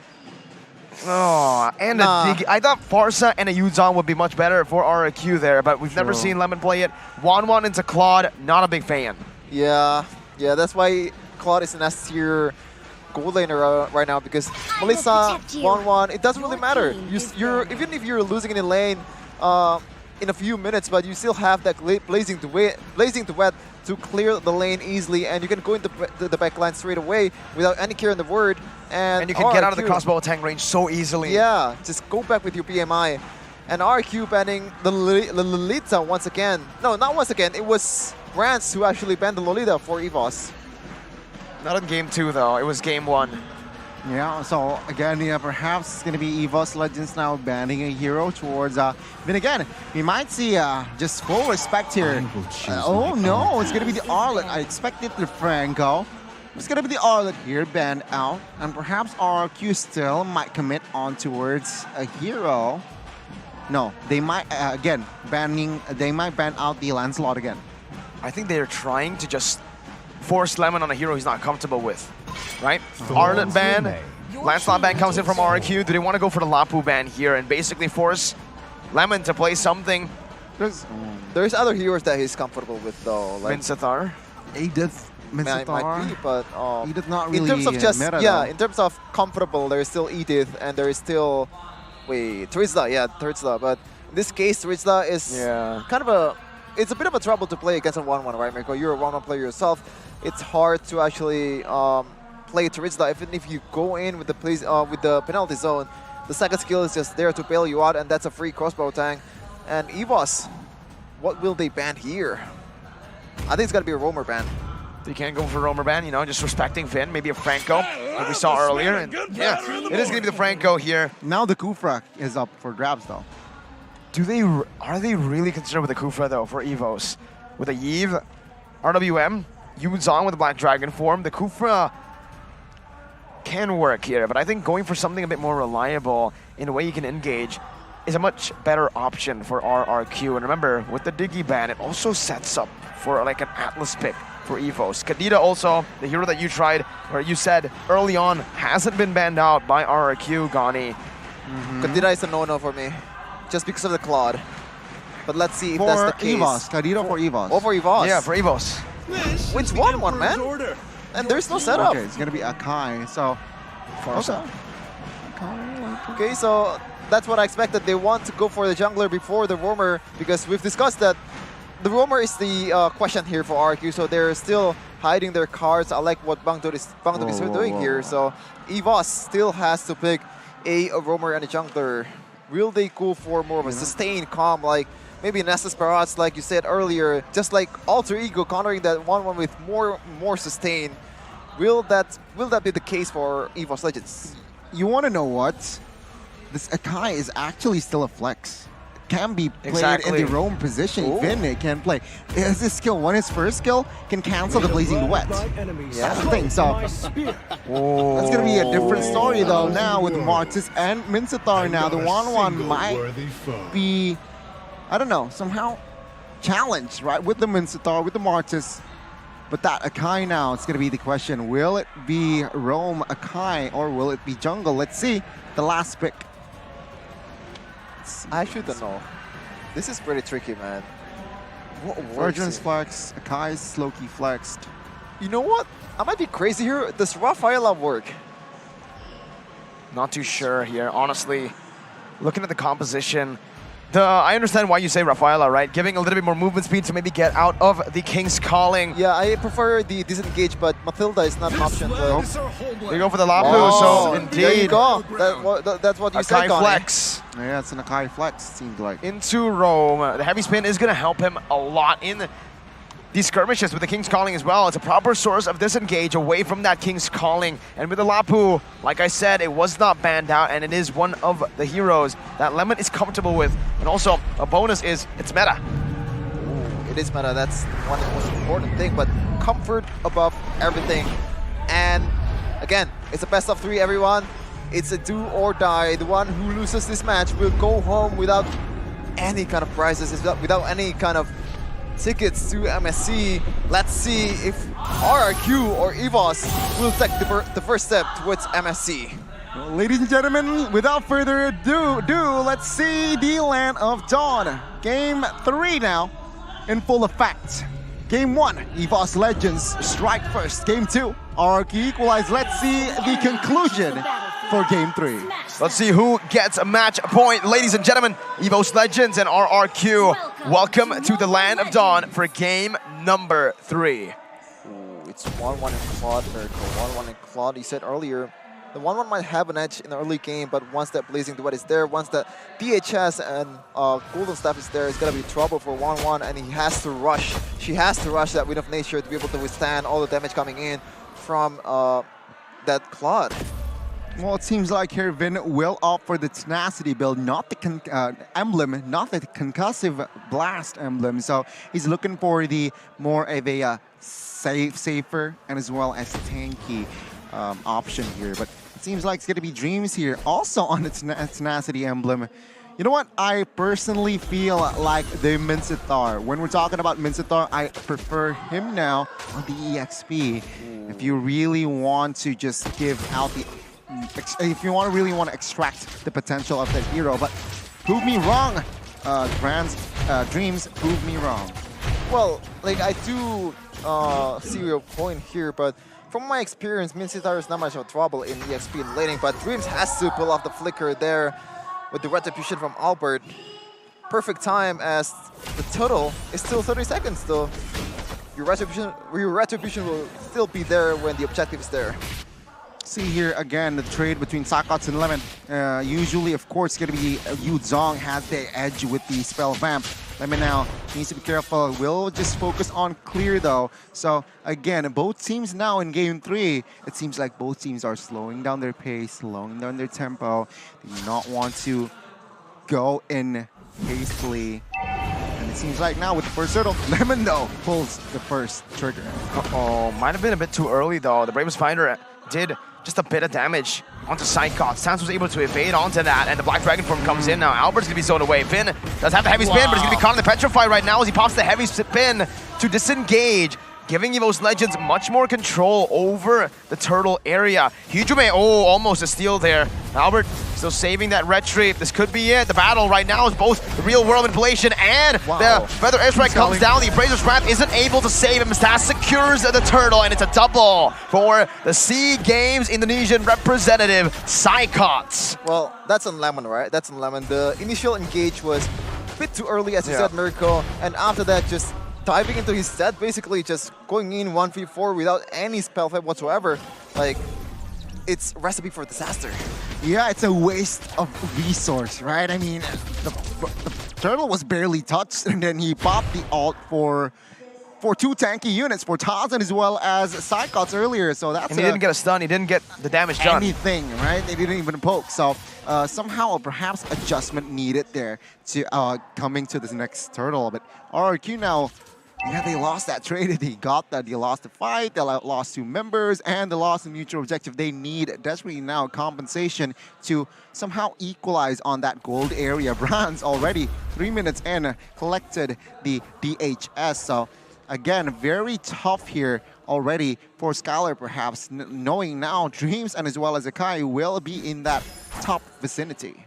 Diggy. I thought Farsa and a Yuzong would be much better for RRQ there, but we've never seen Lemon play it. 1-1 into Claude, not a big fan. Yeah, that's why Claude is an S tier gold laner right now, because Melissa 1-1, it doesn't really matter. You're even if you're losing in a lane in a few minutes, but you still have that blazing duet to clear the lane easily, and you can go into the back line straight away without any care in the word. And you can get out of the crossbow tank range so easily. Yeah, just go back with your PMI. And RQ banning the Lolita once again. No, not once again. It was Rance who actually banned the Lolita for EVOS. Not in game 2, though. It was game 1. Yeah, so again, perhaps it's going to be EVOS Legends now banning a hero towards then again, we might see just full respect here. Oh no, it's going to be the Arlet. I expected the Franco. It's going to be the Arlet here banned out, and perhaps RRQ still might commit on towards a hero. No, they might again they might ban out the Lancelot again. I think they're trying to just force Lemon on a hero he's not comfortable with, right? Arlet ban, Lancelot ban comes in from RRQ. Do they want to go for the Lapu ban here and basically force Lemon to play something? There's other heroes that he's comfortable with, though. Like Minsathar? Edith, might be, but Edith not really in terms of just meta, in terms of comfortable, there is still Edith and there is still Trizla. But in this case, Trizla is kind of it's a bit of a trouble to play against a 1-1, right, Mirko? You're a 1-1 player yourself. It's hard to actually play Trizla. Even if you go in with the penalty zone, the second skill is just there to bail you out, and that's a free crossbow tank. And EVOS, what will they ban here? I think it's got to be a roamer ban. They can't go for roamer ban, you know, just respecting Finn. Maybe a Franco, like we saw earlier. And yeah, it is going to be the Franco here. Now the Kufra is up for grabs, though. Are they really concerned with the Kufra, though, for EVOS? With a Yves, RWM, Yuzong with the Black Dragon form, the Kufra can work here, but I think going for something a bit more reliable in a way you can engage is a much better option for RRQ. And remember, with the Diggy ban, it also sets up for like an Atlas pick for EVOS. Kadena also, the hero that you tried, or you said early on, hasn't been banned out by RRQ, Gani. Kadena is a no-no for me, just because of the Claude. But let's see if for that's the case. EVOS, Kadena for EVOS. Oh, for EVOS. Yeah, for EVOS. Which 1-1, man? And there's no setup. Okay, it's going to be Akai, so... Farsa. Okay, so that's what I expected. They want to go for the jungler before the roamer, because we've discussed that the roamer is the question here for RRQ, so they're still hiding their cards. I like what Bangdod is doing here. So EVOS still has to pick a roamer and a jungler will they go for more of a sustained comp, like maybe Nessus Barrage, like you said earlier, just like Alter Ego countering that 1-1 with more sustain? Will that be the case for EVOS Legends? You want to know what? This Akai is actually still a flex. Can be played in the roam position. Vin can play. Is his skill 1, his first skill, can cancel the Blazing Duet. That's the thing. So that's going to be a different story though now with Martis and Mincetar now. The 1-1 might be, I don't know, somehow challenged, right? With the Mincetar, with the Martis. But that Akai now, it's going to be the question. Will it be roam Akai or will it be jungle? Let's see. The last pick. I actually don't know. This is pretty tricky, man. Virgin's flexed, Akai's low-key flexed. You know what? I might be crazy here. Does Rafaela work? Not too sure here, honestly. Looking at the composition, I understand why you say Rafaela, right? Giving a little bit more movement speed to maybe get out of the King's Calling. Yeah, I prefer the disengage, but Matilda is not an option. So. They go for the Lapu, so indeed. There you go. That's what you said, Akai flex. Yeah, it's an Akai flex, seemed like. Into Rome. The heavy spin is going to help him a lot in these skirmishes with the King's Calling as well. It's a proper source of disengage away from that King's Calling. And with the Lapu, like I said, it was not banned out, and it is one of the heroes that Lemon is comfortable with. And also, a bonus is it's meta. Ooh, it is meta. That's one of the most important thing, but comfort above everything. And again, it's a best of 3, everyone. It's a do or die. The one who loses this match will go home without any kind of prizes, without any kind of tickets to MSC. Let's see if RRQ or EVOS will take the first step towards MSC. Well, ladies and gentlemen, without further ado, let's see the Land of Dawn. Game 3 now in full effect. Game 1, EVOS Legends strike first. Game 2, RRQ equalize. Let's see the conclusion for Game 3. Let's see who gets a match point. Ladies and gentlemen, EVOS Legends and RRQ, welcome to the Land of Dawn for game number 3. Ooh, it's 1-1 in Claude, Miracle. 1-1 in Claude. You said earlier, the 1-1 might have an edge in the early game, but once that Blazing Duet is there, once that DHS and Golden Staff is there, it's going to be trouble for 1-1, and he has to rush. She has to rush that Wind of Nature to be able to withstand all the damage coming in from that Claude. Well, it seems like here Vin will opt for the Tenacity build, not the emblem, not the Concussive Blast emblem. So he's looking for the more of a safer and as well as tanky option here. But it seems like it's going to be Dreams here, also on the Tenacity emblem. You know what? I personally feel like the Mincetar. When we're talking about Mincetar, I prefer him now on the EXP. If you really want to just give out the... If you really want to extract the potential of that hero, but prove me wrong, Dreams, prove me wrong. Well, like I do see your point here, but from my experience, Mincetar is not much of trouble in EXP and laning, but Dreams has to pull off the flicker there with the retribution from Albert. Perfect time as the total is still 30 seconds though. Your retribution will still be there when the objective is there. See here again the trade between Sakots and Lemon. Usually, of course, it's going to be Yu Zhong has the edge with the spell vamp. Lemon now needs to be careful. We'll just focus on clear though. So again, both teams now in game 3, it seems like both teams are slowing down their pace, slowing down their tempo. They do not want to go in hastily. And it seems like now with the first turtle, Lemon though pulls the first trigger. Uh-oh, might have been a bit too early though. The Bravest Finder did just a bit of damage onto Psychot. Sans was able to evade onto that, and the Black Dragon form comes in now. Albert's gonna be sold away. Finn does have the heavy spin, but he's gonna be caught in the Petrify right now as he pops the heavy spin to disengage, giving EVOS Legends much more control over the turtle area. Hijume, oh, almost a steal there. Albert still saving that retreat. This could be it. The battle right now is both the real world manipulation and the Feather Airstrike comes down. The Appraiser's Wrap isn't able to save him. Stas secures the turtle, and it's a double for the SEA Games Indonesian representative, Psychots. Well, that's on Lemon, right? That's on Lemon. The initial engage was a bit too early, as you said, Miracle, and after that, just diving into his set, basically just going in 1v4 without any spell fight whatsoever. Like, it's recipe for disaster. Yeah, it's a waste of resource, right? I mean, the turtle was barely touched, and then he popped the ult for two tanky units, for Tarzan as well as Psychots earlier. So that's And he didn't get a stun, he didn't get the damage done. anything, right? They didn't even poke. So somehow perhaps adjustment needed there to coming to this next turtle. But RRQ now, yeah, they lost that trade. They got that. They lost the fight. They lost 2 members, and they lost the mutual objective. They need desperately now compensation to somehow equalize on that gold area. Bronze already 3 minutes in collected the DHS. So again, very tough here already for Skylar, perhaps knowing now Dreams and as well as Akai will be in that top vicinity.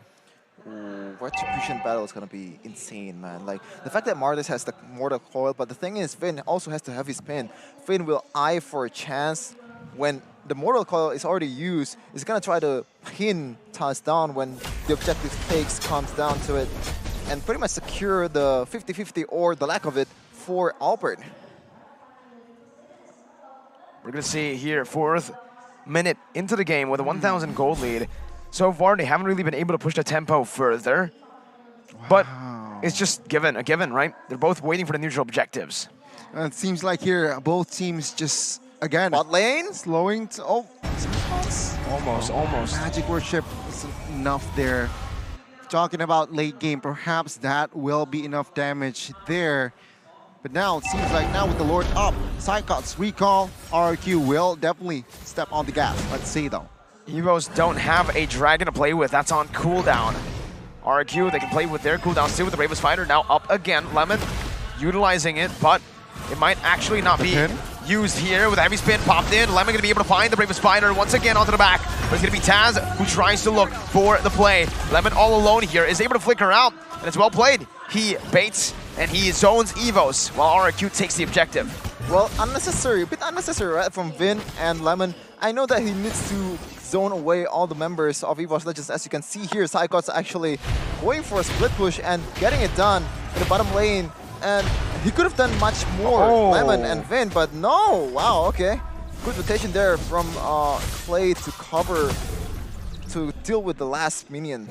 Retribution battle is gonna be insane, man. Like the fact that Martis has the mortal coil, but the thing is, Finn also has the heavy spin. Finn will eye for a chance when the mortal coil is already used. He's gonna try to pin Taz down when the objective takes comes down to it, and pretty much secure the 50-50 or the lack of it for Albert. We're gonna see here, 4th minute into the game with a 1,000 gold lead. So far, they haven't really been able to push the tempo further. But it's just a given, right? They're both waiting for the neutral objectives. It seems like here both teams just, again, Bot lane? slowing to, Almost. Magic Worship is enough there. Talking about late game, perhaps that will be enough damage there. But now it seems like now with the Lord up, Psychots recall, RRQ will definitely step on the gas. Let's see though. EVOS don't have a dragon to play with. That's on cooldown. RRQ, they can play with their cooldown still with the Bravest Fighter. Now up again. Lemon utilizing it, but it might actually not be used here with a heavy spin popped in. Lemon going to be able to find the Bravest Fighter once again onto the back. But it's going to be Taz who tries to look for the play. Lemon all alone here is able to flicker out, and it's well played. He baits and he zones EVOS while RRQ takes the objective. Well, unnecessary, a bit unnecessary, right, from Vin and Lemon. I know that he needs to zone away all the members of EVOS Legends. As you can see here, Psychots actually going for a split push and getting it done in the bottom lane. And he could have done much more, Lemon and Vin, but no! Wow, okay. Good rotation there from Clay to cover, to deal with the last minion.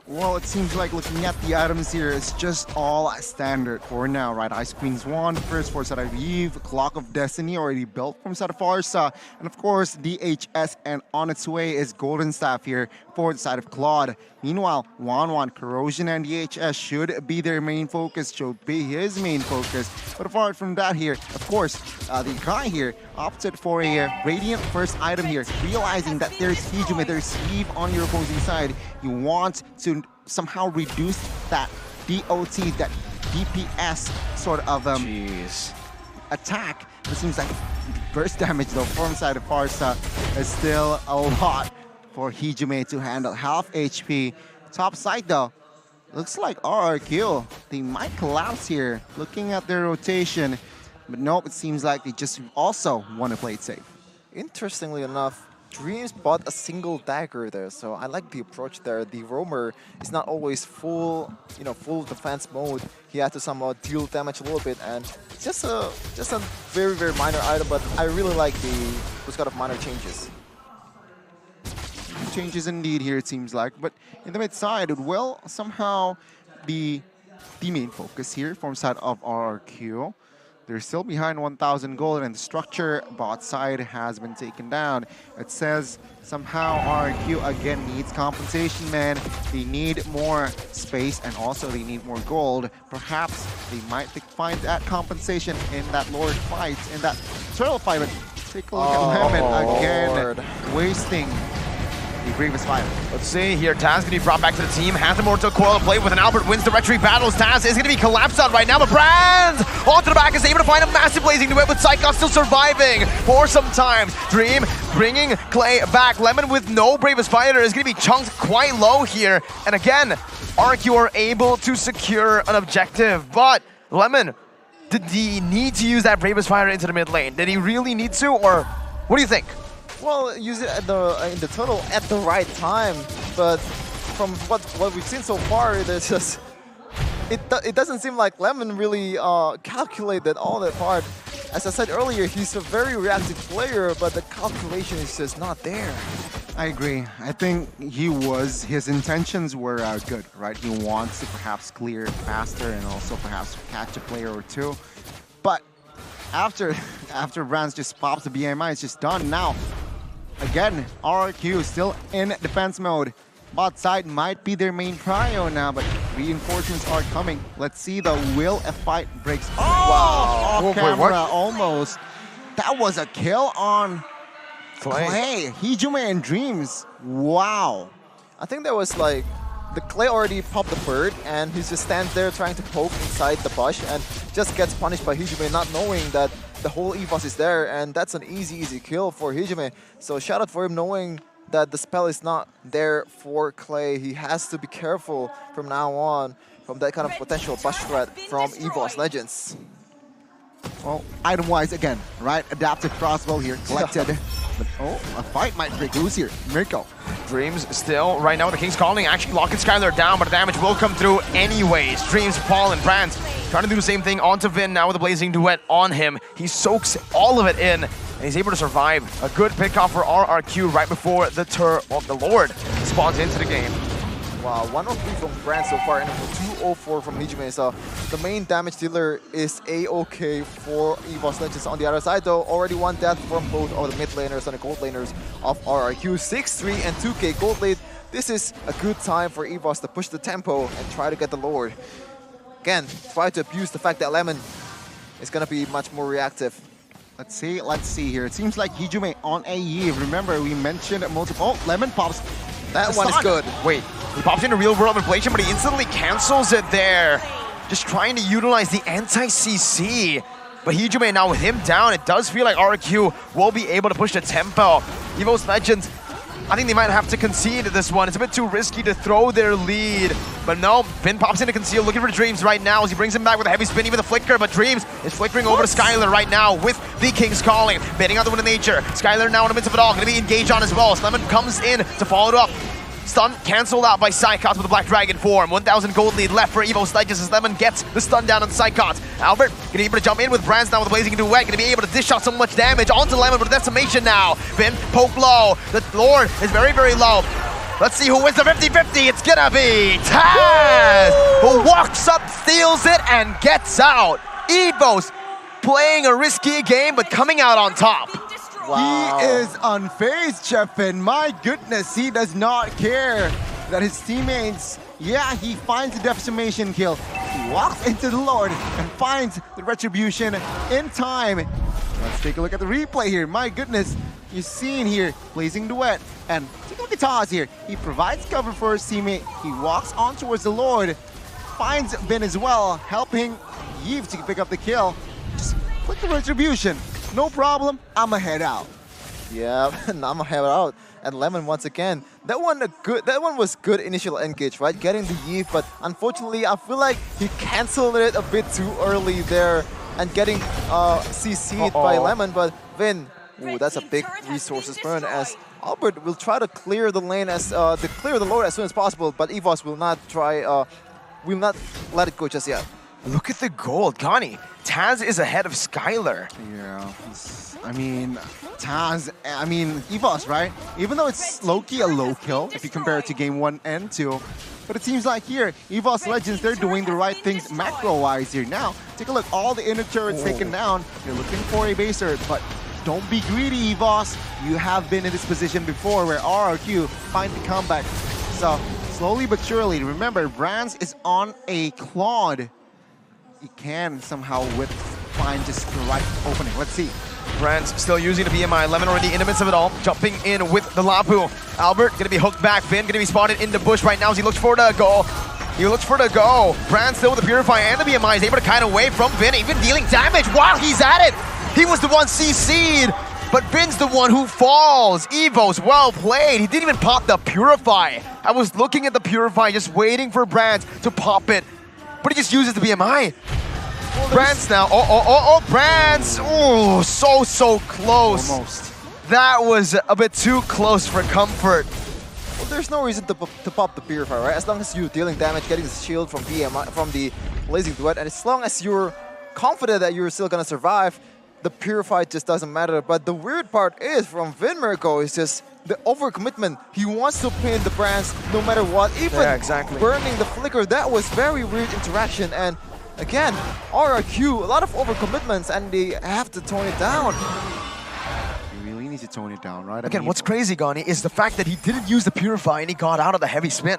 Well, it seems like looking at the items here, it's just all standard for now, right? Ice Queen's Wand, first for Side of Eve, Clock of Destiny already built from Side of Farsa, and of course, DHS, and on its way is Golden Staff here for the side of Claude. Meanwhile, Wan, Corrosion, and DHS should be their main focus, should be his main focus. But apart from that here, of course, the guy here opted for a Radiant first item here, realizing that there's Hijime, there's Sleeve on your opposing side. You want to somehow reduce that DOT, that DPS sort of attack. It seems like burst damage though from side of Farsa is still a lot for Hijime to handle. Half HP. Top side though, looks like RRQ. They might collapse here, looking at their rotation. But nope, it seems like they just also want to play it safe. Interestingly enough, Dreams bought a single dagger there, so I like the approach there. The roamer is not always full, full defense mode. He had to somehow deal damage a little bit, and it's just a very, very minor item, but I really like those kind of minor changes. Changes indeed here, it seems like, but in the mid side, it will somehow be the main focus here from side of RRQ. They're still behind 1,000 gold, and the structure bot side has been taken down. It says somehow RRQ again needs compensation, man. They need more space, and also they need more gold. Perhaps they might find that compensation in that Lord fight, in that turtle fight. But take a look at Lemon again, wasting the Bravest Fighter. Let's see here, Taz gonna be brought back to the team, has the Mortal Coil to play with, and Albert wins the retreat battles. Taz is gonna be collapsed on right now, but Brands onto the back is able to find a massive blazing duet with Psychos still surviving for some time. Dream bringing Clay back. Lemon with no Bravest Fighter is gonna be chunked quite low here, and again, RRQ are able to secure an objective, but Lemon, did he need to use that Bravest Fighter into the mid lane? Did he really need to, or what do you think? Well, use it in the tunnel at the right time, but from what we've seen so far, there's just it doesn't seem like Lemon really calculated all that part. As I said earlier, he's a very reactive player, but the calculation is just not there. I agree. I think his intentions were good, right? He wants to perhaps clear faster and also perhaps catch a player or two. But after Brands just pops the BMI, it's just done. Now, again, RRQ still in defense mode. Bot side might be their main prio now, but reinforcements are coming. Let's see the will a fight breaks. Oh! Wow! Off camera, almost. That was a kill on Clay. Hijume and Dreams. Wow. I think that was like, the Clay already popped the bird and he just stands there trying to poke inside the bush and just gets punished by Hijume, not knowing that the whole EVOS is there, and that's an easy kill for Hijume. So shout out for him knowing that the spell is not there for Clay. He has to be careful from now on from that kind of potential bush threat from EVOS Legends. Well, item-wise again, right? Adaptive crossbow here, collected. But oh, a fight might break loose here. Mirko. Dreams still, right now, the King's Calling, actually locking Skylar down, but the damage will come through anyways. Dreams, Paul, and Brands trying to do the same thing onto Vin now with the Blazing Duet on him. He soaks all of it in, and he's able to survive. A good pickoff for RRQ right before the Lord spawns into the game. Wow, 103 from Brand so far, and 204 from Hijume. So the main damage dealer is A-OK for EVOS Legends. On the other side, though, already one death from both of the mid laners and the gold laners of RRQ. 6-3 and 2K gold lane. This is a good time for EVOS to push the tempo and try to get the Lord. Again, try to abuse the fact that Lemon is going to be much more reactive. Let's see here. It seems like Hijume on a Eve. Remember, we mentioned multiple. Oh, Lemon pops. That one is good. Wait, he pops into real world inflation, but he instantly cancels it there. Just trying to utilize the anti-CC. But Hijume now with him down, it does feel like RRQ will be able to push the tempo. EVOS Legends, I think they might have to concede this one. It's a bit too risky to throw their lead. But no, Vin pops into conceal, looking for Dreams right now as he brings him back with a heavy spin, even the flicker. But Dreams is flickering over to Skylar right now with the King's Calling. Baiting out the Wind of Nature. Skylar now in the midst of it all, going to be engaged on as well. Lemon comes in to follow it up. Stun canceled out by Psychots with the Black Dragon form. 1,000 gold lead left for EVOS Legends as Lemon gets the stun down on Psychots. Albert gonna be able to jump in with Brands now with the Blazing Duet. Gonna be able to dish out so much damage onto Lemon with a decimation now. Vin poke low. The Lord is very low. Let's see who wins the 50-50. It's gonna be Taz, who walks up, steals it, and gets out. EVOS playing a risky game, but coming out on top. Wow. He is unfazed, Chefin. My goodness, he does not care that his teammates, yeah, he finds the decimation kill. He walks into the Lord and finds the retribution in time. Let's take a look at the replay here. My goodness, you're seeing here, Blazing Duet. And take a look at Taz here. He provides cover for his teammate. He walks on towards the Lord, finds Vin as well, helping Yves to pick up the kill. Just click the retribution. No problem, I'ma head out. Yeah, I'ma head out. And Lemon once again. That one was good initial engage, right? Getting the Eve, but unfortunately I feel like he cancelled it a bit too early there and getting CC'd by Lemon, but Vin, ooh, that's a big resources burn as Albert will try to clear the lane clear the Lord as soon as possible, but EVOS will not let it go just yet. Look at the gold, Gani. Taz is ahead of Skylar. Yeah, I mean, EVOS, right? Even though it's low-key a low kill, if you compare it to game 1 and 2, but it seems like here, EVOS Legends, they're doing the right things macro-wise here. Now, take a look, all the inner turrets taken down. You're looking for a baser, but don't be greedy, EVOS. You have been in this position before where RRQ find the comeback. So, slowly but surely, remember, Brands is on a Claude. He can somehow find just the right opening. Let's see. Brands still using the BMI. Lemon already in the midst of it all. Jumping in with the Lapu. Albert gonna be hooked back. Vin gonna be spotted in the bush right now as he looks for the goal. Brands still with the Purify and the BMI is able to kite away from Vin, even dealing damage while he's at it. He was the one CC'd, but Vin's the one who falls. EVOS, well played. He didn't even pop the Purify. I was looking at the Purify, just waiting for Brands to pop it. But he just uses the BMI. Well, Brands now. Brands. Oh, so close. Almost. That was a bit too close for comfort. Well, there's no reason to pop the Purify, right? As long as you're dealing damage, getting the shield from BMI, from the Blazing Duet, and as long as you're confident that you're still gonna survive, the Purify just doesn't matter. But the weird part is from Vinmirko is just the overcommitment. He wants to pin the brands no matter what. Even Yeah, exactly. burning the flicker, that was very weird interaction. And again, RRQ, a lot of overcommitments, and they have to tone it down. You really need to tone it down, right? I Again, mean, what's crazy, Gani, is the fact that he didn't use the Purify and he got out of the heavy spin.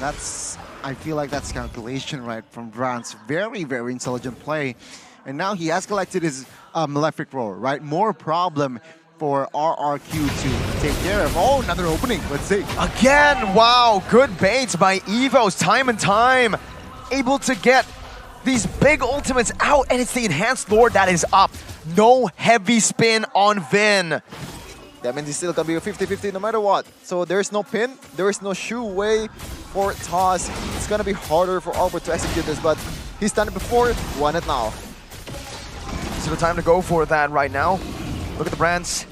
I feel like that's calculation, right, from Brand's very, very intelligent play. And now he has collected his Malefic Roar, right? More problem for RRQ to take care of. Oh, another opening, let's see. Again, wow, good baits by EVOS time and time. Able to get these big ultimates out, and it's the Enhanced Lord that is up. No heavy spin on Vin. That means it's still gonna be a 50-50 no matter what. So there's no pin, there is no shoe way for toss. It's gonna be harder for Albert to execute this, but he's done it before, won it now. So the time to go for that right now. Look at the brands.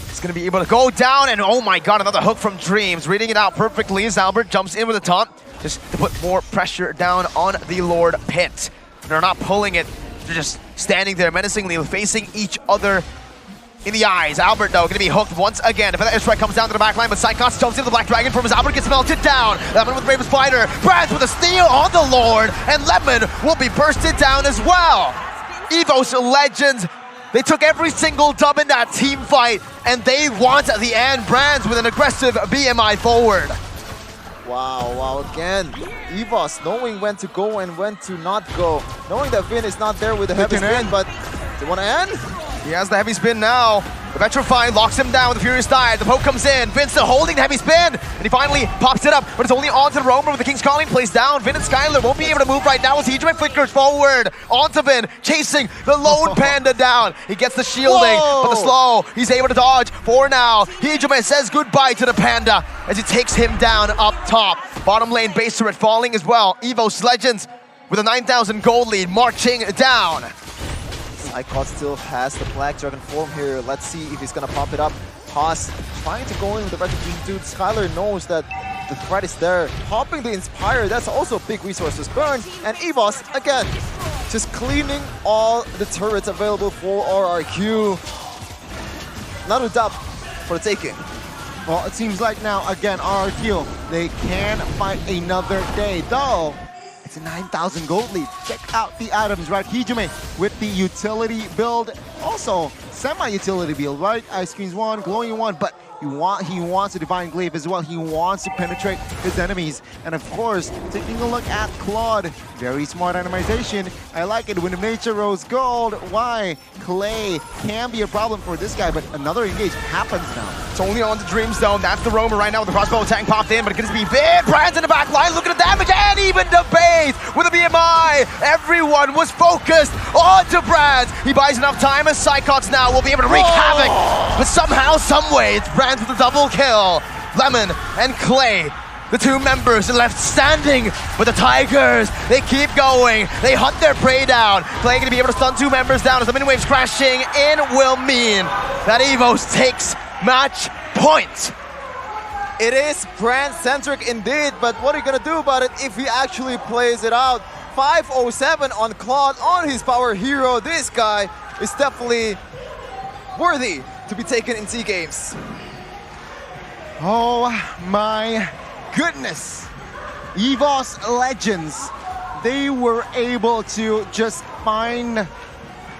It's going to be able to go down, and oh my god, another hook from Dreams. Reading it out perfectly as Albert jumps in with the taunt, just to put more pressure down on the Lord Pit. They're not pulling it, they're just standing there menacingly, facing each other in the eyes. Albert, though, going to be hooked once again. If that airstrike comes down to the back line, but Psychos jumps into the Black Dragon from his Albert gets melted down. Lemon with Raven Spider, Brands with a steal on the Lord, and Lemon will be bursted down as well. EVOS Legends, they took every single dub in that team fight, and they want the end. Brands with an aggressive BMI forward. Wow, again, EVOS knowing when to go and when to not go. Knowing that Vin is not there with the heavy spin, but they want to end? He has the heavy spin now. The Petrify locks him down with the Furious Dive. The poke comes in. Vin still holding the heavy spin. And he finally pops it up, but it's only onto the Roamer with the King's Calling placed down. Vin and Skylar won't be able to move right now as Hijime flickers forward. Onto Vin, chasing the lone Panda down. He gets the shielding, but the slow, he's able to dodge for now. Hijime says goodbye to the Panda as he takes him down up top. Bottom lane base turret falling as well. EVOS Legends with a 9,000 gold lead marching down. Icon still has the Black Dragon form here. Let's see if he's gonna pop it up. Toss trying to go in with the Retribution dude. Skylar knows that the threat is there. Popping the Inspire, that's also big resources burned. And EVOS, again, just cleaning all the turrets available for RRQ. Not a dub for the taking. Well, it seems like now, again, RRQ, they can fight another day, though. It's a 9,000 gold lead. Check out the items, right? Hijime with the utility build. Also, semi-utility build, right? Ice Queen's one, Glowing one, but he wants a Divine Glaive as well. He wants to penetrate his enemies. And of course, taking a look at Claude. Very smart itemization. I like it when nature rose gold. Why? Clay can be a problem for this guy, but another engage happens now. It's only on to Dream Zone. That's the Roamer right now with the crossbow attack popped in, but it's going to be Vin. Brands in the back line. Look at the damage and even the base with a BMI. Everyone was focused on to Brands. He buys enough time as Psychots now will be able to wreak havoc. But somehow, someway, it's Brands with a double kill. Lemon and Clay, the two members left standing, but the Tigers, they keep going. They hunt their prey down. Clay going to be able to stun two members down as the mini waves crashing in will mean that EVOS takes match point. It is brand-centric indeed, but what are you gonna do about it if he actually plays it out? 507 on Claude, on his power hero. This guy is definitely worthy to be taken in SEA Games. Oh my goodness. EVOS Legends, they were able to just find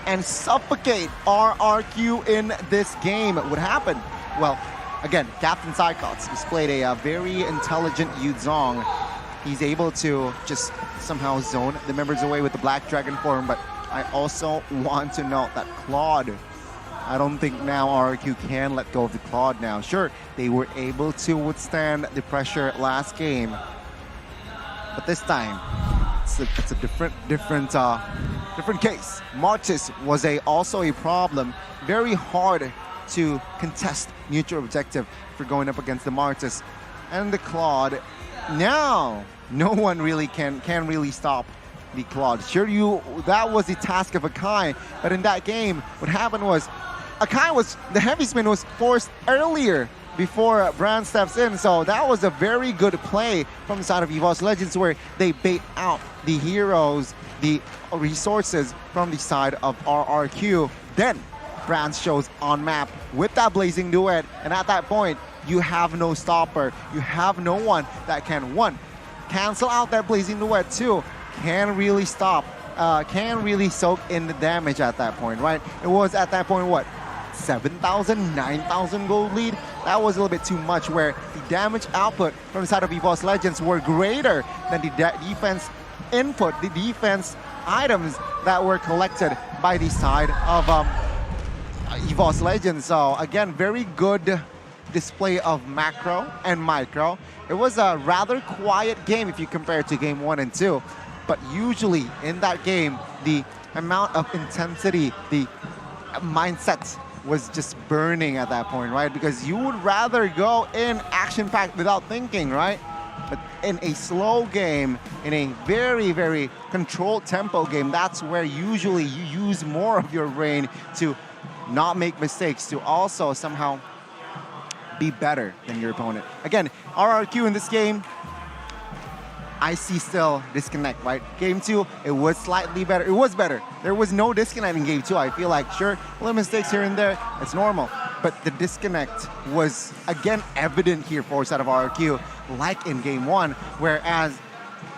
and suffocate RRQ in this game. What happened? Well, again, Captain Psychots displayed a very intelligent Yu Zong. He's able to just somehow zone the members away with the Black Dragon form, but I also want to note that Claude, I don't think now RRQ can let go of the Claude now. Sure, they were able to withstand the pressure last game, but this time it's a different case. Martis was also a problem. Very hard to contest neutral objective for going up against the Martis and the Claude. Now, no one really can really stop the Claude. Sure, that was the task of Akai, but in that game, what happened was the heavy spin was forced earlier before Brand steps in. So that was a very good play from the side of EVOS Legends where they bait out the heroes, the resources from the side of RRQ. Then Brand shows on map with that Blazing Duet, and at that point, you have no stopper. You have no one that can, one, cancel out that Blazing Duet, two, can really stop, can really soak in the damage at that point, right? It was at that point, what, 7,000, 9,000 gold lead? That was a little bit too much, where the damage output from the side of EVOS Legends were greater than the defense input, the defense items that were collected by the side of EVOS Legends. So again, very good display of macro and micro. It was a rather quiet game if you compare it to game 1 and 2, but usually in that game, the amount of intensity, the mindset was just burning at that point, right? Because you would rather go in action-packed without thinking, right? But in a slow game, in a very, very controlled tempo game, that's where usually you use more of your brain to not make mistakes, to also somehow be better than your opponent. Again, RRQ in this game, I see still disconnect, right? Game 2, it was slightly better. It was better. There was no disconnect in game 2. I feel like, sure, little mistakes here and there, it's normal. But the disconnect was, again, evident here for side of RRQ, like in game 1, whereas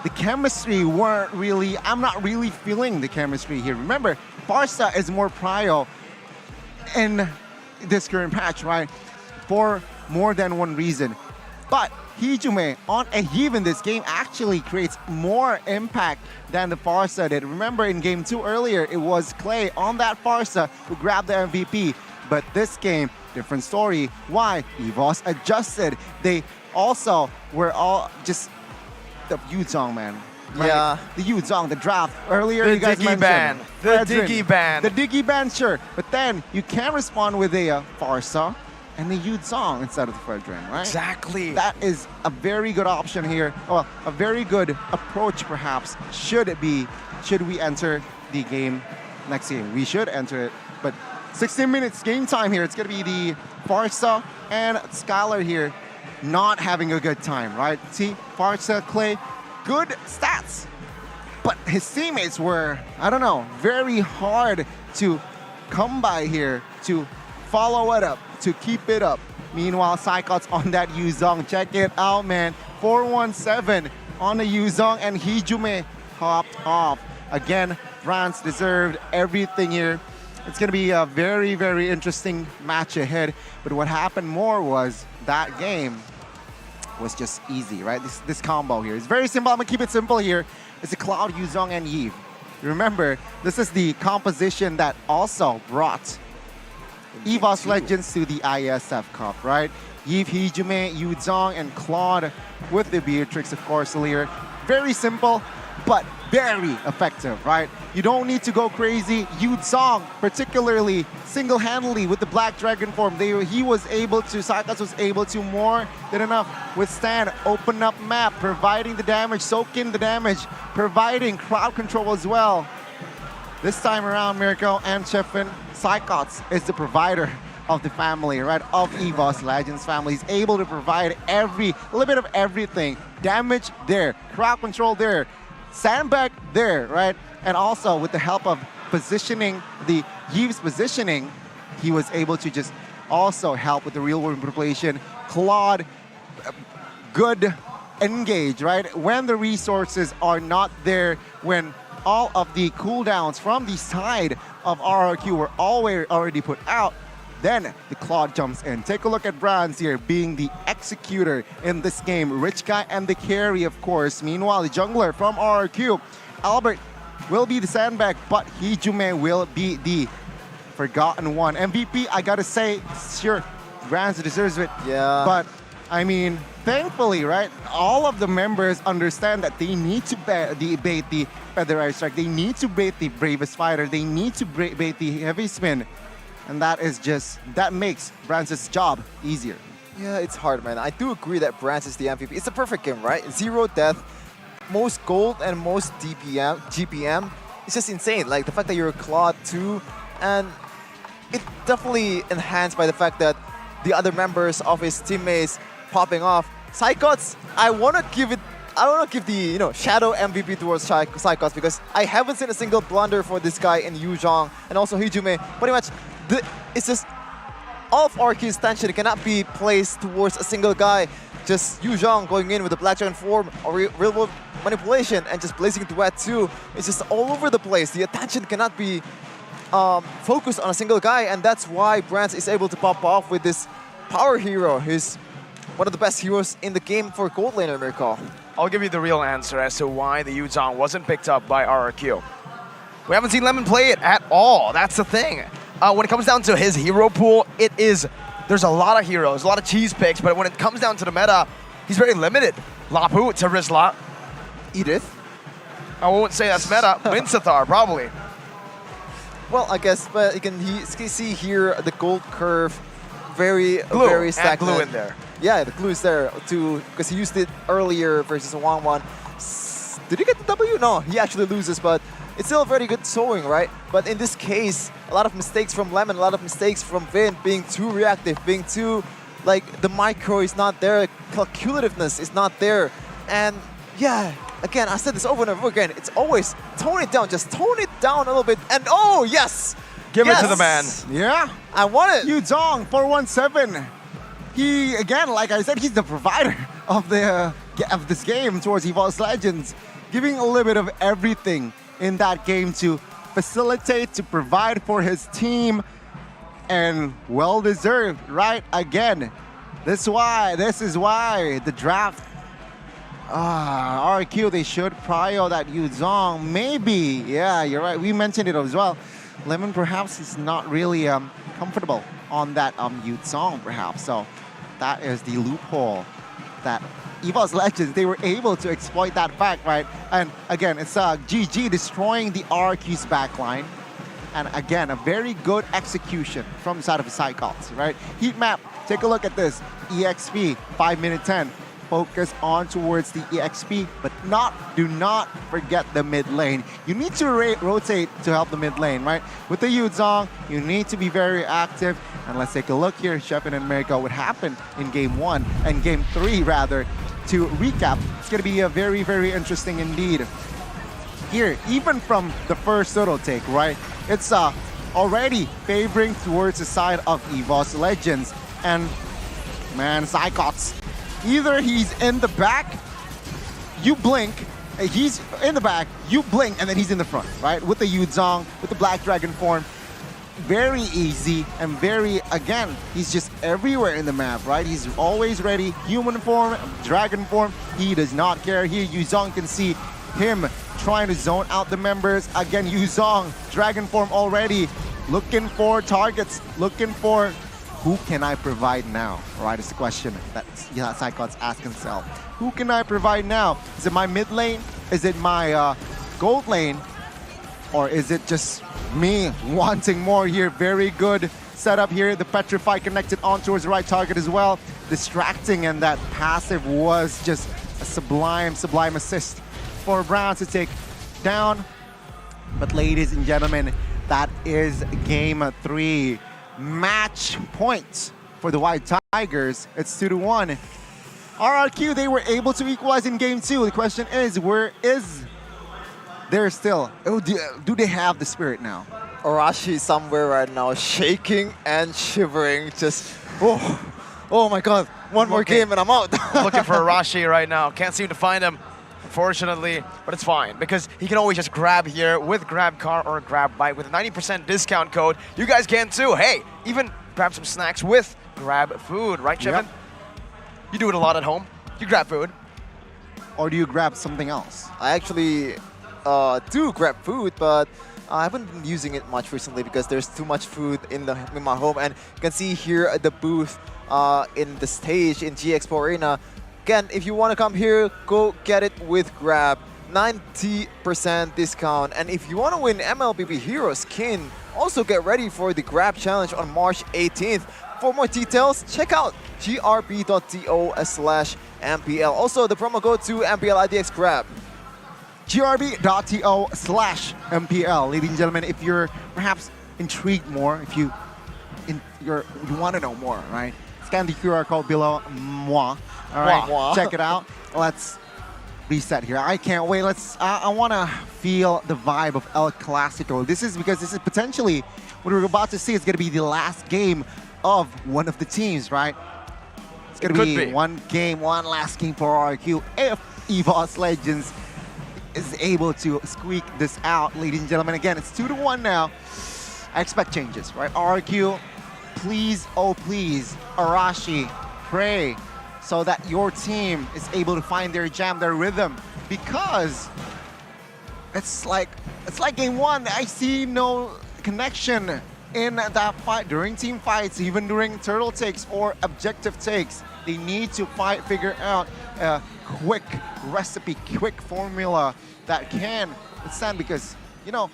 the chemistry weren't really, I'm not really feeling the chemistry here. Remember, Farsa is more prio in this current patch, right? For more than one reason. But Hijume on a heave in this game actually creates more impact than the Farsa did. Remember in game 2 earlier, it was Clay on that Farsa who grabbed the MVP. But this game, different story. Why? EVOS adjusted. They also were all just the Yuzong, man. Right? Yeah. The Yuzong, the draft. Earlier The you guys Diggy mentioned. ban. The Brethren. Diggy ban. The Diggy ban, sure. But then you can respond with a Farsa and the Yuzong instead of the Fredrin, right? Exactly. That is a very good option here. Well, a very good approach perhaps should we enter the game next game. We should enter it, but 16 minutes game time here. It's gonna be the Farsa and Skylar here not having a good time, right? See, Farsa, Clay, good stats, but his teammates were, I don't know, very hard to come by here, to follow it up, to keep it up. Meanwhile, Psychots on that Yuzong. Check it out, man. 417 on the Yuzong, and Hijume hopped off. Again, France deserved everything here. It's going to be a very, very interesting match ahead. But what happened more was that game was just easy, right? This combo here. It's very simple. I'm going to keep it simple here. It's a Cloud, Yuzong, and Yves. Remember, this is the composition that also brought EVOS Legends to the ISF Cup, right? Yves, Hijume, Yuzong, and Claude with the Beatrix, of course, earlier. Very simple, but very effective, right? You don't need to go crazy. Yuzong, particularly single-handedly with the Black Dragon form, he was able to, Psychots was able to more than enough withstand, open up map, providing the damage, soak in the damage, providing crowd control as well. This time around, Mirko and Chefin, Psychots is the provider of the family, right? Of EVOS Legends family. He's able to provide a little bit of everything. Damage there, crowd control there, sandbag there, right? And also with the help of positioning, the Yves positioning, he was able to just also help with the real world manipulation. Claude, good engage, right? When the resources are not there, when all of the cooldowns from the side of RRQ were already put out, then the Claude jumps in. Take a look at Brands here being the executor in this game. Rich Guy and the carry, of course. Meanwhile, the jungler from RRQ, Albert, will be the sandbag, but Hijume will be the forgotten one. MVP, I gotta say, sure, Brands deserves it. Yeah. But, I mean, thankfully, right, all of the members understand that they need to bait the Featherized Strike. They need to bait the Bravest Fighter. They need to bait the Heavy Spin. And that is just, that makes Brands' job easier. Yeah, it's hard, man. I do agree that Brands is the MVP. It's a perfect game, right? 0 death, most gold, and most GPM. It's just insane. Like, the fact that you're a Claude too, and it definitely enhanced by the fact that the other members of his teammates popping off. Psychots, I want to give the shadow MVP towards Psychots because I haven't seen a single blunder for this guy in Yuzhong and also Hijume. Pretty much, it's just all of RRQ's tension cannot be placed towards a single guy. Just Yuzhong going in with the Black Dragon form or real-world manipulation and just blazing duet too. It's just all over the place. The attention cannot be focused on a single guy, and that's why Brands is able to pop off with this power hero. He's one of the best heroes in the game for gold laner, Mirko. I'll give you the real answer as to why the Yuzhong wasn't picked up by RRQ. We haven't seen Lemon play it at all. That's the thing. When it comes down to his hero pool, there's a lot of heroes, a lot of cheese picks, but when it comes down to the meta, he's very limited. Lapu, Tarisla, Edith. I won't say that's meta. Minsathar, probably. Well, I guess, but you can see here the gold curve, very Glue stagnant. and glue in there. Yeah, the glue is there too, because he used it earlier versus a 1-1. Did he get the W? No, he actually loses, but it's still a very good sewing, right? But in this case, a lot of mistakes from Lemon, a lot of mistakes from Vin, being too reactive, being too, like, the micro is not there, calculativeness is not there. And yeah, again, I said this over and over again, it's always tone it down, just tone it down a little bit. And oh, yes! Give it to the man. Yeah. I want it. Yuzhong, 417. He, again, like I said, he's the provider of this game towards EVOS Legends, giving a little bit of everything in that game to facilitate, to provide for his team, and well-deserved, right? Again, this is why the draft, RRQ, they should prio that Yuzhong, maybe, yeah, you're right, we mentioned it as well. Lemon perhaps is not really comfortable on that Yuzhong perhaps, so that is the loophole that EVOS Legends, they were able to exploit that fact, right? And again, it's GG destroying the RRQ's backline. And again, a very good execution from the side of the Psychots, right? Heat map, take a look at this. EXP, 5-minute 10. Focus on towards the EXP, but do not forget the mid lane. You need to rotate to help the mid lane, right? With the Yuzhong, you need to be very active. And let's take a look here, Shepin and Mirko, what happened in game 1 and game 3 rather. To recap, it's going to be a very, very interesting indeed. Here, even from the first total take, right? It's already favoring towards the side of EVOS Legends. And man, Psychots, either he's in the back, you blink, he's in the back, you blink, and then he's in the front, right? With the Yuzhong, with the Black Dragon form. Very easy and very, again, he's just everywhere in the map, right? He's always ready. Human form, dragon form, he does not care. Here, Yuzhong can see him trying to zone out the members. Again, Yuzhong, dragon form already, looking for targets, looking for who can I provide now, right? It's the question that Psychots ask himself. Who can I provide now? Is it my mid lane? Is it my gold lane? Or is it just me wanting more here? Very good setup here. The Petrify connected on towards the right target as well. Distracting, and that passive was just a sublime assist for Brown to take down. But ladies and gentlemen, that is game 3. Match points for the White Tigers. It's 2-1. RRQ, they were able to equalize in game 2. The question is, where is there still? Oh, do they have the spirit now? Arashi somewhere right now, shaking and shivering. Just, oh my God, one more game and I'm out. Looking for Arashi right now. Can't seem to find him, unfortunately, but it's fine because he can always just grab here with Grab Car or Grab Bite with a 90% discount code. You guys can too. Hey, even grab some snacks with Grab Food, right, Chevin? Yep. You do it a lot at home. You grab food. Or do you grab something else? I actually do grab food, but I haven't been using it much recently because there's too much food in my home. And you can see here at the booth in the stage in G Expo Arena. Again, if you want to come here, go get it with Grab. 90% discount. And if you want to win MLBB Hero skin, also get ready for the Grab Challenge on March 18th. For more details, check out grb.to/MPL. Also, the promo code to MPL ID S Grab. grb.to/MPL. Ladies and gentlemen, if you're perhaps intrigued more, if you want to know more, right? scan the QR code below. Mwah. All right, Mwah. check it out. Let's reset here. I can't wait. I want to feel the vibe of El Clasico. This is because this is potentially what we're about to see. It's going to be the last game of one of the teams, right? It's going to be one last game for RRQ. If EVOS Legends is able to squeak this out, ladies and gentlemen. Again, it's 2-1 now. I expect changes, right? RRQ, please, oh please, Arashi, pray so that your team is able to find their jam, their rhythm, because it's like game one. I see no connection in that fight during team fights, even during turtle takes or objective takes. They need to figure out a quick recipe, quick formula that can withstand, because, you know,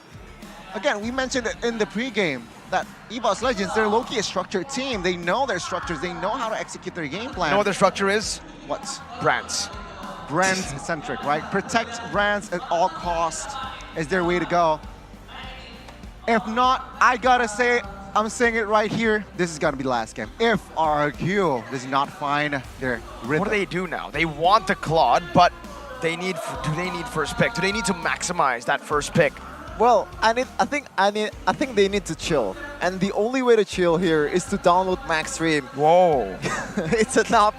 again, we mentioned it in the pregame that EVOS Legends, they're low-key a structured team. They know their structures. They know how to execute their game plan. You know what their structure is? What? Brands. Brand-centric, right? Protect brands at all costs is their way to go. If not, I gotta say, I'm saying it right here, this is gonna be the last game. If RRQ does not find their rhythm. What do they do now? They want the Claude, but do they need first pick? Do they need to maximize that first pick? Well, I think they need to chill, and the only way to chill here is to download Max Stream. Whoa! It's an app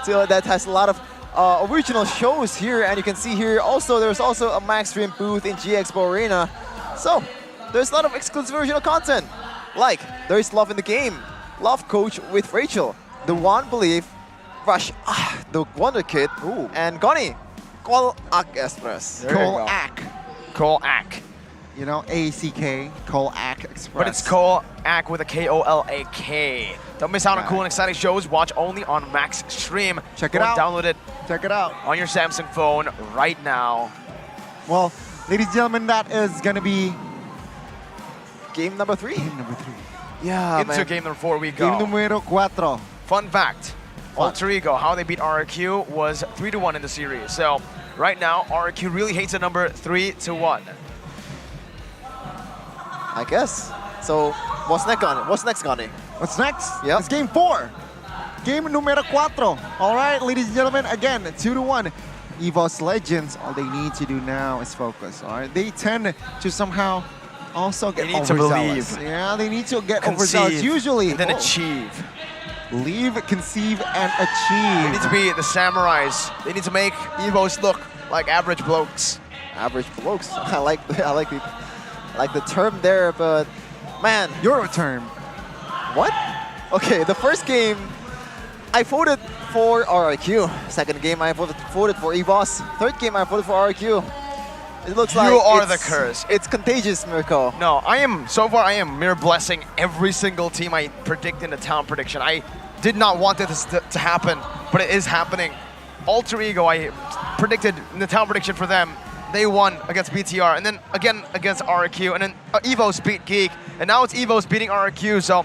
that has a lot of original shows here, and you can see here also there's also a Max Stream booth in G Expo Arena. So there's a lot of exclusive original content, like there's Love in the Game, Love Coach with Rachel, The One Belief, Rush, The Wonder Kid, and Goni, Cole Express. Cole Ack. You know, ACK, Cole Ack Express. But it's Cole Ack with a KOLAK. Don't miss out on cool and exciting shows. Watch only on Max Stream. Check it out. Download it. Check it out on your Samsung phone right now. Well, ladies and gentlemen, that is gonna be game number 3. Game number 3. Yeah, Into man. game number 4 we go. Game numero 4. Fun fact, Alter Ego, how they beat RRQ was 3-1 in the series. So right now, RRQ really hates the number 3-1. I guess. So what's next, Goni? What's next? Yep. It's game 4. Game numero 4. All right, ladies and gentlemen, again, 2-1. EVOS Legends, all they need to do now is focus, all right? They tend to somehow also get overzealous. To believe. Yeah, they need to get overzealous, usually. And then achieve. Believe, conceive, and They achieve. need to be the samurais. They need to make EVOS look like average blokes. Average blokes. I like the term there, but man, Your term. what? Okay, the first game, I voted for RRQ. Second game, I voted for EVOS. Third game, I voted for RRQ. It looks like You are the curse. It's contagious, Mirko. No, so far I am mere blessing every single team I predict in the town prediction. I did not want this to happen, but it is happening. Alter Ego, I predicted in the town prediction for them. They won against BTR, and then again against RRQ, and then EVOS beat Geek, and now it's EVOS beating RRQ, so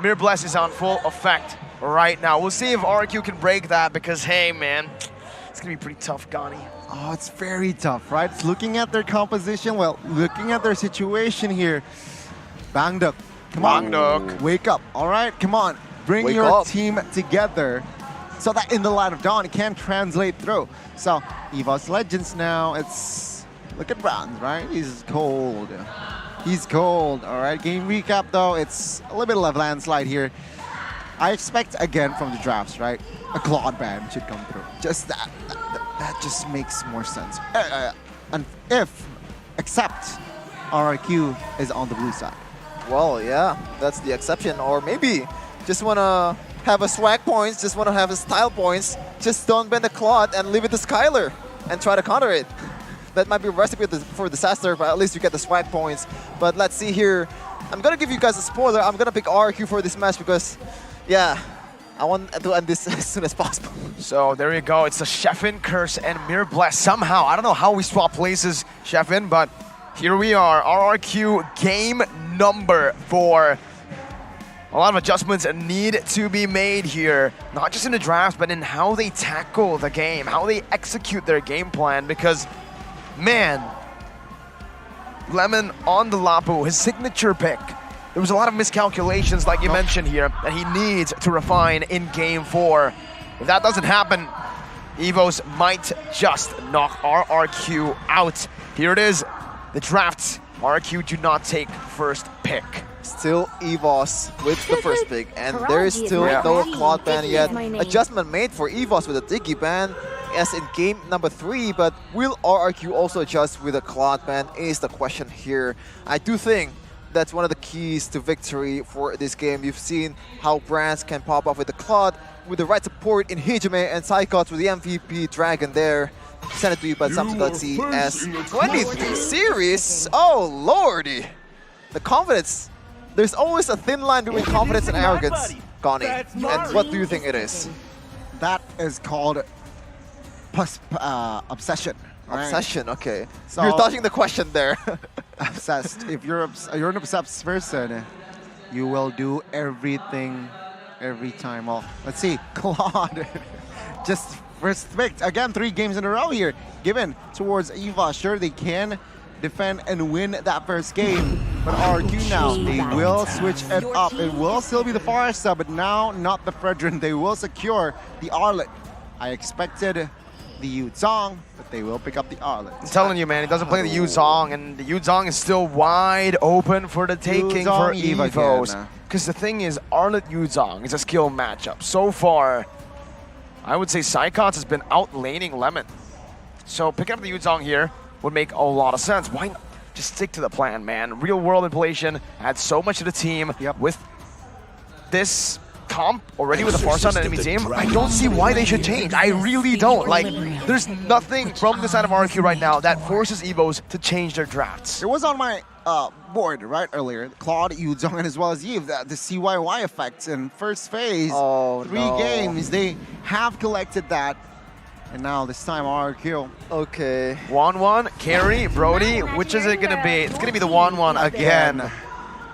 Mere Bless is on full effect right now. We'll see if RRQ can break that, because hey man, it's gonna be pretty tough, Goni. Oh, it's very tough, right? It's looking at their composition, well, looking at their situation here. Bangduk, come on. Bangduk. Wake up, all right? Come on, bring Wake your up. team together so that in the light of dawn, it can translate through. So, EVOS Legends now, look at Bronze, right? He's cold. He's cold, all right? Game recap, though, it's a little bit of a landslide here. I expect, again, from the drafts, right? A Claude ban should come through. Just that just makes more sense. And except RRQ is on the blue side. Well, yeah, that's the exception. Or maybe just want to have a swag points, just want to have a style points, just don't bend the Claude and leave it to Skylar and try to counter it. That might be a recipe for disaster, but at least you get the swag points. But let's see here. I'm going to give you guys a spoiler. I'm going to pick RRQ for this match because, yeah, I want to end this as soon as possible. So there you go. It's the Chefin Curse and Mere Bless. Somehow, I don't know how we swap places, Chefin, but here we are. RRQ game number 4. A lot of adjustments need to be made here, not just in the draft, but in how they tackle the game, how they execute their game plan, because, man, Lemon on the Lapu, his signature pick, there was a lot of miscalculations, like you mentioned here, that he needs to refine in Game 4. If that doesn't happen, EVOS might just knock RRQ out. Here it is, the draft. RRQ do not take first pick. Still EVOS with the first pick, and there is still no Claude ban yet. Adjustment made for EVOS with a Diggy ban as in game number 3, but will RRQ also adjust with a Claude ban is the question here. I do think that's one of the keys to victory for this game. You've seen how brands can pop off with the Claude, with the right support in Hijime and Psychots with the MVP Dragon there. Send it to you, but Samsung.C as 23 series. Oh lordy! The confidence. There's always a thin line between confidence and arrogance, Gani. And what do you think it is? That is called obsession. Right? Obsession, okay. So- You're dodging the question there. Obsessed. If you're an obsessed person, you will do everything every time. Well, let's see. Claude just first picked. Again, 3 games in a row here. Given towards EVOS. Sure, they can defend and win that first game. But RRQ now, they will switch it up. It will still be the Foresta, but now not the Fredrin. They will secure the Arlet. I expected the Yuzong, but they will pick up the Arlet. I'm telling you, man, he doesn't play the Yuzong, and the Yuzong is still wide open for the taking for Yuzong EVOS. again. Because the thing is, Arlet Yuzong is a skill matchup. So far, I would say Psychots has been outlaning Lemon. So picking up the Yuzong here would make a lot of sense. Why not just stick to the plan, man? Real world inflation adds so much to the team. With this comp already with the Farsight enemy team, I don't see why they should change. I really don't. Like, there's nothing from the side of RRQ right now that forces EVOS to change their drafts. It was on my board right earlier. Claude, Yuzong, and as well as Eve, the CYY effects in first phase. Oh, 3 games, they have collected that. And now this time RRQ. Okay. 1-1, Carry, Brody, which is it gonna be? It's gonna be the 1-1 again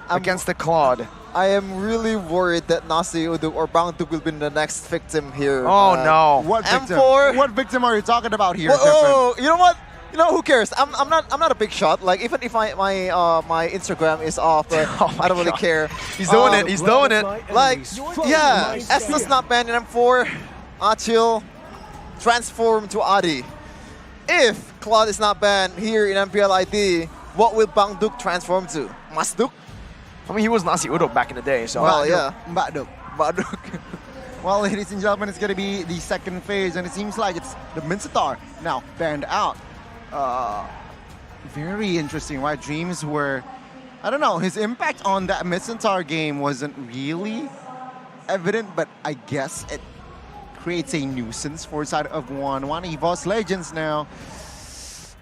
against the Claude. I am really worried that Nasi Uduk or Bangduk will be the next victim here. Oh no. What victim? M4. What victim are you talking about here? Oh, you know what? You know, who cares? I'm not a big shot. Like, even if my Instagram is off, but I don't really care. He's doing it. He's doing it. Like, yeah, Esna's not banned in M4. Achil transform to Adi. If Claude is not banned here in MPL ID, what will Bangduk transform to? Masduk? I mean, he was Nasi Udok back in the day, so. Well, yeah. Mbaduk. Bangduk. Well, ladies and gentlemen, it's going to be the second phase, and it seems like it's the Mincetar now banned out. Very interesting, right? Dreams were, I don't know, his impact on that Mincetar game wasn't really evident, but I guess it creates a nuisance for side of 1-1. EVOS Legends now.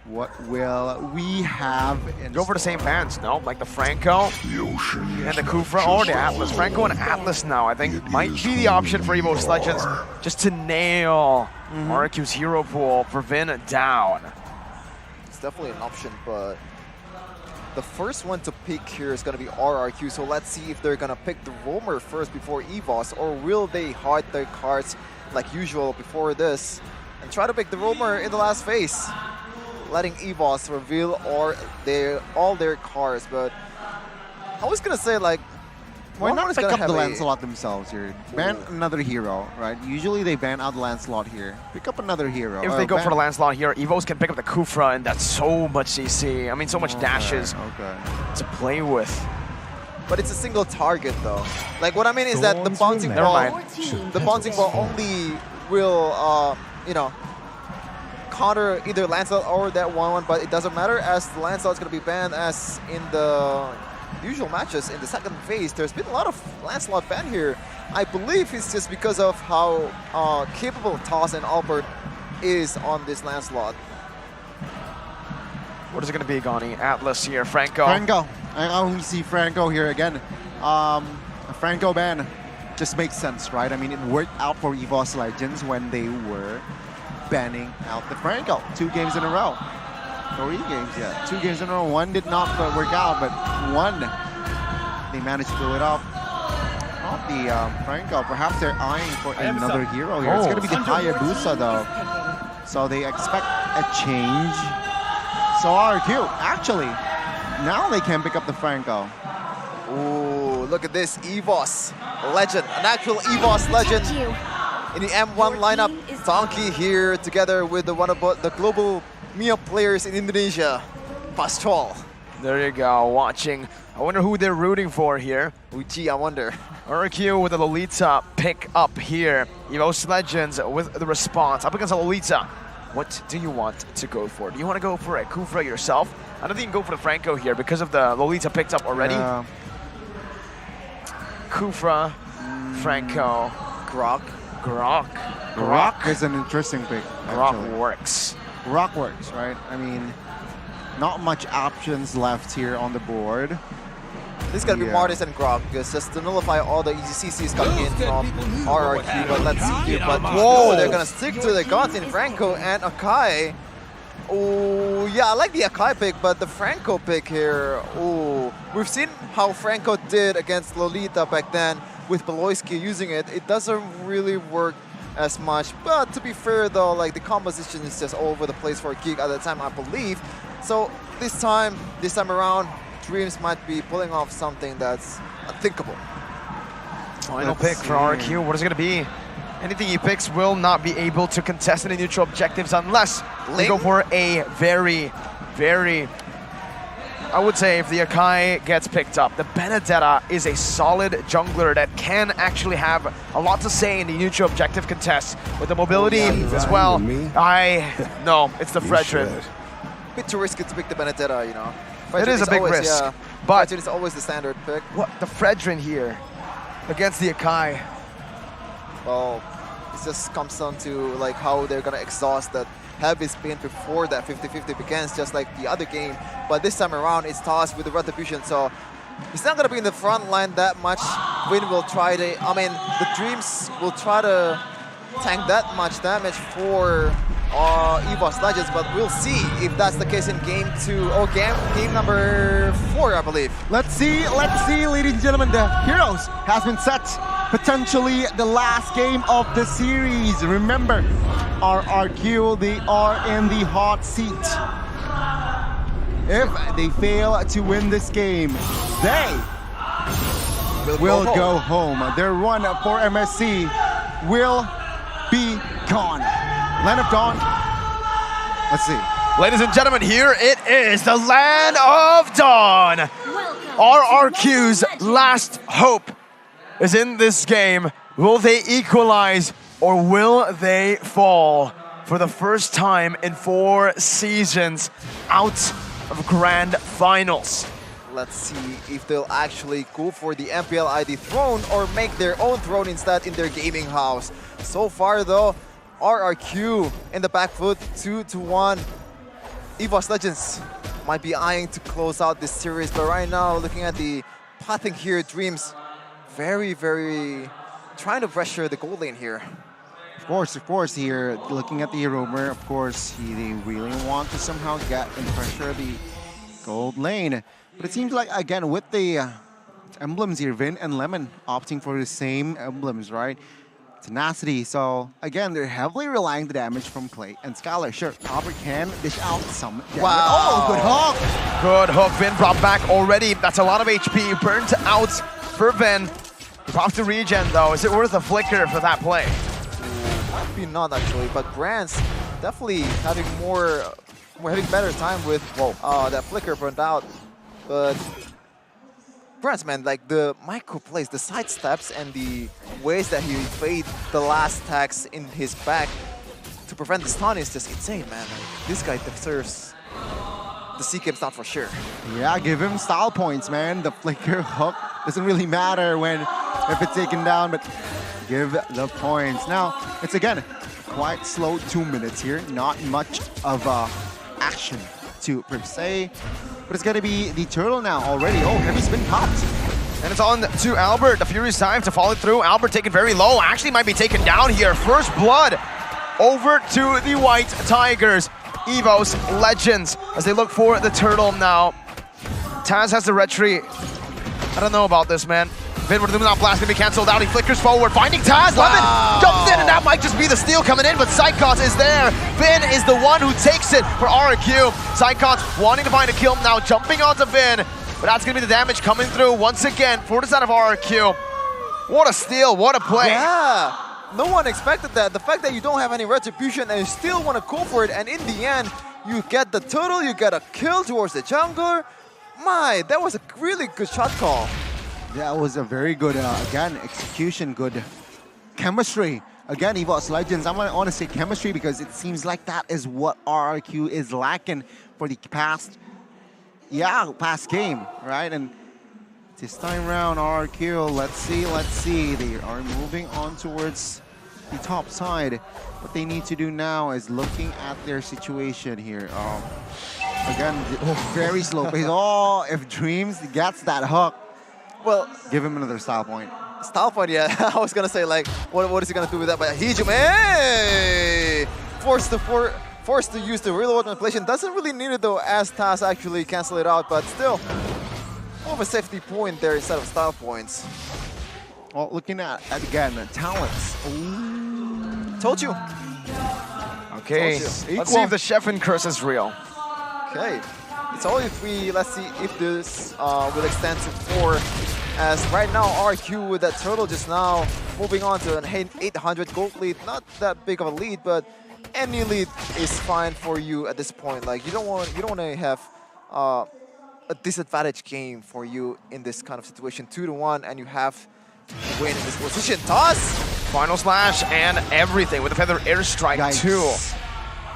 What will we have in Go for the same bans, no? Like the Franco and the Kufra or the Atlas. Franco and Atlas now, I think, might be the option for EVOS Legends just to nail RRQ's hero pool for Vin down. It's definitely an option, but the first one to pick here is going to be RRQ, so let's see if they're going to pick the roamer first before EVOS, or will they hide their cards like usual before this and try to pick the roamer in the last phase, letting EVOS reveal all their cards. But I was going to say, like, why not is pick gonna up have the a- Lancelot themselves here? Ban another hero, right? Usually they ban out the Lancelot here. Pick up another hero. If they go for the Lancelot here, EVOS can pick up the Kufra, and that's so much CC. I mean, so much dashes to play with. But it's a single target though. Like, what I mean is that the bouncing Never ball, mind. the bouncing ball only will, you know, counter either Lancelot or that 1-1, but it doesn't matter as the Lancelot's going to be banned as in the usual matches in the second phase. There's been a lot of Lancelot ban here. I believe it's just because of how capable Toss and Albert is on this Lancelot. What is it going to be, Gani? Atlas here, Franco. Franco. I only see Franco here again. A Franco ban just makes sense, right? I mean, it worked out for EVOS Legends when they were banning out the Franco 2 games in a row. 3 games, yeah. 2 games in a row. One did not work out, but one, they managed to pull it off. Not the Franco. Perhaps they're eyeing for another hero here. It's going to be the Hayabusa, though. So they expect a change. So RRQ, actually, now they can pick up the Franco. Ooh. look at this EVOS legend, an actual EVOS legend in the M1 lineup. Donkey here together with one of the global MIA players in Indonesia, Pastrol. There you go, watching. I wonder who they're rooting for here. Gee, I wonder. RRQ with a Lolita pick up here. EVOS Legends with the response. Up against a Lolita. What do you want to go for? Do you want to go for a Kufra yourself? I don't think you can go for the Franco here because of the Lolita picked up already. Kufra, Franco, Grok. Grok is an interesting pick. Grok works. Grok works, right? I mean, not much options left here on the board. This is going to be Martis and Grok, because just to nullify all the easy CCs coming in from RRQ, but let's see here. But whoa, they're going to stick to the guns in Franco and Akai. Oh, yeah, I like the Akai pick, but the Franco pick here, oh. We've seen how Franco did against Lolita back then with Beloyski using it. It doesn't really work as much, but to be fair though, like the composition is just all over the place for Geek at the time, I believe. So this time around, Dreams might be pulling off something that's unthinkable. Final pick for RRQ. What is it going to be? Anything he picks will not be able to contest any neutral objectives unless they go for a very, I would say if the Akai gets picked up, the Benedetta is a solid jungler that can actually have a lot to say in the neutral objective contest with the mobility as well. No, it's the Fredrin. Bit too risky to pick the Benedetta, you know. It is a big risk, but it's always the standard pick. What the Fredrin here against the Akai? Well, it just comes down to like how they're gonna exhaust that heavy spin before that 50-50 begins, just like the other game. But this time around, it's tossed with the Retribution, so it's not gonna be in the front line that much. Win will try to, the Dreams will try to tank that much damage for EVOS Legends, but we'll see if that's the case in game 2 or game number 4, I believe. Let's see, ladies and gentlemen. The Heroes has been set. Potentially the last game of the series. Remember, RRQ, they are in the hot seat. If they fail to win this game, they will go home. Their run for MSC will be gone. Land of Dawn. Let's see. Ladies and gentlemen, here it is, the Land of Dawn. RRQ's last hope is in this game. Will they equalize or will they fall for the first time in 4 seasons out of Grand Finals? Let's see if they'll actually go for the MPL ID throne or make their own throne instead in their gaming house. So far though, RRQ in the back foot, 2-1. EVOS Legends might be eyeing to close out this series, but right now, looking at the pathing here, Dreams very trying to pressure the gold lane here. Of course, here, looking at the rumor, of course, they really want to somehow get and pressure the gold lane. But it seems like, again, with the emblems here, Vin and Lemon opting for the same emblems, right? Tenacity. So again, they're heavily relying the damage from Clay and Skylar. Sure, Copper can dish out some damage. Wow. Oh, good hook. Good hook. Vin brought back already. That's a lot of HP burnt out for Vin. Off to regen though. Is it worth a flicker for that play? Might be not actually, but Grants definitely having having better time with that flicker burnt out. But Grants, man, like the micro plays, the side steps, and the ways that he played the last tags in his back to prevent the stun is just insane, man. Like, this guy deserves the C-Games not for sure. Yeah, give him style points, man. The flicker hook doesn't really matter if it's taken down, but give the points. Now, it's again quite slow 2 minutes here. Not much of action to per se. But it's going to be the turtle now already. Oh, heavy spin popped. And it's on to Albert. The Fury's time to follow through. Albert taken very low. Actually might be taken down here. First blood over to the White Tigers. EVOS Legends as they look for the turtle now. Taz has the retreat. I don't know about this, man. Vin with the Luminous Blast gonna be cancelled out. He flickers forward, finding Taz. Wow. Lemon jumps in, and that might just be the steal coming in, but Psychos is there. Vin is the one who takes it for RRQ. Psychos wanting to find a kill now, jumping onto Vin. but that's going to be the damage coming through once again for the side of RRQ. What a steal, what a play. Yeah, no one expected that. The fact that you don't have any retribution and you still want to go for it, and in the end, you get the turtle, you get a kill towards the jungler. My, that was a really good shot call. That was a very good, again, execution, good chemistry. Again, EVOS Legends, I want to say chemistry because it seems like that is what RRQ is lacking for the past game, right? And this time around, RRQ, let's see. They are moving on towards the top side. What they need to do now is looking at their situation here. Again, very slow pace. Oh, if Dreams gets that hook, Well, give him another style point. style point, yeah. I was gonna say like, what is he gonna do with that? But he forced to use the real world manipulation. Doesn't really need it though, as Taz actually cancel it out. But still, more of a safety point there instead of style points. Well, looking at again, talents. Told you. Okay, let's see if the Chefin curse is real. Okay, it's only 3. Let's see if this will extend to 4. As right now, RQ with that turtle just now moving on to an 800 gold lead. Not that big of a lead, but any lead is fine for you at this point. Like you don't want to have a disadvantage game for you in this kind of situation. 2-1, and you have to win in this position. Toss. Final slash and everything with a feather airstrike too.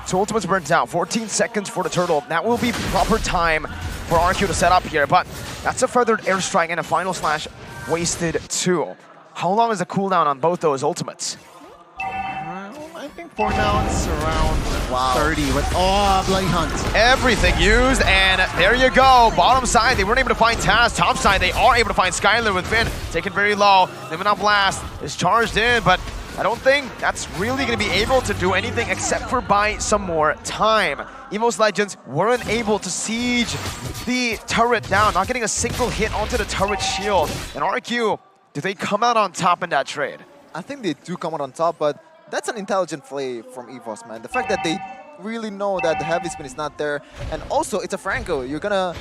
So ultimate's burnt down. 14 seconds for the turtle. That will be proper time for RQ to set up here, but that's a feathered airstrike and a final slash wasted too. How long is the cooldown on both those ultimates? I think for now it's around 30, but bloody hunt. Everything used, and there you go. Bottom side, they weren't able to find Taz. Top side, they are able to find Skylar with Finn. Taken very low. Living on Blast is charged in, but I don't think that's really going to be able to do anything except for buy some more time. EVOS Legends weren't able to siege the turret down, not getting a single hit onto the turret shield. And RQ, do they come out on top in that trade? I think they do come out on top, but that's an intelligent play from EVOS, man. The fact that they really know that the heavy spin is not there, and also it's a Franco. You're gonna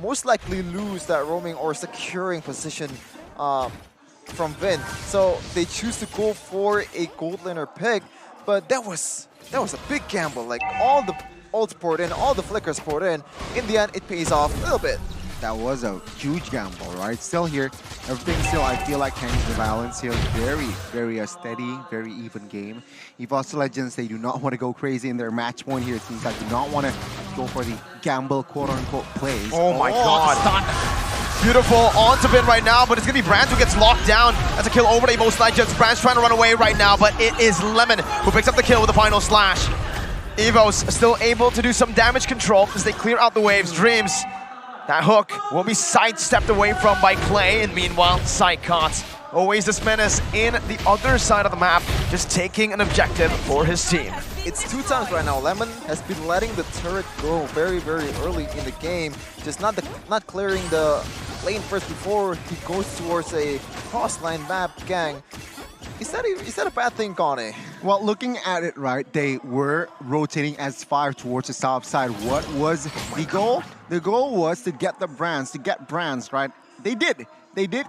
most likely lose that roaming or securing position from Vin. So they choose to go for a gold laner pick, but that was a big gamble. Like all the ults poured in, all the flickers poured in the end it pays off a little bit. That was a huge gamble, right? Still here, everything still, I feel like, hangs the balance here. Very, very steady, very even game. EVOS Legends, they do not want to go crazy in their match point here. It seems like they do not want to go for the gamble, quote-unquote, plays. Oh my god. Beautiful onto Vin right now, but it's going to be Brands who gets locked down. That's a kill over to EVOS Legends. Brands trying to run away right now, but it is Lemon who picks up the kill with the final slash. EVOS still able to do some damage control as they clear out the waves. Dreams. That hook will be sidestepped away from by Clay, and meanwhile, Psychot, always this menace in the other side of the map, just taking an objective for his team. It's 2 times right now. Lemon has been letting the turret go very, very early in the game, just not clearing the lane first before he goes towards a cross-line map gang. Is that a bad thing, Connie? Well, looking at it, right, they were rotating as far towards the south side. What was the goal? The goal was to get the brands, right? They did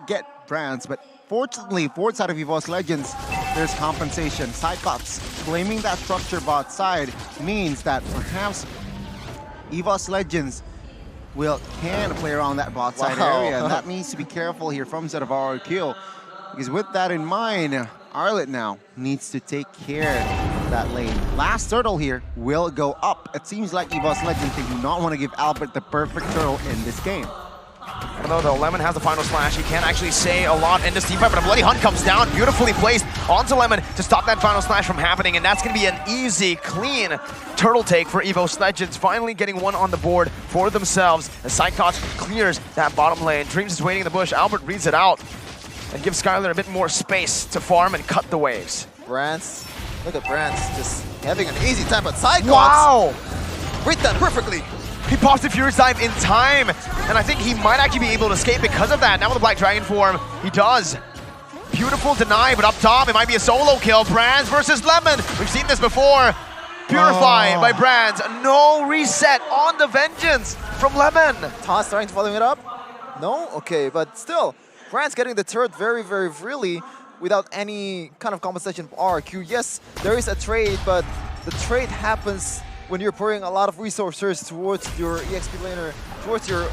get brands, but fortunately, forward side of EVOS Legends, there's compensation. Psychops claiming that structure bot side means that perhaps EVOS Legends can play around that bot side area. And that means to be careful here from side of RRQ. Because with that in mind, Arlet now needs to take care of that lane. Last turtle here will go up. It seems like EVOS Legends, they do not want to give Albert the perfect turtle in this game. I don't know though, Lemon has the final slash. He can't actually say a lot in this team fight, but a bloody hunt comes down, beautifully placed onto Lemon to stop that final slash from happening, and that's going to be an easy, clean turtle take for EVOS Legends, finally getting one on the board for themselves as Psychot clears that bottom lane. Dreams is waiting in the bush, Albert reads it out and gives Skylar a bit more space to farm and cut the waves. Brands, look at Brands just having an easy time, but Psychot, wow! read that perfectly. He pops the Furious Dive in time, and I think he might actually be able to escape because of that. Now with the Black Dragon form, he does. Beautiful deny, but up top, it might be a solo kill. Brands versus Lemon. We've seen this before. Purified by Brands. No reset on the Vengeance from Lemon. Toss starting to follow it up. No? Okay, but still, Brand's getting the turret very, very freely without any kind of compensation from RRQ. Yes, there is a trade, but the trade happens when you're pouring a lot of resources towards your EXP laner, towards your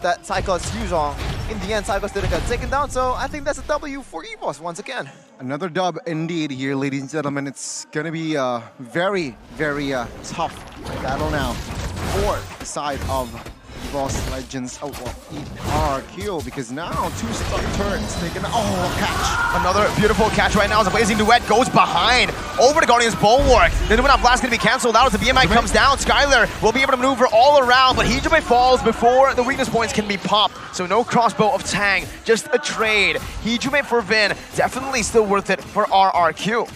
that Cyclops Yuzhong. In the end, Cyclops didn't get taken down, so I think that's a W for EVOS once again. Another dub indeed here, ladies and gentlemen. It's going to be a very, very tough battle now for the side of EVOS Legends, RRQ, because now 2 stun turrets taken. Oh, catch! Another beautiful catch right now as a Blazing Duet goes behind over the Guardian's Bulwark. The Illuminati Blast going to be cancelled out as the BMI comes down. Skylar will be able to maneuver all around, but Hijime falls before the weakness points can be popped. So no crossbow of Tang, just a trade. Hijime for Vin, definitely still worth it for RRQ.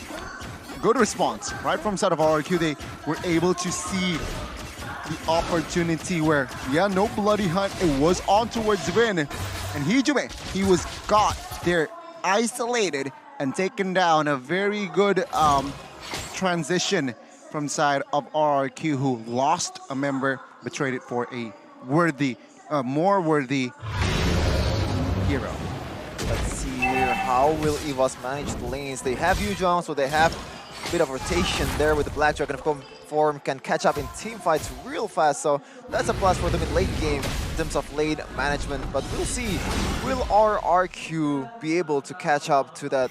Good response, right from side of RRQ. They were able to see the opportunity where, yeah, no bloody hunt. It was on towards Vin. And Hijime, he was got there isolated and taken down. A very good transition from side of RRQ, who lost a member but traded for a worthy, more worthy hero. Let's see here, how will EVOS manage the lanes? They have Yuzhong, so they have a bit of rotation there with the Black Dragon form, can catch up in team fights real fast, so that's a plus for them in late game in terms of lane management. But we'll see, will RRQ be able to catch up to that,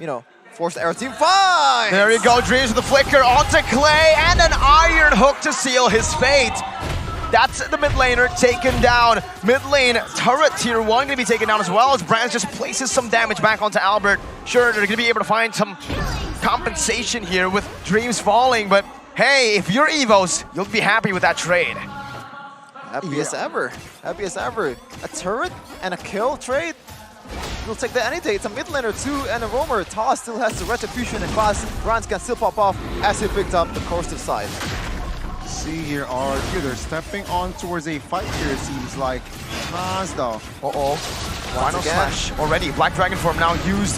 you know, forced arrow team fight? There you go, Dreams with the flicker onto Clay and an iron hook to seal his fate. That's the mid laner taken down. Mid lane turret tier 1 going to be taken down as well as Brands just places some damage back onto Albert. Sure, they're going to be able to find some compensation here with Dreams falling, but hey, if you're EVOS, you'll be happy with that trade. Happy as ever. Happy as ever. A turret and a kill trade? We'll take that any day. It's a mid laner too and a roamer. Toss still has the retribution and fast. Brands can still pop off as he picked up the corrosive side. See here, RRQ, they're stepping on towards a fight here, it seems like. Nas though. Uh-oh. Final slash already. Black Dragon form now used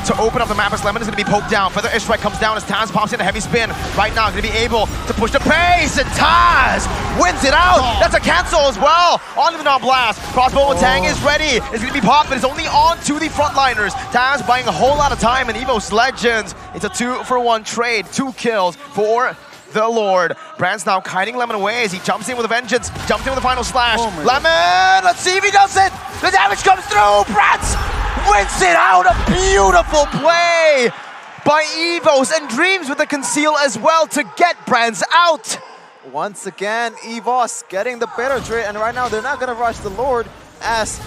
to open up the map as Lemon is going to be poked down. Feather Airstrike comes down as Taz pops in a heavy spin. Right now, going to be able to push the pace, and Taz wins it out. That's a cancel as well. Onto the non-blast. Crossbow and Tang is ready. It's going to be popped, but it's only on to the frontliners. Taz buying a whole lot of time in EVOS Legends. It's a 2-for-1 trade. 2 kills for the Lord. Brands now kiting Lemon away as he jumps in with a vengeance. Jumps in with a final slash. Lemon, let's see if he does it. The damage comes through. Brands wins it out. A beautiful play by EVOS, and Dreams with the conceal as well to get Brands out. Once again, EVOS getting the better trade, and right now they're not going to rush the Lord, as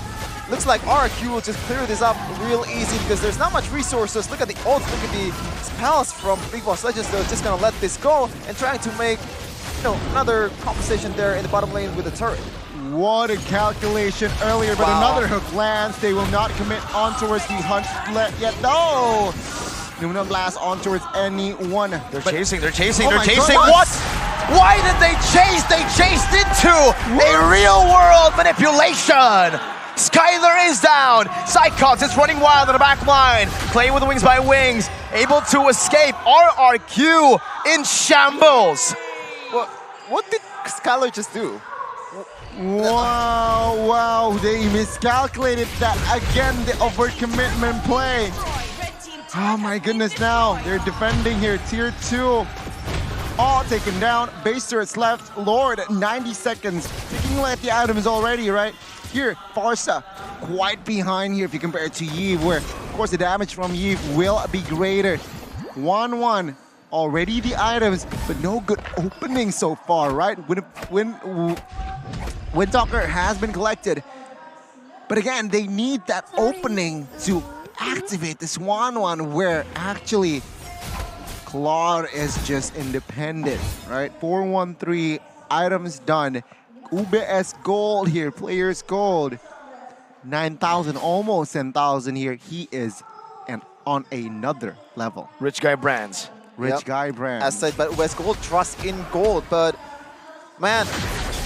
looks like RRQ will just clear this up real easy because there's not much resources. Look at the ults, look at the spells from EVOS Legends. They're just going to let this go and trying to make, you know, another compensation there in the bottom lane with the turret. What a calculation earlier, but another hook lands. They will not commit on towards the hunt yet. No! They will not blast on towards anyone. They're chasing. What? Why did they chase? They chased into a real-world manipulation. Skylar is down. Cyclops is running wild in the back line. Playing with the wings by wings. Able to escape. RRQ in shambles. What did Skylar just do? Wow, they miscalculated that again, the overcommitment play. Oh my goodness, now they're defending here, tier 2. All taken down, base turrets left, Lord, 90 seconds. Taking away at the items already, right? Here, Farsa, quite behind here if you compare it to Yves, where, of course, the damage from Yves will be greater. 1-1, already the items, but no good opening so far, right? Windtalker has been collected, but again, they need that opening to activate this 1-1 where actually Claude is just independent, right? 4-1-3, items done. UBS gold here, players gold. 9,000, almost 10,000 here. He is on another level. Rich guy Brands. Rich guy Brands. As said, but UBS gold, trust in gold, but man,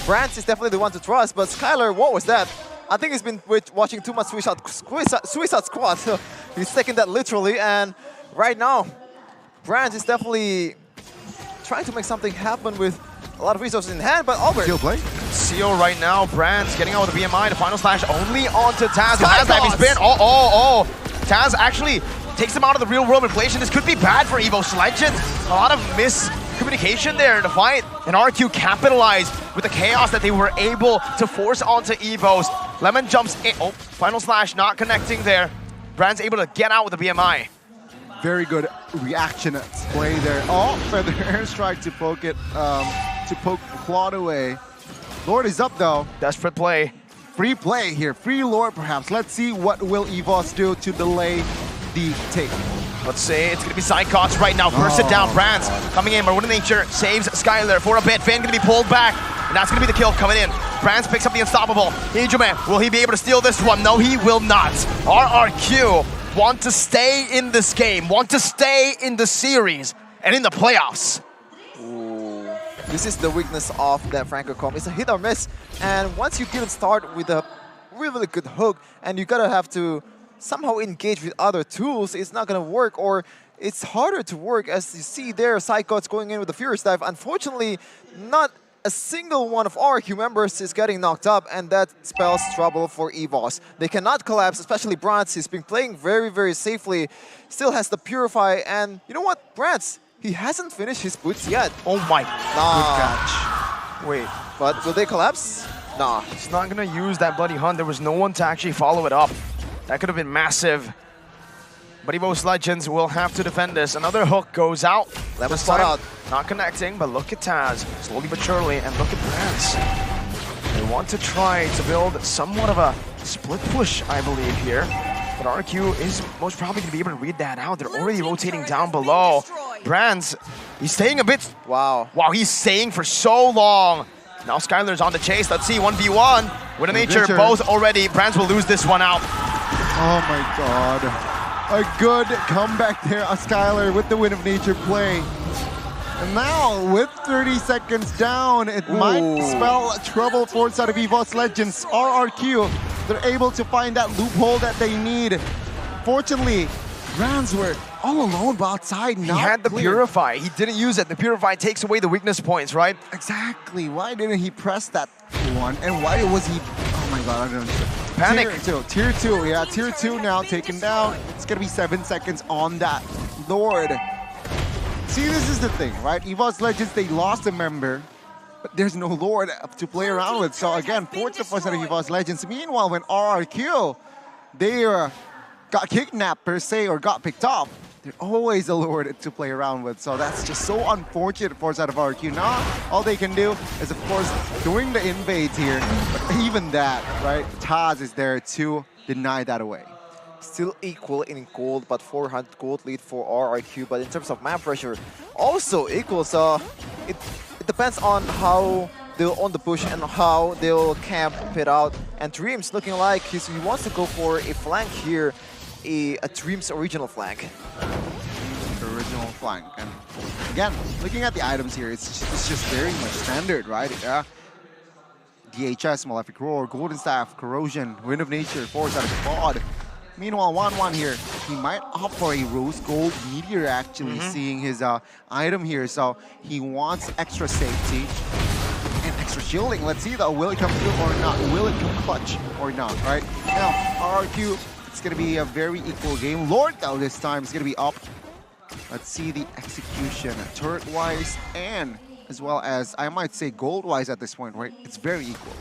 Brands is definitely the one to trust, but Skylar, what was that? I think he's been watching too much Suicide Squad, so he's taking that literally, and right now, Brands is definitely trying to make something happen with a lot of resources in hand, but Albert. Still play? seal right now. Brands getting out with the BMI. The final slash only onto Taz. Who has that heavy spin. Oh. Taz actually takes him out of the real world manipulation. This could be bad for EVOS Legends. A lot of miscommunication there in the fight. And RRQ capitalized with the chaos that they were able to force onto EVOS. Lemon jumps in. Oh, final slash not connecting there. Brand's able to get out with the BMI. Very good reaction play there. Oh, feather airstrike to poke it, to poke Claude away. Lord is up though. Desperate play. Free play here, free Lord perhaps. Let's see what will EVOS do to delay the take. Let's say it's going to be Psychots right now. Burst it down. Brands coming in. Maruna Nature saves Skylar for a bit. Finn going to be pulled back. And that's going to be the kill coming in. Brands picks up the unstoppable. Hijume, will he be able to steal this one? No, he will not. RRQ want to stay in this game, want to stay in the series and in the playoffs. Ooh. This is the weakness of that Franco comp. It's a hit or miss. And once you didn't start with a really good hook and you gotta have to somehow engage with other tools, it's not gonna work, or it's harder to work. As you see there, Psychots going in with the Furious Dive. Unfortunately, not a single one of RRQ members is getting knocked up, and that spells trouble for EVOS. They cannot collapse, especially Brants. He's been playing very safely, still has the Purify, and you know what, Brants, he hasn't finished his boots yet. Oh my. Good catch. Wait, but will they collapse? Nah. He's not going to use that bloody hunt. There was no one to actually follow it up. That could have been massive. But EVOS Legends will have to defend this. Another hook goes out. Lemon spot out. Not connecting, but look at Taz, slowly but surely, and look at Brants. They want to try to build somewhat of a split push, I believe, here. But RRQ is most probably going to be able to read that out. They're already rotating down below. Brants, he's staying a bit. Wow, he's staying for so long. Now Skylar's on the chase. Let's see, 1v1. With a nature, both already. Brants will lose this one out. Oh my god. A good comeback there, Skylar with the Win of Nature play. And now, with 30 seconds down, it might spell trouble for side of EVOS Legends. RRQ, they're able to find that loophole that they need. Fortunately, Brands were all alone, but outside, He had the Purify. He didn't use it. The Purify takes away the weakness points, right? Exactly. Why didn't he press that one? And why was he... Oh my god, I don't know. Panic. Tier 2, yeah, Tier 2 now taken down. It's gonna be 7 seconds on that Lord. See, this is the thing, right? EVOS Legends, they lost a member, but there's no Lord to play around with. So again, fortunate for EVOS Legends. Meanwhile, when RRQ, they got kidnapped per se, or got picked up, there's always a Lord to play around with. So that's just so unfortunate for side of RRQ. Now, all they can do is, of course, doing the invades here. But even that, right? Taz is there to deny that away. still equal in gold, but 400 gold lead for RRQ. But in terms of map pressure, also equal. So it depends on how they'll on the push and how they'll camp it out. And Dreams looking like he wants to go for a flank here, a Dreams original flank. Original flank. And again, looking at the items here, it's just very much standard, right? Yeah. DHS, Malefic Roar, Golden Staff, Corrosion, Wind of Nature, Force out of the pod. Meanwhile, 1-1 here, he might opt for a Rose Gold Meteor, actually, seeing his item here. So he wants extra safety and extra shielding. Let's see though, will it come through or not? Will it come clutch or not, right? Now, RRQ, it's going to be a very equal game. Lord, though, this time is going to be up. Let's see the execution, turret-wise and as well as, I might say, gold-wise at this point, right? It's very equal.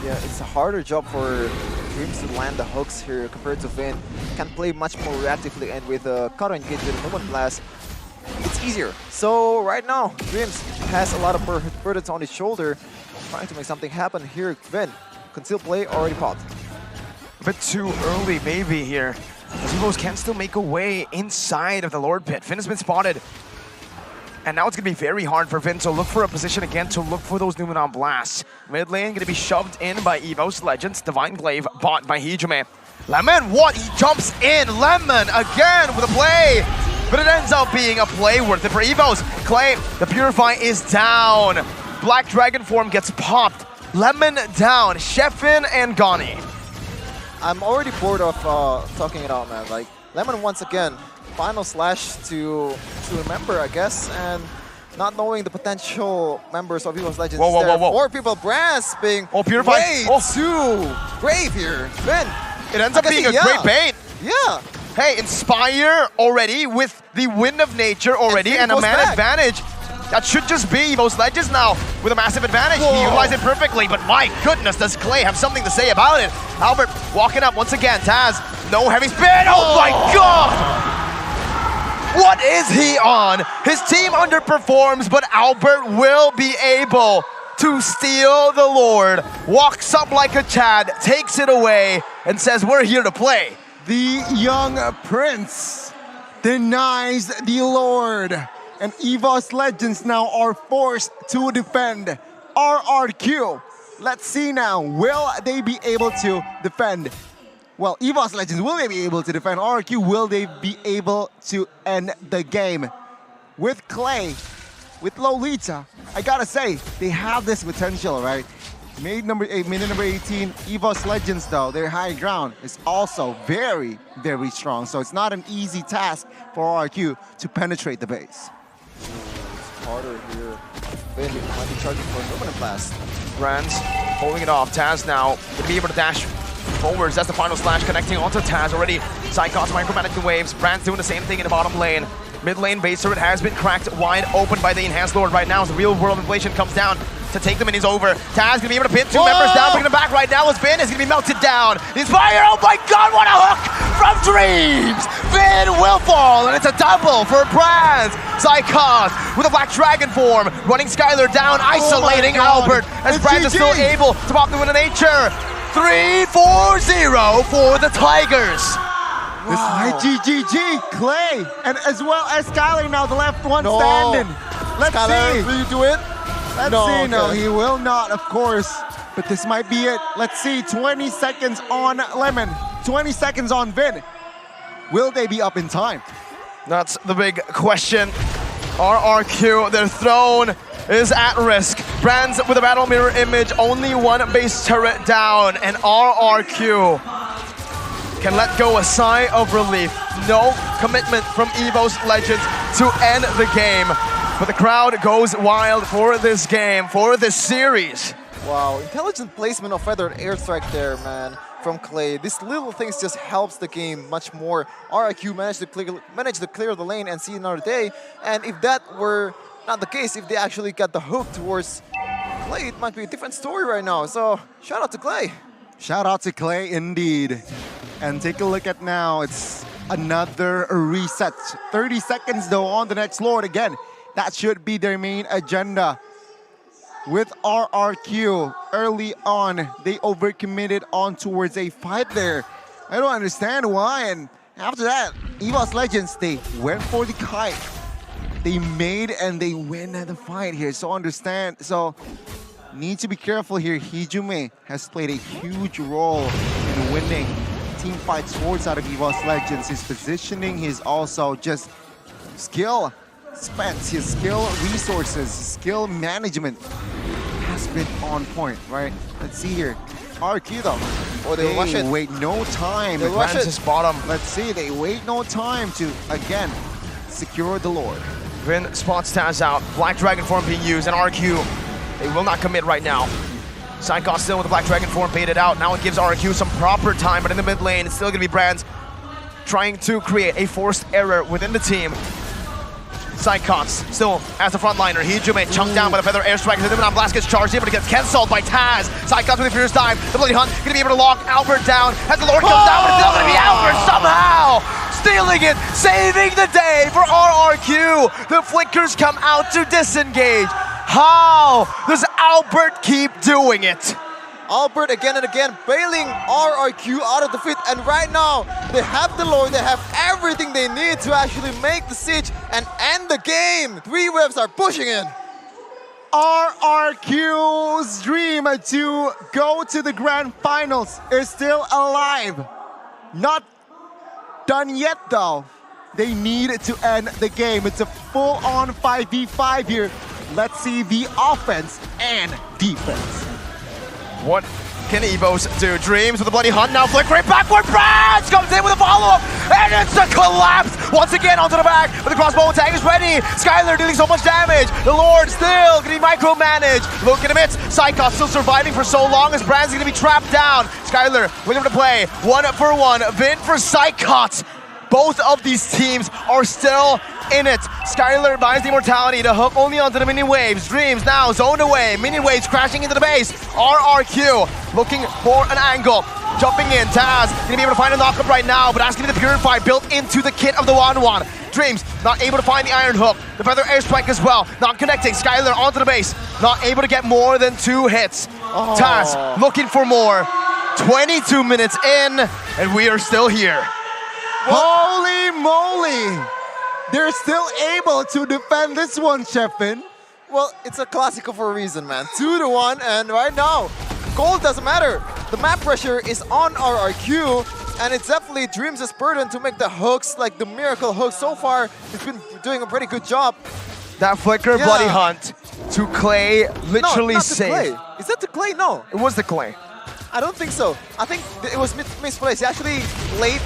Yeah, it's a harder job for Dreams to land the hooks here compared to Vin. Can play much more reactively, and with a counter engage with a Moment Blast, it's easier. So right now, Dreams has a lot of burdens on his shoulder, trying to make something happen here. Vin, concealed play already popped. A bit too early maybe here. EVOS can still make a way inside of the Lord Pit. Finn has been spotted. And now it's going to be very hard for Vin to look for a position again, to look for those Numenon blasts. Mid lane going to be shoved in by EVOS Legends. Divine Glaive bought by Hijume. Lemon, what? He jumps in. Lemon again with a play. But it ends up being a play worth it for EVOS. Clay, the Purify is down. Black Dragon form gets popped. Lemon down. Sheffin and Gani. I'm already bored of talking it out, man. Like, Lemon once again, final slash to remember, I guess, and not knowing the potential members of EVOS Legends. Whoa, whoa, there. whoa, whoa. 4 people, Brass being Purified. way too brave here. Ben, It ends up being a great bait. Yeah. Hey, Inspire already with the Wind of Nature already and a goes man back. advantage. That should just be EVOS Legends now with a massive advantage. He Whoa. utilized it perfectly, but my goodness, does Clay have something to say about it? Albert walking up once again. Taz, no heavy spin. Oh my God! What is he on? His team underperforms, but Albert will be able to steal the Lord. Walks up like a Chad, takes it away, and says, we're here to play. The young prince denies the Lord. And EVOS Legends now are forced to defend RRQ. Let's see now, will they be able to defend? Well, EVOS Legends, will they be able to defend RRQ? Will they be able to end the game? With Clay, with Lolita, I gotta say, they have this potential, right? Minute number 18, EVOS Legends though, their high ground is also very, very strong. So it's not an easy task for RRQ to penetrate the base. It's harder here. Ben might be charging for a permanent blast. Brands holding it off. Taz now gonna be able to dash forwards. That's the final slash connecting onto Taz already. Psychos micromanaging the waves. Brands doing the same thing in the bottom lane. Mid lane base turret has been cracked wide open by the Enhanced Lord right now as the real world inflation comes down to take them and he's over. Taz gonna be able to pin 2 members down, bringing them back right now as Vin is gonna be melted down. Inspire, oh my God, what a hook from Dreams! Vin will fall and it's a double for Brands. Psychos with a Black Dragon form, running Skylar down, isolating Albert as Brands is still able to pop the Wind of Nature. 3-4-0 for the Tigers. This high GGG, Clay, and as well as Skylar now, the left one standing. Let's see. Will you do it? Let's see. No, he will not, of course. But this might be it. Let's see. 20 seconds on Lemon. 20 seconds on Vin. Will they be up in time? That's the big question. RRQ, their throne is at risk. Brands with a battle mirror image, only 1 base turret down, and RRQ can let go a sigh of relief. No commitment from EVOS Legends to end the game. But the crowd goes wild for this game, for this series. Wow, intelligent placement of feathered airstrike there, man, from Clay. These little things just helps the game much more. RRQ managed to clear the lane and see another day. And if that were not the case, if they actually got the hook towards Clay, it might be a different story right now. So shout out to Clay. Shout out to Clay indeed. And take a look at now, it's another reset. 30 seconds though on the next Lord again. That should be their main agenda. With RRQ, early on, they overcommitted on towards a fight there. I don't understand why, and after that, EVOS Legends, they went for the kite. They made and they win the fight here, so need to be careful here. Hijume has played a huge role in winning team fight swords out of EVOS Legends. His positioning, his also just skill spent, his skill resources, skill management has been on point, right? Let's see here. RQ though. Oh, they rush it. Wait no time. They rush Brands is bottom. Let's see, they wait no time to, again, secure the Lord. Vin spots Taz out. Black Dragon form being used, and RQ, they will not commit right now. Psychos still with the Black Dragon form baited out. Now it gives RQ some proper time, but in the mid lane, it's still gonna be Brands trying to create a forced error within the team. Psychos still as the frontliner. Hijume chunked down by the feather airstrike. The Nimon Blast gets charged in, but it gets cancelled by Taz. Psychos with the fierce time. The Bloody Hunt gonna be able to lock Albert down as the Lord comes down, but it's still gonna be Albert somehow stealing it, saving the day for RRQ. The flickers come out to disengage. How does Albert keep doing it? Albert again and again bailing RRQ out of the fit, and right now they have the Lord, they have everything they need to actually make the siege and end the game. 3 waves are pushing in. RRQ's dream to go to the grand finals is still alive. Not done yet though. They need to end the game. It's a full-on 5v5 here. Let's see the offense and defense. What can EVOS do? Dreams with a bloody hunt now, flickering backward, Brands comes in with a follow-up, and it's a collapse once again onto the back, but the crossbow attack is ready. Skylar dealing so much damage. The Lord still getting micromanaged. Look in the midst, Psychos still surviving for so long as Brands is gonna be trapped down. Skylar looking to play, 1-for-1, Vin for Psychos. Both of these teams are still in it. Skylar buys the immortality to hook only onto the minion waves. Dreams now zoned away. Minion waves crashing into the base. RRQ looking for an angle. Jumping in. Taz gonna be able to find a knockup right now, but that's gonna be the Purify built into the kit of the Wan. Dreams not able to find the Iron Hook. The Feather Airstrike as well. Not connecting. Skylar onto the base. Not able to get more than 2 hits. Taz looking for more. 22 minutes in, and we are still here. Holy moly! They're still able to defend this one, Chefin. Well, it's a classical for a reason, man. 2-1, and right now, gold doesn't matter. The map pressure is on RRQ, and it's definitely Dreams' burden to make the hooks, like the miracle hooks. So far, he's been doing a pretty good job. That flicker bloody hunt to Clay literally not to saved. Clay. Is that to Clay? No. It was the Clay. I don't think so. I think it was misplaced. He actually late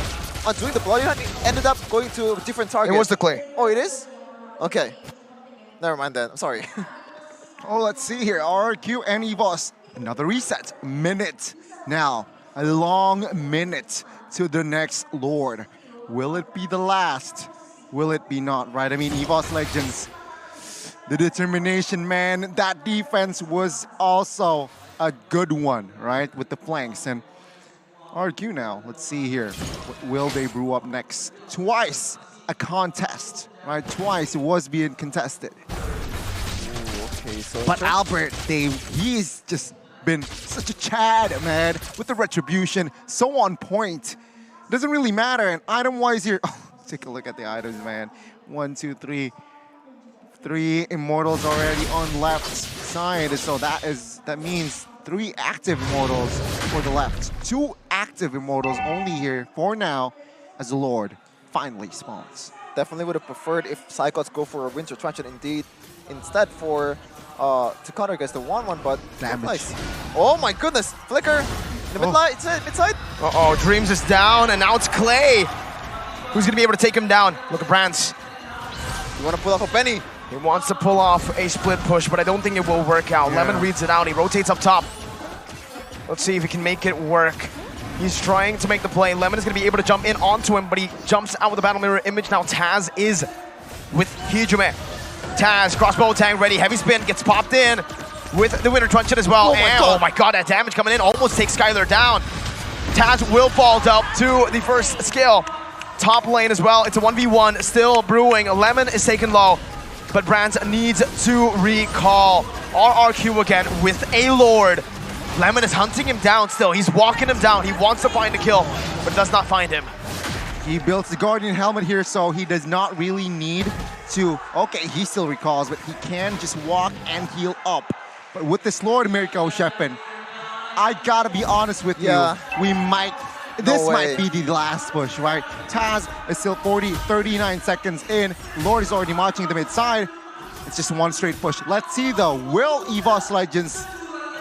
on doing the bloody hunt, he ended up going to a different target. It was the Clay. Oh, it is? Okay. Never mind then. I'm sorry. Oh, let's see here. RRQ and EVOS. Another reset. Minute. Now, a long minute to the next Lord. Will it be the last? Will it be not, right? I mean, EVOS Legends, the determination, man. That defense was also a good one, right? With the flanks. And RRQ now, let's see here. What will they brew up next? Twice a contest, right? Twice it was being contested. Ooh, okay, so But Albert, he's just been such a Chad, man, with the retribution, so on point. Doesn't really matter. And item-wise here, oh, take a look at the items, man. 1, 2, 3. 3 immortals already on left side, so that means 3 active immortals for the left. 2 active immortals only here for now as the Lord finally spawns. definitely would have preferred if Psychos go for a Winter Truncheon instead for to counter against the 1-1, but Damage. nice. Oh my goodness, Flicker in the mid side. Uh-oh, Dreams is down, and now it's Clay. Who's gonna be able to take him down? Look at Brands. You want to pull off a Penny? He wants to pull off a split push, but I don't think it will work out. Yeah. Lemon reads it out. He rotates up top. Let's see if he can make it work. He's trying to make the play. Lemon is going to be able to jump in onto him, but he jumps out with the battle mirror image. Now Taz is with Hijume. Taz, crossbow tang ready. Heavy spin, gets popped in with the Winter Truncheon as well. Oh my god, that damage coming in almost takes Skylar down. Taz will fall up to the first skill. Top lane as well. It's a 1v1 still brewing. Lemon is taken low, but Brands needs to recall. RRQ again with a Lord. Lemon is hunting him down still. He's walking him down. He wants to find a kill, but does not find him. He builds the Guardian helmet here, so he does not really need to... Okay, he still recalls, but he can just walk and heal up. But with this Lord Mirko, Shepin, I gotta be honest with you. We might... This might be the last push, right? Taz is still 39 seconds in. Lord is already marching the mid side. It's just one straight push. Let's see though, will EVOS Legends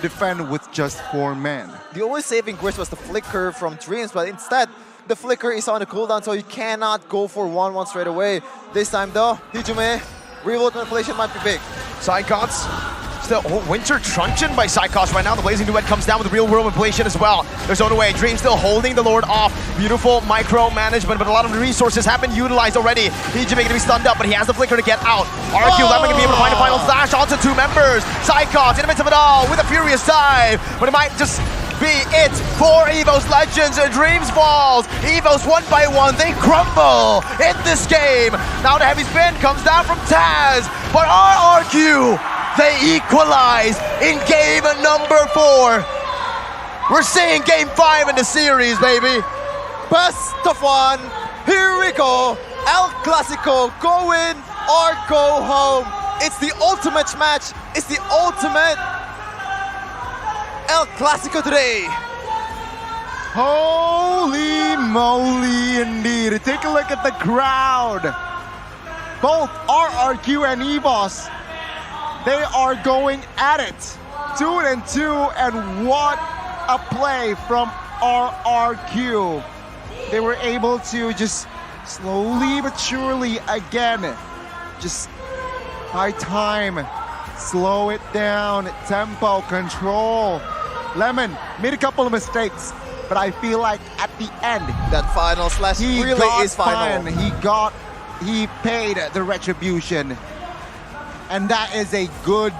defend with just 4 men? The only saving grace was the Flicker from Dreams, but instead, the Flicker is on the cooldown, so you cannot go for 1-1 straight away. This time though, Hijume, reload manipulation might be big. Psychos still, Winter Truncheon by Psychos right now. The Blazing Duet comes down with real world manipulation as well. There's own away. Dream still holding the Lord off. Beautiful micro management, but a lot of the resources have been utilized already. Hijume going to be stunned up, but he has the Flicker to get out. RRQ Lemon going to be able to find a final slash onto 2 members. Psychos in the midst of it all with a furious dive, but it might just be it for EVOS Legends. Dreams falls. EVOS 1 by 1. They crumble in this game. Now the heavy spin comes down from Taz, but RRQ, they equalize in game number 4. We're seeing game 5 in the series, baby. Best of 1. Here we go. El Clasico. Go in or go home. It's the ultimate match. It's the ultimate El Clasico today. Holy moly indeed. Take a look at the crowd. Both RRQ and EVOS, they are going at it. 2-2, and what a play from RRQ. They were able to just slowly but surely again, just by time, slow it down, tempo, control. Lemon made a couple of mistakes, but I feel like at the end, That final slash he really got is final. fine. He paid the retribution. And that is a good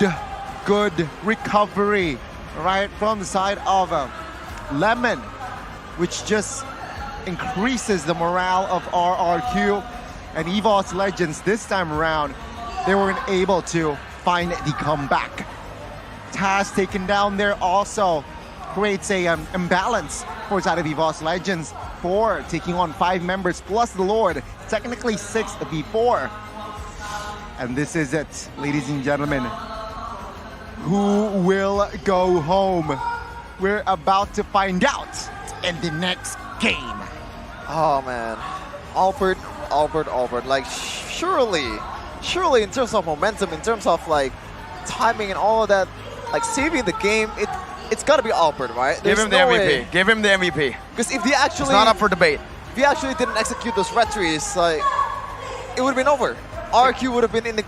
recovery, right, from the side of Lemon, which just increases the morale of RRQ and EVOS Legends. This time around, they weren't able to find the comeback. Taz taken down there also creates a imbalance for side of EVOS Legends. 4 taking on 5 members plus the Lord, technically 6 v4. And this is it, ladies and gentlemen. Who will go home? We're about to find out in the next game. Oh man, Albert. Like surely in terms of momentum, in terms of like timing and all of that, like saving the game, it's got to be Albert, right? Give him the MVP. Give him the MVP. Because if they actually, It's not up for debate. if he actually didn't execute those retries, like it would have been over. RQ would have been in the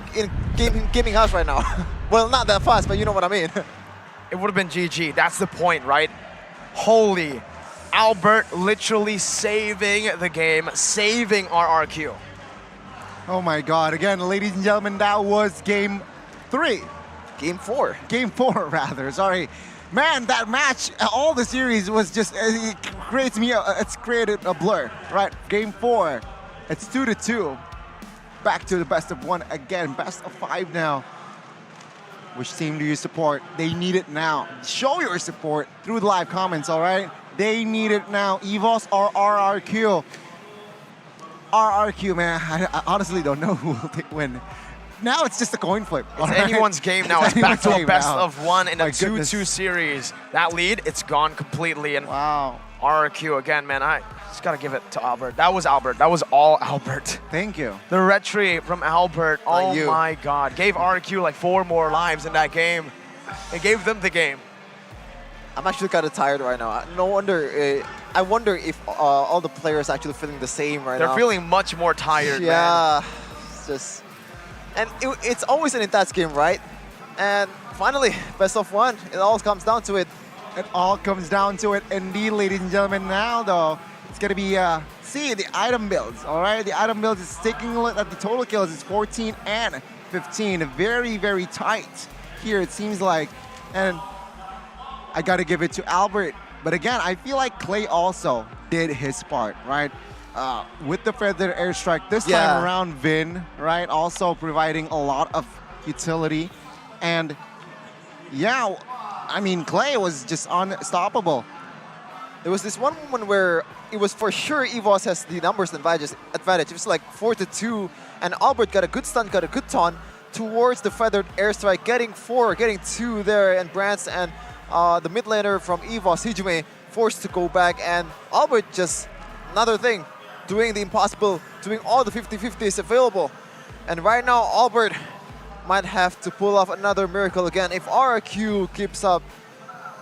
gaming house right now. Well, not that fast, but you know what I mean. It would have been GG. That's the point, right? Holy. Albert literally saving the game, saving RRQ. Oh my God, again, ladies and gentlemen, that was game 3. Game 4. Game 4, rather, sorry. Man, that match, all the series was just, it creates me, it's created a blur, right? Game 4, it's 2-2. Back to the best of 1 again, best of 5 now. Which team do you support? They need it now. Show your support through the live comments, all right? They need it now. EVOS or RRQ? RRQ, man, I honestly don't know who will win. Now it's just a coin flip. It's anyone's game now. It's back to a best now. of 1 in a My 2-2 goodness. series. That lead, it's gone completely. And Wow. RRQ again, man, I just gotta give it to Albert. That was Albert. That was all Albert. Thank you. The retry from Albert, oh you. my God. Gave RRQ like 4 more lives in that game. It gave them the game. I'm actually kind of tired right now. No wonder. I wonder if all the players actually feeling the same right now. They're feeling much more tired, man. Yeah, it's just, and it's always an intense game, right? And finally, best of 1. It all comes down to it. It all comes down to it. Indeed, ladies and gentlemen, now though, it's gonna be, see the item builds, all right? The item builds is taking a look at the total kills. It's 14 and 15. Very, very tight here, it seems like. And I gotta give it to Albert. But again, I feel like Clay also did his part, right? With the feathered airstrike, this time around Vin, right? Also providing a lot of utility. And yeah, I mean, Clay was just unstoppable. There was this one moment where it was for sure EVOS has the numbers advantage. It was like 4-2, and Albert got a good stun, got a good taunt towards the feathered airstrike, getting 4, getting 2 there, and Brance and the mid laner from EVOS, Hijume, forced to go back, and Albert just another thing, doing the impossible, doing all the 50-50s available. And right now, Albert might have to pull off another miracle again. If RRQ keeps up,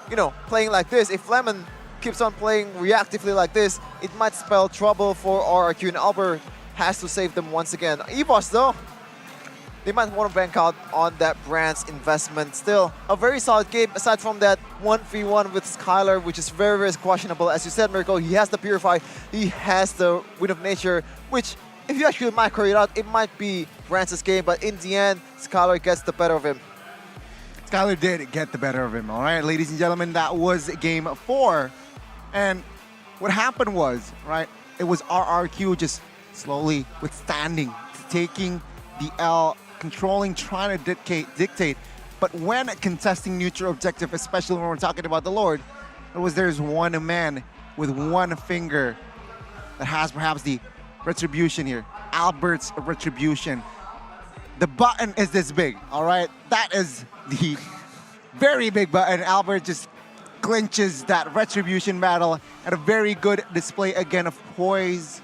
you know, playing like this, if Lemon keeps on playing reactively like this, it might spell trouble for RRQ, and Albert has to save them once again. EVOS though, they might want to bank out on that brand's investment. Still, a very solid game aside from that 1v1 with Skylar, which is very, very questionable. As you said, Miracle, he has the Purify, he has the Wind of Nature, which if you actually macro it out, it might be Brand's game, but in the end, Skylar gets the better of him. Skylar did get the better of him, all right? Ladies and gentlemen, that was game 4. And what happened was, right, it was RRQ just slowly withstanding, taking the L, controlling, trying to dictate. But when contesting neutral objective, especially when we're talking about the Lord, there's one man with one finger that has perhaps the retribution here. Albert's retribution. The button is this big, all right? That is the very big button. Albert just clinches that retribution battle at a very good display again of poise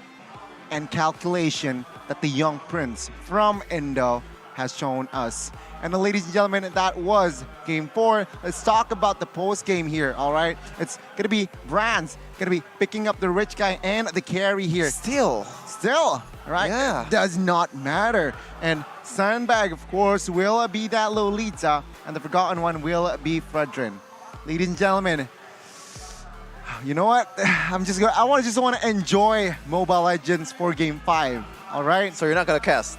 and calculation that the young prince from Indo has shown us. And ladies and gentlemen, that was Game 4. Let's talk about the post-game here, all right? It's going to be Brands, going to be picking up the rich guy and the carry here. Still, right? Yeah. It does not matter. And Sandbag, of course, will be that Lolita, and the forgotten one will be Fredrin. Ladies and gentlemen, you know what? I just want to enjoy Mobile Legends for Game 5, all right? so you're not gonna cast.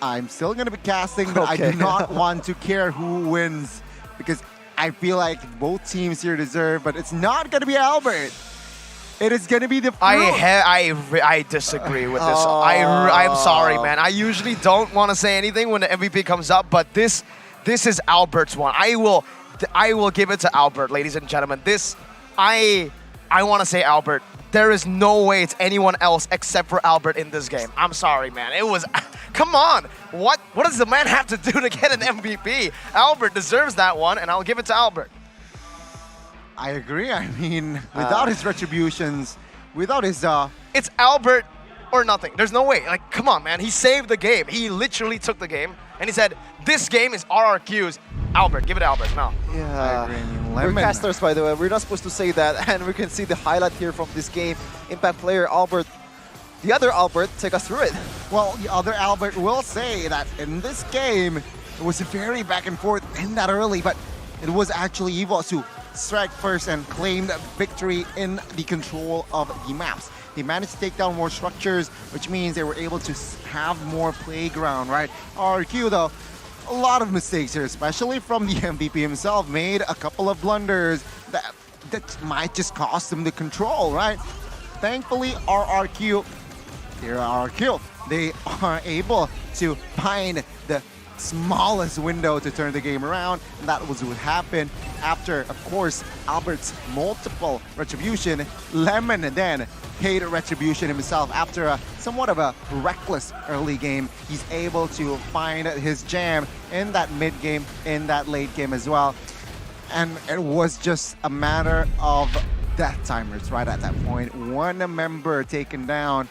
I'm still going to be casting, but I do Okay. not want to care who wins because I feel like both teams here deserve, but it's not going to be Albert. It is going to be the Fruit. I disagree with this. I'm sorry, man. I usually don't want to say anything when the MVP comes up, but this is Albert's one. I will give it to Albert, ladies and gentlemen. I want to say Albert. There is no way it's anyone else except for Albert in this game. I'm sorry, man. It was, come on. What does the man have to do to get an MVP? Albert deserves that one, and I'll give it to Albert. I agree. I mean, without his retributions, without his... It's Albert or nothing. There's no way. Like, come on, man. He saved the game. He literally took the game, and he said, this game is RRQ's. Albert, give it to Albert. No. Yeah. I agree. I mean, We're Lemon. casters, by the way. We're not supposed to say that, and we can see the highlight here from this game. Impact player Albert, the other Albert, take us through it. Well, the other Albert will say that in this game, it was very back and forth in that early, but it was actually EVOS who struck first and claimed victory in the control of the maps. They managed to take down more structures, which means they were able to have more playground, right? RRQ, though, a lot of mistakes here, especially from the MVP himself, made a couple of blunders that might just cost them the control, right? Thankfully, RRQ, they are able to find the smallest window to turn the game around, and that was what happened after, of course, Albert's multiple retribution. Lemon then paid retribution himself after a somewhat of a reckless early game. He's able to find his jam in that mid game, in that late game as well, and it was just a matter of death timers right at that point. One member taken down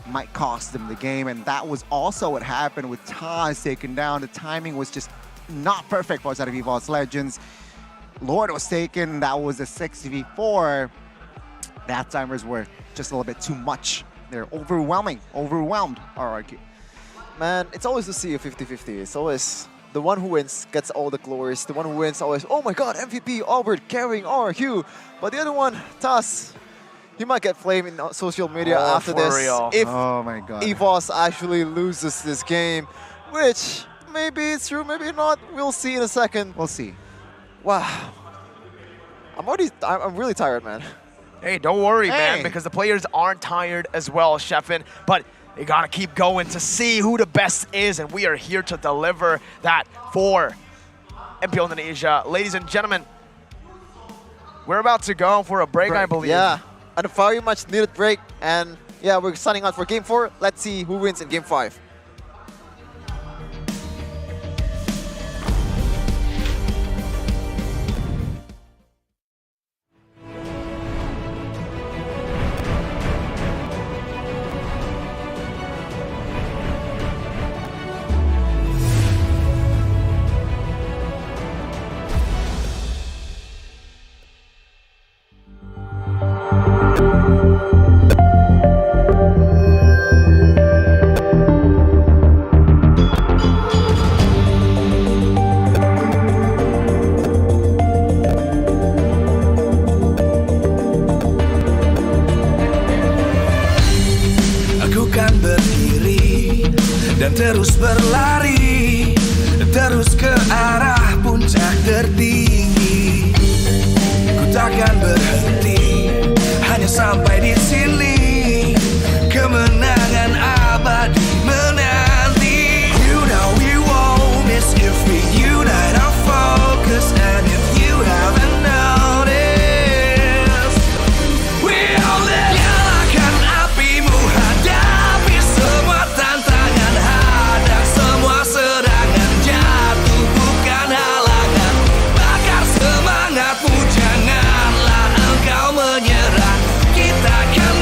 might cost them the game, and that was also what happened with Taz taken down. The timing was just not perfect for us out of EVOS Legends. Lord was taken, that was a 6v4. That timers were just a little bit too much. They're overwhelmed RRQ. Man, it's always to see a 50-50. It's always the one who wins gets all the glories. The one who wins always, oh my god, MVP Albert carrying RRQ. But the other one, Taz, he might get flamed in social media after for this real. if Oh my god. EVOS actually loses this game, which maybe it's true, maybe not. We'll see in a second. We'll see. Wow. I'm really tired, man. Hey, don't worry, man, Hey. because the players aren't tired as well, Sheffin. But you gotta keep going to see who the best is, and we are here to deliver that for MPL Indonesia. Ladies and gentlemen, we're about to go for a break, I believe. Yeah, and a very much needed break. And yeah, we're signing out for Game 4. Let's see who wins in Game 5. dan terus berlari, terus ke arah puncak tertinggi. Ku takkan berhenti, hanya sampai di sini. Kemenangan abadi menanti. You know we won't miss if we unite our focus. And if you haven't noticed, we'll nyalakan apimu, hadapi semua tantangan, hadang semua serangan, jatuh bukan halangan. Bakar semangatmu, janganlah engkau menyerah. Kita akan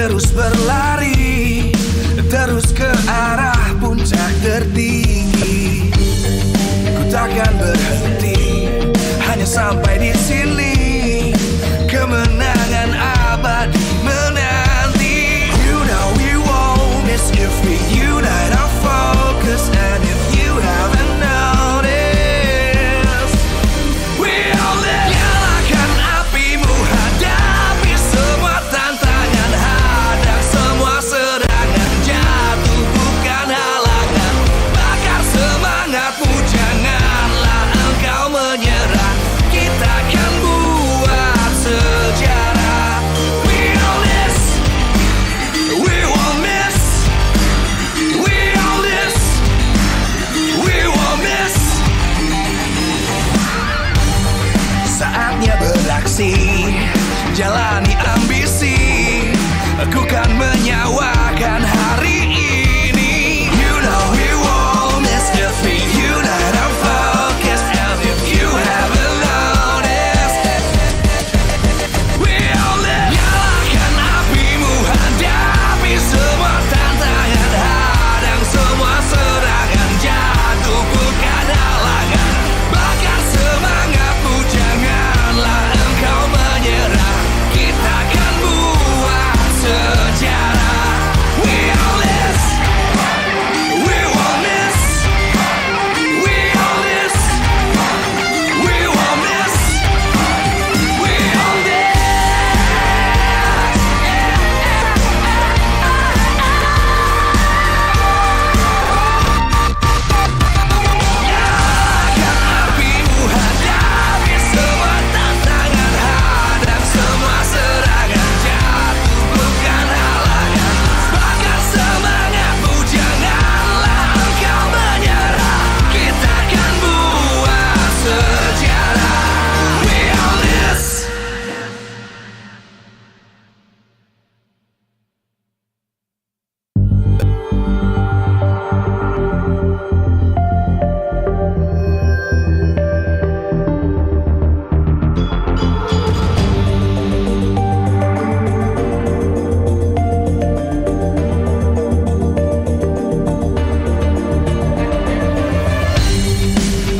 terus berlari, terus ke arah puncak tertinggi. Ku takkan berhenti, hanya sampai di sini. Kemenangan abadi menanti. You know we won't miss if we unite our focus. And if you haven't noticed, we all live. Nyalakan apimu, hadapi semua tantangan, hadang semua serangan, jatuh bukan halangan. Bakar semangatmu, janganlah engkau menyerah. Kita akan buat sejarah. We all this, we won't miss. We all this, we won't miss. Saatnya beraksi, jalani ambisi. Aku kan menyawakan hari ini. You know we won't miss if we unite our focus. And if you haven't noticed, we all live. Nyalakan apimu, hadapi semua tantangan, hadang semua serangan, jatuh bukan halangan. Bakar semangatmu, janganlah engkau menyerah. Kita akan buat sejarah. We all this, we won't miss. We all this, we won't miss. We all this. Nyalakan apimu, hadapi semua tantangan, hadang semua serangan, jatuh bukan halangan. Bakar semangatmu, janganlah engkau menyerah. Kita akan buat sejarah. We all this.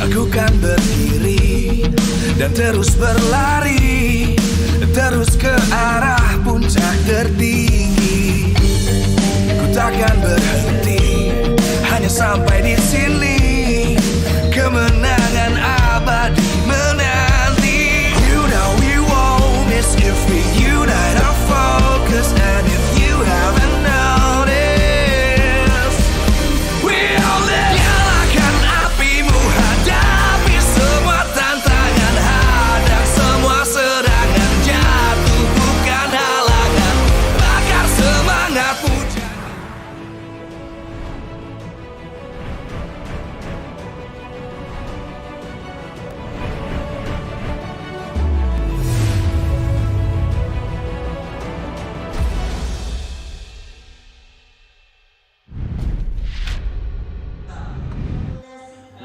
Aku kan berdiri dan terus berlari, terus ke arah puncak tertinggi. Ku takkan berhenti, hanya sampai di sini. Kemenangan abadi menanti. You know we won't miss if we unite our focus. And if you haven't noticed, we all live. Nyalakan apimu, hadapi semua tantangan, hadang semua serangan, jatuh bukan halangan. Bakar semangatmu.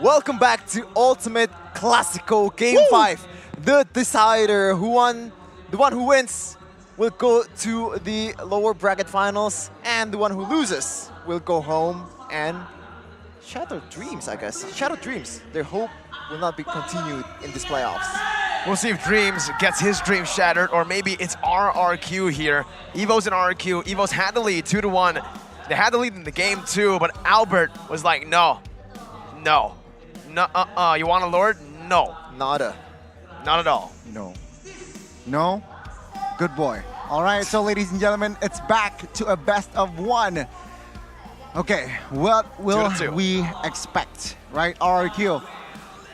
Welcome back to Ultimate Classico Game 5. The decider, the one who wins will go to the lower bracket finals, and the one who loses will go home and shatter dreams, I guess. Shatter dreams. Their hope will not be continued in these playoffs. We'll see if Dreams gets his dream shattered, or maybe it's RRQ here. EVOS and RRQ. EVOS had the lead 2-1. They had the lead in the game too, but Albert was like, no. You want a Lord? No. Nada. Not at all. No. No? Good boy. All right, so ladies and gentlemen, it's back to a best of one. Okay, what will 2-2. we expect, right? RRQ,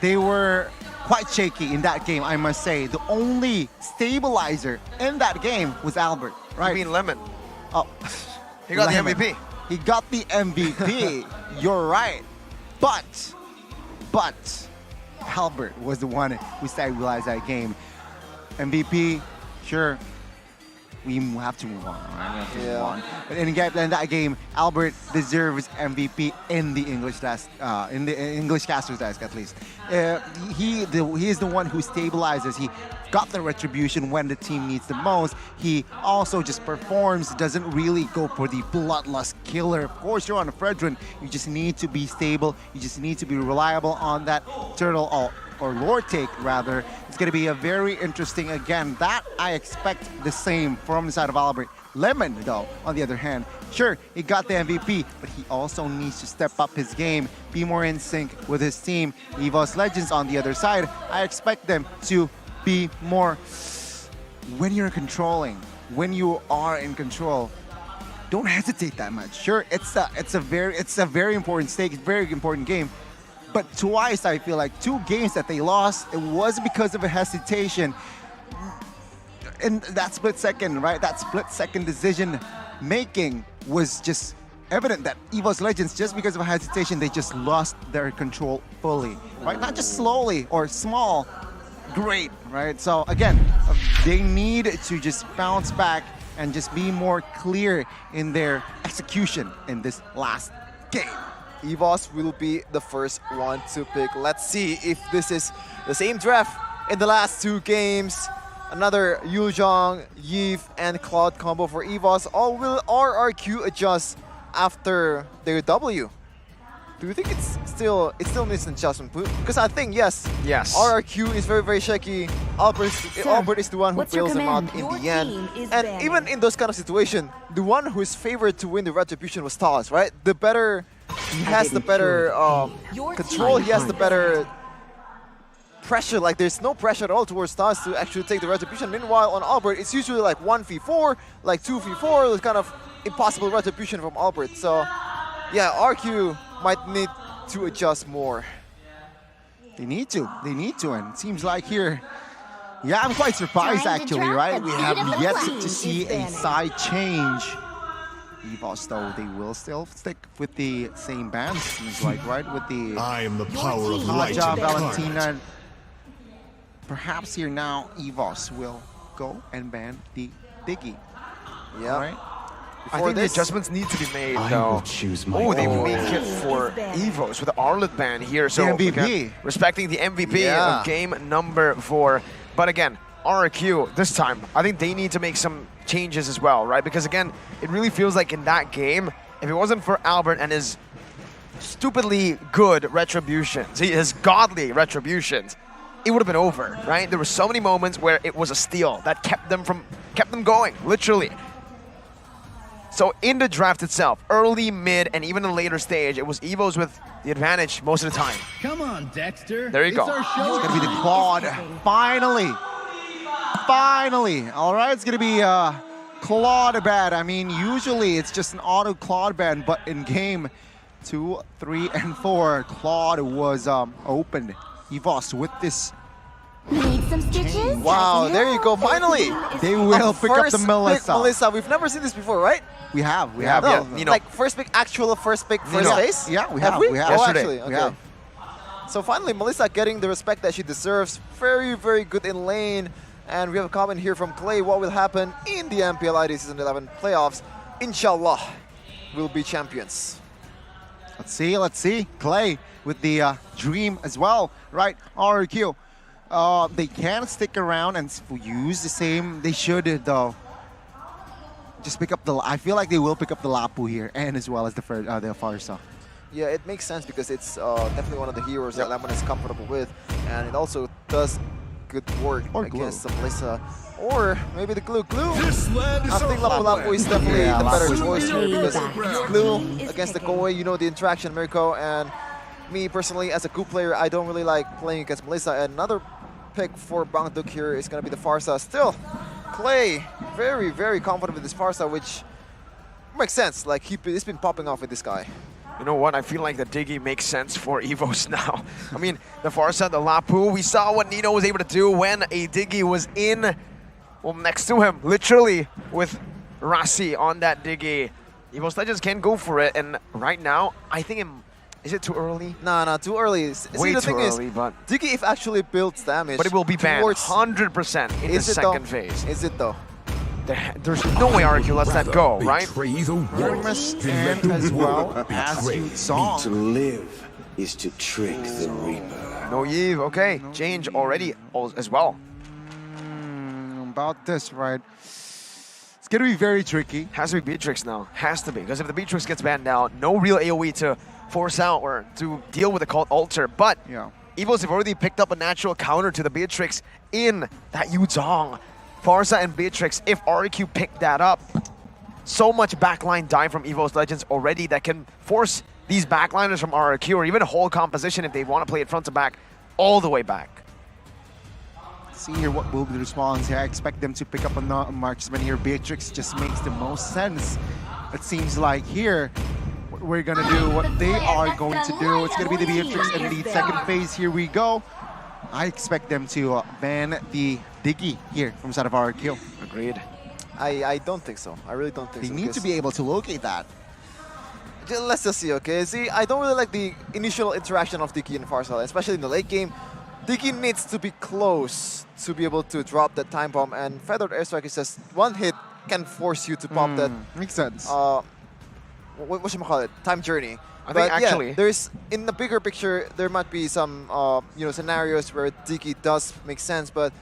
they were quite shaky in that game, I must say. The only stabilizer in that game was Albert, right? You mean Lemon? Oh, He got Lemon. the MVP. He got the MVP. You're right. But Albert was the one who stabilized that game. MVP, sure, we have to move on. Right? We have to move Yeah. on. But in that game, Albert deserves MVP in the English desk, in the English caster's desk at least. He is the one who stabilizes. He got the retribution when the team needs the most. He also just performs, doesn't really go for the bloodlust killer. Of course, you're on a Fredrin. You just need to be stable. You just need to be reliable on that turtle or lord take rather. It's going to be a very interesting, again, that I expect the same from the side of Albert. Lemon, though, on the other hand, sure, he got the MVP, but he also needs to step up his game, be more in sync with his team. EVOS Legends on the other side, I expect them to be more, when you're controlling, when you are in control, don't hesitate that much. Sure, it's a very important stake, very important game. But twice, I feel like 2 games that they lost, it was because of a hesitation. And that split second, right? That split second decision making was just evident that EVOS Legends, just because of a hesitation, they just lost their control fully, right? Not just slowly or small, great, right? So again, they need to just bounce back and just be more clear in their execution in this last game. EVOS will be the first one to pick. Let's see if this is the same draft in the last 2 games. Another Yujong, Yeef, and Cloud combo for EVOS. Or will RRQ adjust after their W? Do you think it still needs an adjustment? Because I think yes. Yes. RRQ is very, very shaky. Albert is the one who bails them out in the end. And even in those kind of situations, the one who is favored to win the retribution was Toss, right? The better, he has the better control. He has the better pressure. Like there's no pressure at all towards Toss to actually take the retribution. Meanwhile, on Albert, it's usually like 1v4, like 2v4. It's kind of impossible retribution from Albert. So yeah, RQ might need to adjust more. They need to, and it seems like here, yeah, I'm quite surprised actually, right? We have yet to see a side change. EVOS, though, they will still stick with the same band, seems like, right? With the I am the power of light. Naja, Valentina. Perhaps here now, EVOS will go and ban the Diggy. Yeah. All right? I think the adjustments need to be made, though. Oh, they make it for EVOS with the Arlet ban here. So MVP. again, respecting the MVP Yeah. of game number 4. But again, RRQ, this time, I think they need to make some changes as well, right? Because again, it really feels like in that game, if it wasn't for Albert and his stupidly good retributions, his godly retributions, it would have been over, right? There were so many moments where it was a steal that kept them going, literally. So in the draft itself, early, mid, and even in the later stage, it was EVOS with the advantage most of the time. Come on, Dexter. There you go. It's going to be the Claude. Finally. Finally. All right, it's going to be Claude ban. I mean, usually it's just an auto Claude ban, but in game 2, 3, and 4, Claude was opened. EVOS with this. Need some stitches? Wow, there you go. Finally, They will pick up the Melissa. Melissa, we've never seen this before, right? We have. No, yeah, Nino. like first pick, first base? Yeah, we have. we? We have. Oh, Yesterday. actually, okay. We have. So finally, Melissa getting the respect that she deserves. Very, very good in lane. And we have a comment here from Clay. What will happen in the MPL ID Season 11 playoffs? Inshallah, we'll be champions. Let's see. Clay with the dream as well, right? RRQ. They can stick around and use the same. They should, though. Just pick up the. I feel like they will pick up the Lapu here, and as well as the Farsa. Yeah, it makes sense because it's definitely one of the heroes that Lemon is comfortable with, and it also does good work against the Melissa. Or maybe the Glue. I think Lapu is definitely the better choice here because Glue against the Koi, you know the interaction, Mirko, and me personally as a Glue player, I don't really like playing against Melissa. And another pick for Bangduk here is going to be the Farsa. Still, Clay, very, very confident with this Farsa, which makes sense. Like, he's been popping off with this guy. You know what? I feel like the Diggy makes sense for EVOS now. I mean, the Farsa, the Lapu, we saw what Nino was able to do when a Diggy was in, well, next to him, literally, with Rasi on that Diggy. EVOS Legends can go for it, and right now, I think is it too early? Nah, too early. Way too early, but Diggy, if actually builds damage, it will be banned towards 100% in the second phase. Is it though? There's no way RRQ lets that go, right? Betray the Hermes wolf and let and the as well wolf as betray. you saw. To live is to trick the Reaper. No Eve, okay. Change already as well. About this, right? It's gonna be very tricky. Has to be Beatrix now. Has to be. Because if the Beatrix gets banned now, no real AoE to force out or to deal with the cult altar. But Yeah. EVOS have already picked up a natural counter to the Beatrix in that Yuzong. Farsa and Beatrix, if RRQ pick that up, so much backline dive from EVOS Legends already that can force these backliners from RRQ or even a whole composition if they want to play it front to back all the way back. See here what will be the response here. I expect them to pick up a marksman here. Beatrix just makes the most sense. It seems like here what we're gonna do what they are going to do. It's gonna be the Beatrix in the second phase. Here we go. I expect them to ban the Diggy here from side of RRQ. Agreed. I don't think so. I really don't think They so. need to be able to locate that. Let's just see, okay? See, I don't really like the initial interaction of Diki and Farsal, especially in the late game. Diki needs to be close to be able to drop that time bomb, and Feathered Airstrike is just one hit can force you to pop that. Makes sense. What should I call it? Time journey. I But think actually- yeah, there's in the bigger picture there might be some scenarios where Diki does make sense, but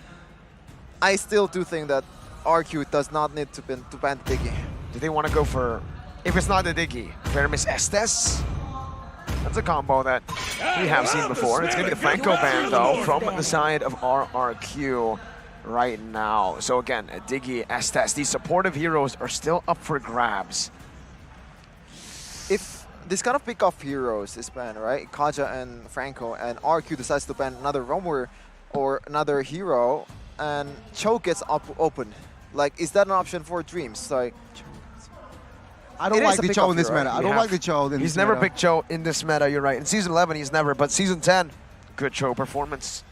I still do think that RQ does not need to ban Diki. Do they want to go for, if it's not the Diggy, Vermis Estes? That's a combo that we have seen before. It's going to be the Franco ban, though, from the side of RRQ right now. So again, Diggy, Estes, these supportive heroes are still up for grabs. If this kind of pick-off heroes is banned, right? Kaja and Franco, and RQ decides to ban another roamer or another hero, and Cho gets open. Like, is that an option for Dreams? Like, I don't it like is a the pick Cho up in this here, meta. right? I don't like the Cho in He's this never meta. picked Cho in this meta, you're right. In Season 11, he's never, but Season 10, good Cho performance.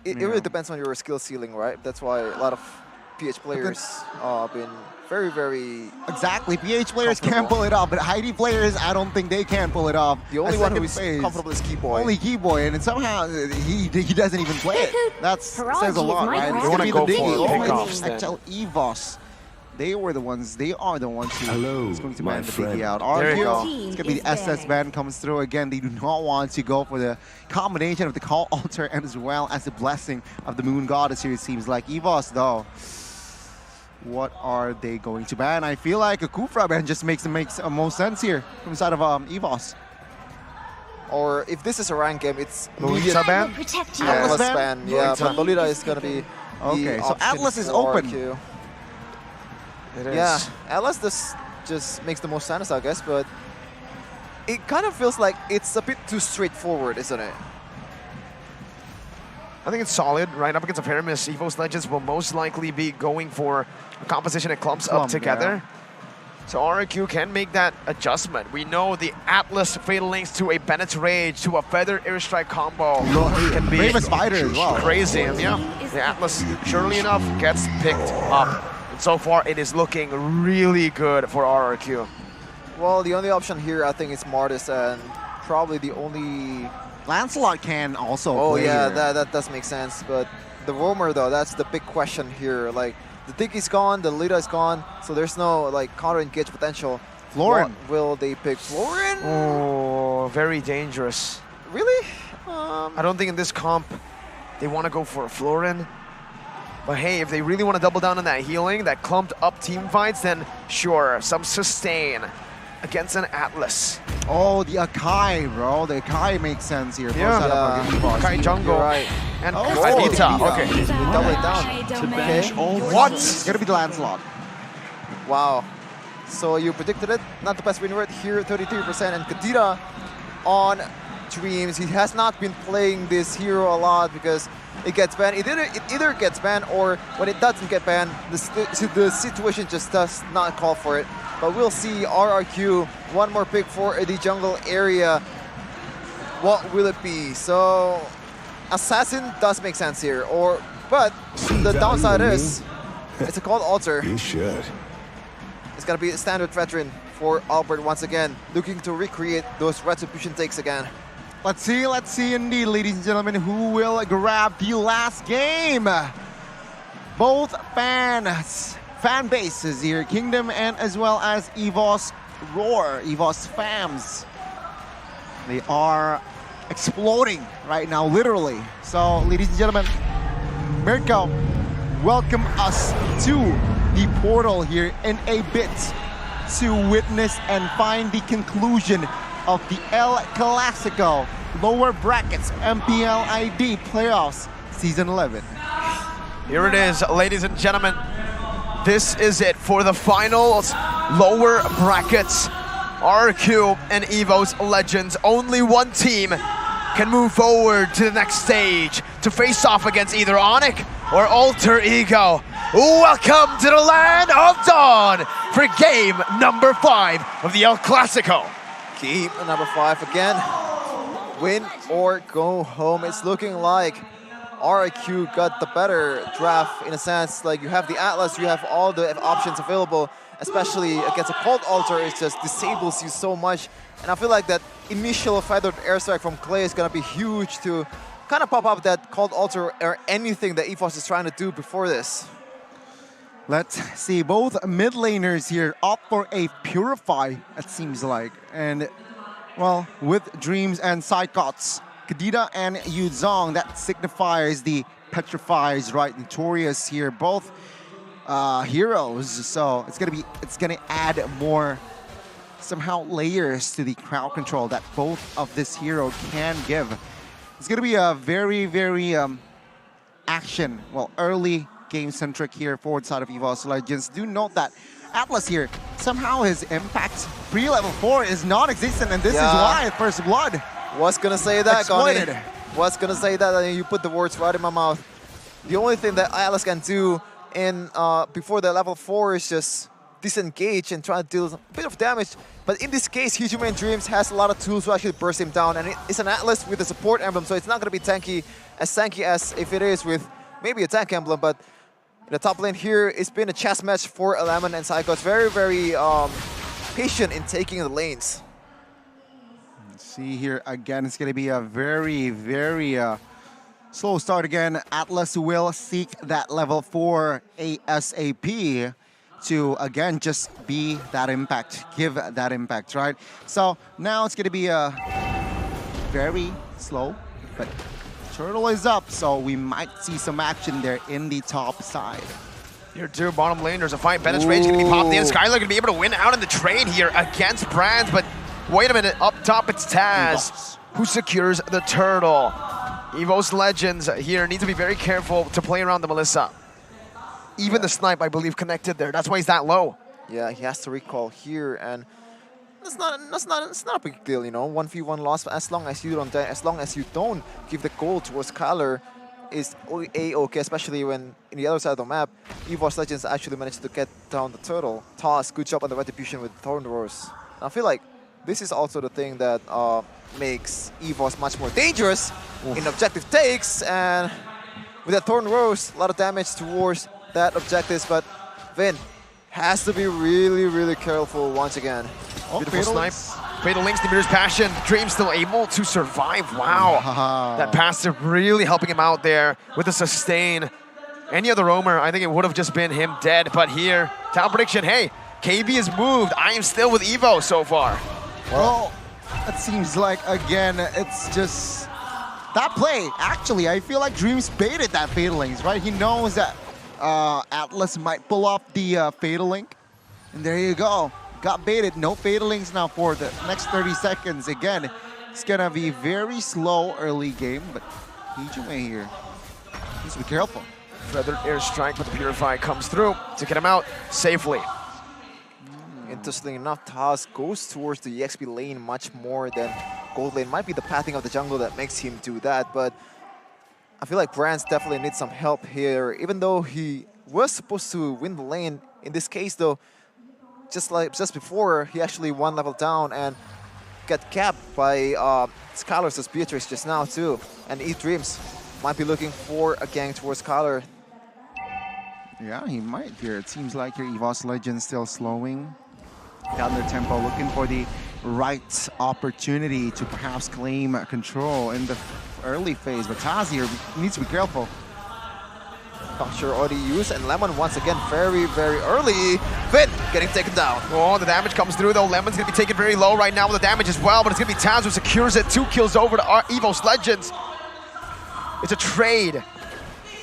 it really depends on your skill ceiling, right? That's why a lot of PH players have been very, very... Exactly. PH players can comfortable. pull it off, but Heidi players, I don't think they can pull it off. The only A one who second is phase, comfortable is Keyboy. Only Keyboy, and somehow he doesn't even play it. That says a Horology lot, is my right? craft. It's You gonna wanna be the go for Diggy. pickoffs then. Actual EVOS. They are the ones who Hello, is going to my ban the friend. Diggy out. There you go. It's gonna be the SS ban comes through again. They do not want to go for the combination of the Call Altar and as well as the blessing of the Moon Goddess here. It seems like EVOS though. What are they going to ban? I feel like a Kufra ban just makes most sense here from the side of EVOS. Or if this is a rank game, it's Lolita ban? Protect you. Atlas Atlas ban? ban. Yeah, but Lolita is gonna be Okay, the so option Atlas is for open. RQ. It is. Yeah, Atlas just makes the most sense, I guess, but it kind of feels like it's a bit too straightforward, isn't it? I think it's solid, right? Up against a Pyramus, EVOS Legends will most likely be going for a composition that clumps up Clump, together. So RRQ can make that adjustment. We know the Atlas Fatal Links to a Bennett's Rage to a Feather Airstrike combo can be Famous fighter as well. crazy. And yeah, the Atlas, surely enough, gets picked up. And so far, it is looking really good for RRQ. Well, the only option here, I think, is Martis, and probably the only... Lancelot can also Oh play yeah, here. that does make sense, but the roamer though, that's the big question here. Like, the Diggy's gone, the Lolita is gone, so there's no like counter-engage potential. Florin. What will they pick? Florin? Oh, very dangerous. Really? I don't think in this comp they want to go for a Florin. But hey, if they really want to double down on that healing, that clumped up team fights, then sure, some sustain against an Atlas. Oh, the Akai, bro. The Akai makes sense here. Yeah. Kai Jungle You're right. and Oh, Adita. Adita. Okay. We double it down. Okay. What? It's gonna be the Lancelot. Wow. So you predicted it. Not the best win rate here, 33%. And Kadira on Dreams. He has not been playing this hero a lot because it gets banned. It either gets banned or when it doesn't get banned, the situation just does not call for it. But we'll see RRQ, one more pick for the jungle area. What will it be? So Assassin does make sense here. But the downside is it's a Call Altar. He should. It's gonna be a standard veteran for Albert once again, looking to recreate those retribution takes again. Let's see indeed, ladies and gentlemen, who will grab the last game. Both fans fan bases here, Kingdom and as well as EVOS Roar, EVOS fams. They are exploding right now, literally. So, ladies and gentlemen, Mirko, welcome us to the portal here in a bit to witness and find the conclusion of the El Clasico lower brackets MPL ID playoffs season 11. Here it is, ladies and gentlemen. This is it for the finals, lower brackets. RRQ and EVOS Legends. Only one team can move forward to the next stage to face off against either ONIC or Alter Ego. Welcome to the land of Dawn for game number 5 of the El Clasico. Game number 5 again. Win or go home. It's looking like RRQ got the better draft in a sense. Like, you have the Atlas, you have all the options available, especially against a Cold Altar. It just disables you so much. And I feel like that initial feathered airstrike from Clay is gonna be huge to kind of pop up that Cold Altar or anything that EVOS is trying to do before this. Let's see, both mid laners here opt for a Purify, it seems like. And, well, with Dreams and Psychots, Kadita and Yuzong, that signifies the Petrifies, right? Notorious here, both heroes. So it's gonna add more somehow layers to the crowd control that both of this hero can give. It's gonna be a very, very early game-centric here forward side of EVOS Legends. Do note that Atlas here, somehow his impact pre-level 4 is non-existent, and this is why First Blood. Was gonna say that, exploited. Connie. Was gonna say that, and you put the words right in my mouth. The only thing that Atlas can do in before the level 4 is just disengage and try to deal a bit of damage. But in this case, Human Dreams has a lot of tools to actually burst him down, and it's an Atlas with a support emblem, so it's not gonna be tanky as if it is with maybe a tank emblem. But in the top lane here, it's been a chess match for Lemon and Psycho. It's very, very patient in taking the lanes. See here again, it's going to be a very, very slow start again. Atlas will seek that level 4 ASAP to, again, just be that impact, give that impact, right? So now it's going to be a very slow, but turtle is up, so we might see some action there in the top side. Here too, bottom lane, there's a fight. Bennett's Rage gonna be popped in. Skylar gonna be able to win out in the trade here against Brands, but wait a minute, up top it's Taz who secures the turtle. EVOS Legends here need to be very careful to play around the Melissa. Even the snipe, I believe, connected there. That's why he's that low. Yeah, he has to recall here, and it's not a big deal, you know. 1v1 loss, as long as you don't die, as long as you don't give the goal towards Kyler, is a-okay, especially when in the other side of the map, EVOS Legends actually managed to get down the turtle. Toss, good job on the retribution with Thorn Roars. I feel like this is also the thing that makes EVOS much more dangerous in objective takes, and with that Thorn Roars, a lot of damage towards that objectives, but Vin has to be really, really careful once again. Beautiful snipe. Fatal links, Nibiru's Passion. Dream still able to survive. Wow. That passive really helping him out there with the sustain. Any other roamer, I think it would have just been him dead. But here, talent prediction, hey, KB is moved. I am still with Evo so far. Well, it seems like, again, it's just that play. Actually, I feel like Dreams baited that Fatal Links, right? He knows that Atlas might pull off the Fatal Link. And there you go. Got baited, no Fatal Links now for the next 30 seconds. Again, it's gonna be very slow early game, but Hijime here needs to be careful. Feathered airstrike, but the Purify comes through to get him out safely. Interesting enough, Taz goes towards the EXP lane much more than gold lane. Might be the pathing of the jungle that makes him do that, but I feel like Brands definitely needs some help here, even though he was supposed to win the lane. In this case, though, just before, he actually one level down and got capped by Skylar's Beatrice just now too. And E-Dreams might be looking for a gang towards Skylar. Yeah, he might here. It seems like your EVOS Legends still slowing down their tempo, looking for the right opportunity to perhaps claim control in the early phase. But Taz here needs to be careful. Puncture already used, and Lemon once again very, very early. Finn getting taken down. Oh, the damage comes through though. Lemon's gonna be taken very low right now with the damage as well, but it's gonna be Taz who secures it. 2 kills over to EVOS Legends. It's a trade.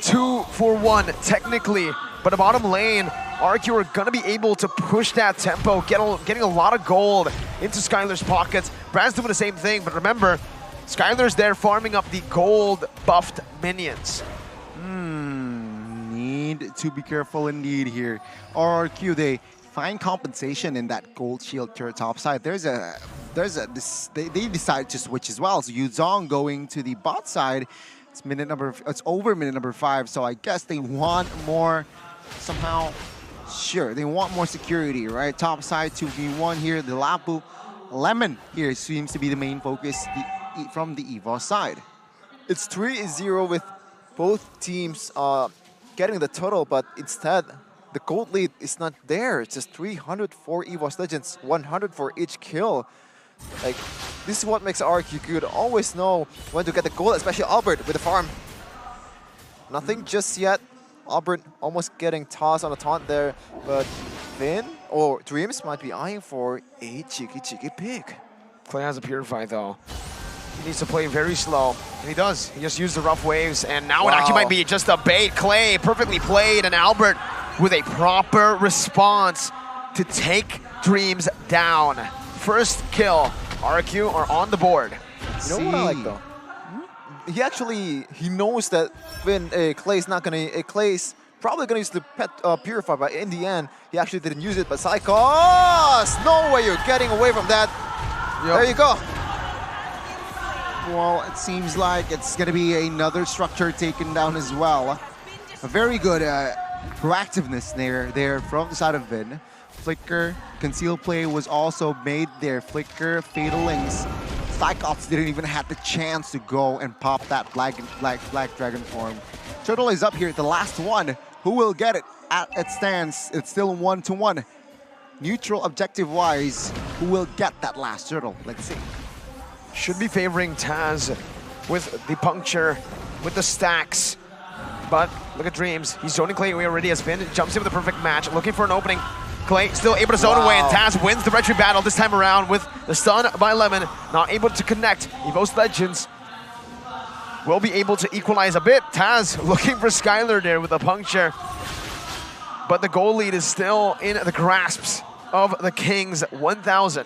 2 for 1, technically. But the bottom lane, RRQ are gonna be able to push that tempo, getting a lot of gold into Skylar's pockets. Brand's doing the same thing, but remember, Skylar's there farming up the gold buffed minions. Need to be careful indeed here. RRQ, they find compensation in that gold shield turret top side. They decide to switch as well. So Yuzong going to the bot side. It's over minute number 5. So I guess they want more somehow. Sure, they want more security, right? Top side 2v1 here. The Lapu Lemon here seems to be the main focus from the EVOS side. It's 3-0 with both teams getting the total, but instead the gold lead is not there. It's just 300 for EVOS Legends, 100 for each kill. Like, this is what makes RRQ good. Always know when to get the gold, especially Albert with the farm. Nothing just yet. Albert almost getting tossed on a taunt there, but Finn or Dreams might be eyeing for a cheeky pick. Clay has a Purify though. He needs to play very slow, and he does. He just used the rough waves, and now it actually might be just a bait. Clay perfectly played, and Albert with a proper response to take Dreams down. First kill, RRQ are on the board. You know what I like though? He knows that when Clay's probably gonna use the pet Purify, but in the end, he actually didn't use it. But Psychos, no way you're getting away from that. Yep. There you go. Well, it seems like it's going to be another structure taken down as well. A very good proactiveness there from the side of Vin. Flicker, conceal play was also made there. Flicker, Fatal Links. Psychops didn't even have the chance to go and pop that Black Dragon form. Turtle is up here, the last one. Who will get it? It stands. It's still 1-1. Neutral objective-wise, who will get that last turtle? Let's see. Should be favoring Taz with the puncture, with the stacks. But look at Dreams. He's zoning Clay away already as Finn jumps in with the perfect match, looking for an opening. Clay still able to zone away, and Taz wins the retry battle this time around with the stun by Lemon. Not able to connect. EVOS Legends will be able to equalize a bit. Taz looking for Skylar there with a puncture. But the goal lead is still in the grasps of the Kings, 1,000.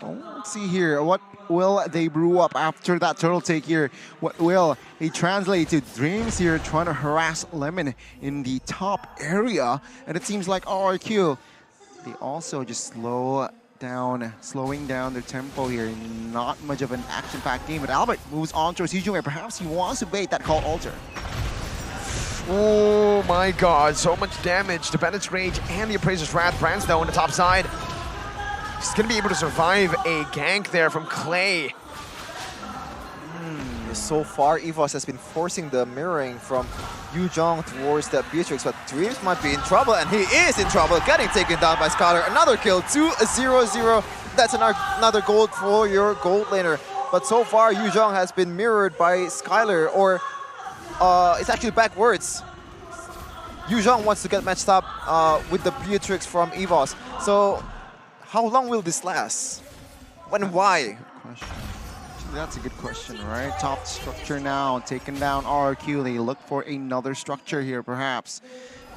Let's see here. What will they brew up after that turtle take here? What will they translate to? Dreams here trying to harass Lemon in the top area. And it seems like RRQ, they also just slowing down their tempo here. Not much of an action-packed game. But Albert moves on towards Hujung, perhaps he wants to bait that call alter. Oh my god, so much damage. The Bennett's Rage and the Appraiser's Wrath. Brand's though on the top side. He's going to be able to survive a gank there from Clay. So far, EVOS has been forcing the mirroring from Yuzong towards that Beatrix, but Dreams might be in trouble, and he is in trouble, getting taken down by Skylar. Another kill, 2-0-0. That's another gold for your gold laner. But so far, Yuzong has been mirrored by Skylar, or it's actually backwards. Yuzong wants to get matched up with the Beatrix from EVOS. So how long will this last? When and why? That's a good question, right? Top structure now, taken down RRQ. They look for another structure here, perhaps.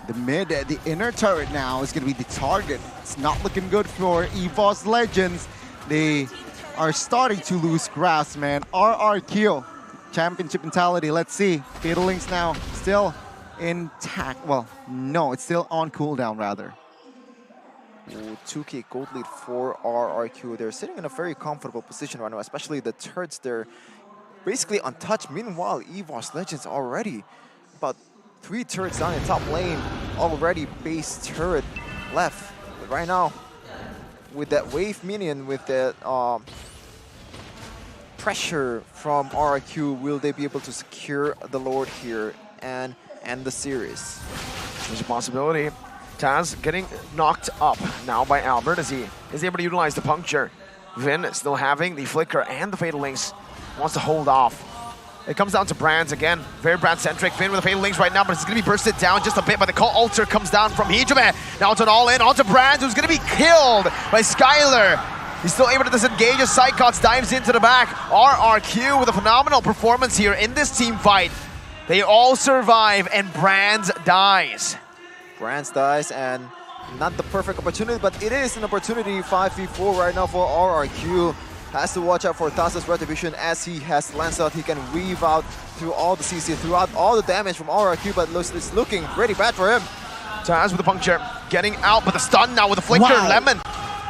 The inner turret now is going to be the target. It's not looking good for EVOS Legends. They are starting to lose grasp, man. RRQ, championship mentality. Let's see. Fatal Links now still intact. Well, no, it's still on cooldown, rather. 2k gold lead for RRQ. They're sitting in a very comfortable position right now, especially the turrets. They're basically untouched. Meanwhile, EVOS Legends already about 3 turrets down in top lane. Already base turret left. But right now, with that wave minion, with that pressure from RRQ, will they be able to secure the Lord here and end the series? There's a possibility. Taz getting knocked up now by Albert as he is able to utilize the puncture. Vin still having the flicker and the Fatal Links. Wants to hold off. It comes down to Brands again. Very brand-centric. Finn with the fatal links right now, but it's going to be bursted down just a bit. But the call alter comes down from Hijime. Now it's an all-in onto Brands, who's going to be killed by Skylar. He's still able to disengage as Psychots dives into the back. RRQ with a phenomenal performance here in this team fight. They all survive, and Brands dies. Brands dies, and not the perfect opportunity, but it is an opportunity 5v4 right now for RRQ. Has to watch out for Taz's retribution as he has Lancelot. He can weave out through all the CC, throughout all the damage from RRQ, but it's looking pretty bad for him. Taz with the puncture, getting out, but the stun now with the flicker. Wow. Lemon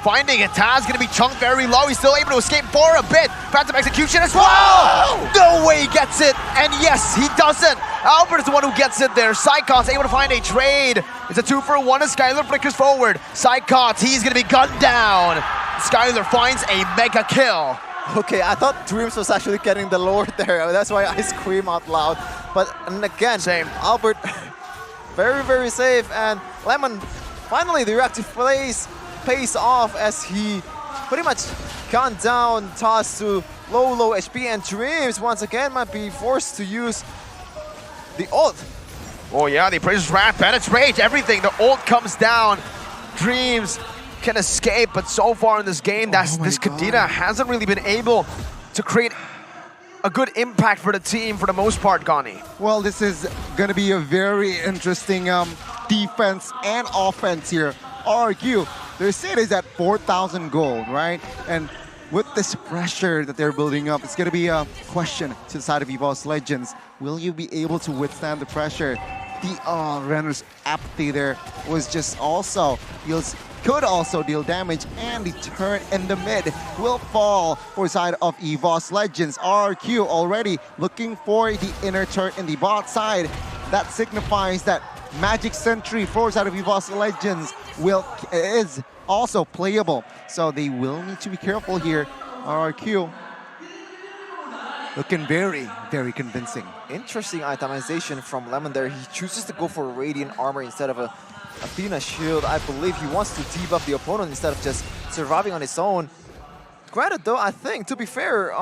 finding it. Taz gonna be chunked very low. He's still able to escape for a bit. Phantom execution as well. Wow. No way he gets it. And yes, he doesn't. Albert is the one who gets it there. Psychots able to find a trade. It's a 2-for-1 as Skylar flickers forward. Psychots, he's gonna be gunned down. Skylar finds a mega kill. Okay, I thought Dreams was actually getting the Lord there. That's why I scream out loud. But and again, Same. Albert, very, very safe. And Lemon, finally the reactive pays off as he pretty much gunned down Taz to low HP. And Dreams, once again, might be forced to use the ult. Oh yeah, the Appraiser's Wrath, penetrate everything. The ult comes down. Dreams can escape, but so far in this game, this Kadena hasn't really been able to create a good impact for the team for the most part, Gani. Well, this is going to be a very interesting defense and offense here. RRQ, their set is at 4,000 gold, right? And with this pressure that they're building up, it's going to be a question to the side of EVOS Legends. Will you be able to withstand the pressure? The Renner's apathy there was just also could also deal damage, and the turret in the mid will fall for the side of EVOS Legends. RRQ already looking for the inner turret in the bot side. That signifies that Magic Sentry for the side of EVOS Legends is also playable. So they will need to be careful here. RRQ looking very, very convincing. Interesting itemization from Lemon there. He chooses to go for Radiant Armor instead of a Athena Shield. I believe he wants to debuff the opponent instead of just surviving on his own. Granted though, I think, to be fair,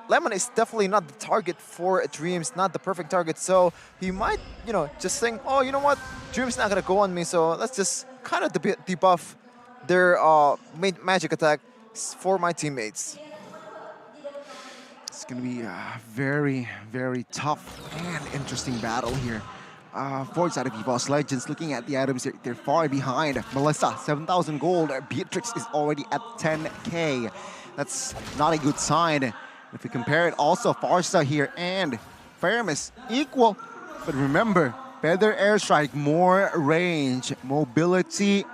Lemon is definitely not the target for Dreams, not the perfect target, so he might, you know, just think, oh, you know what, Dreams not gonna go on me, so let's just kind of debuff their magic attack for my teammates. It's going to be a very, very tough and interesting battle here. For the side of EVOS Legends, looking at the items, they're far behind. Melissa, 7,000 gold. Beatrix is already at 10k. That's not a good sign. If we compare it, also Farsa here and Faramis equal. But remember, better airstrike, more range, mobility.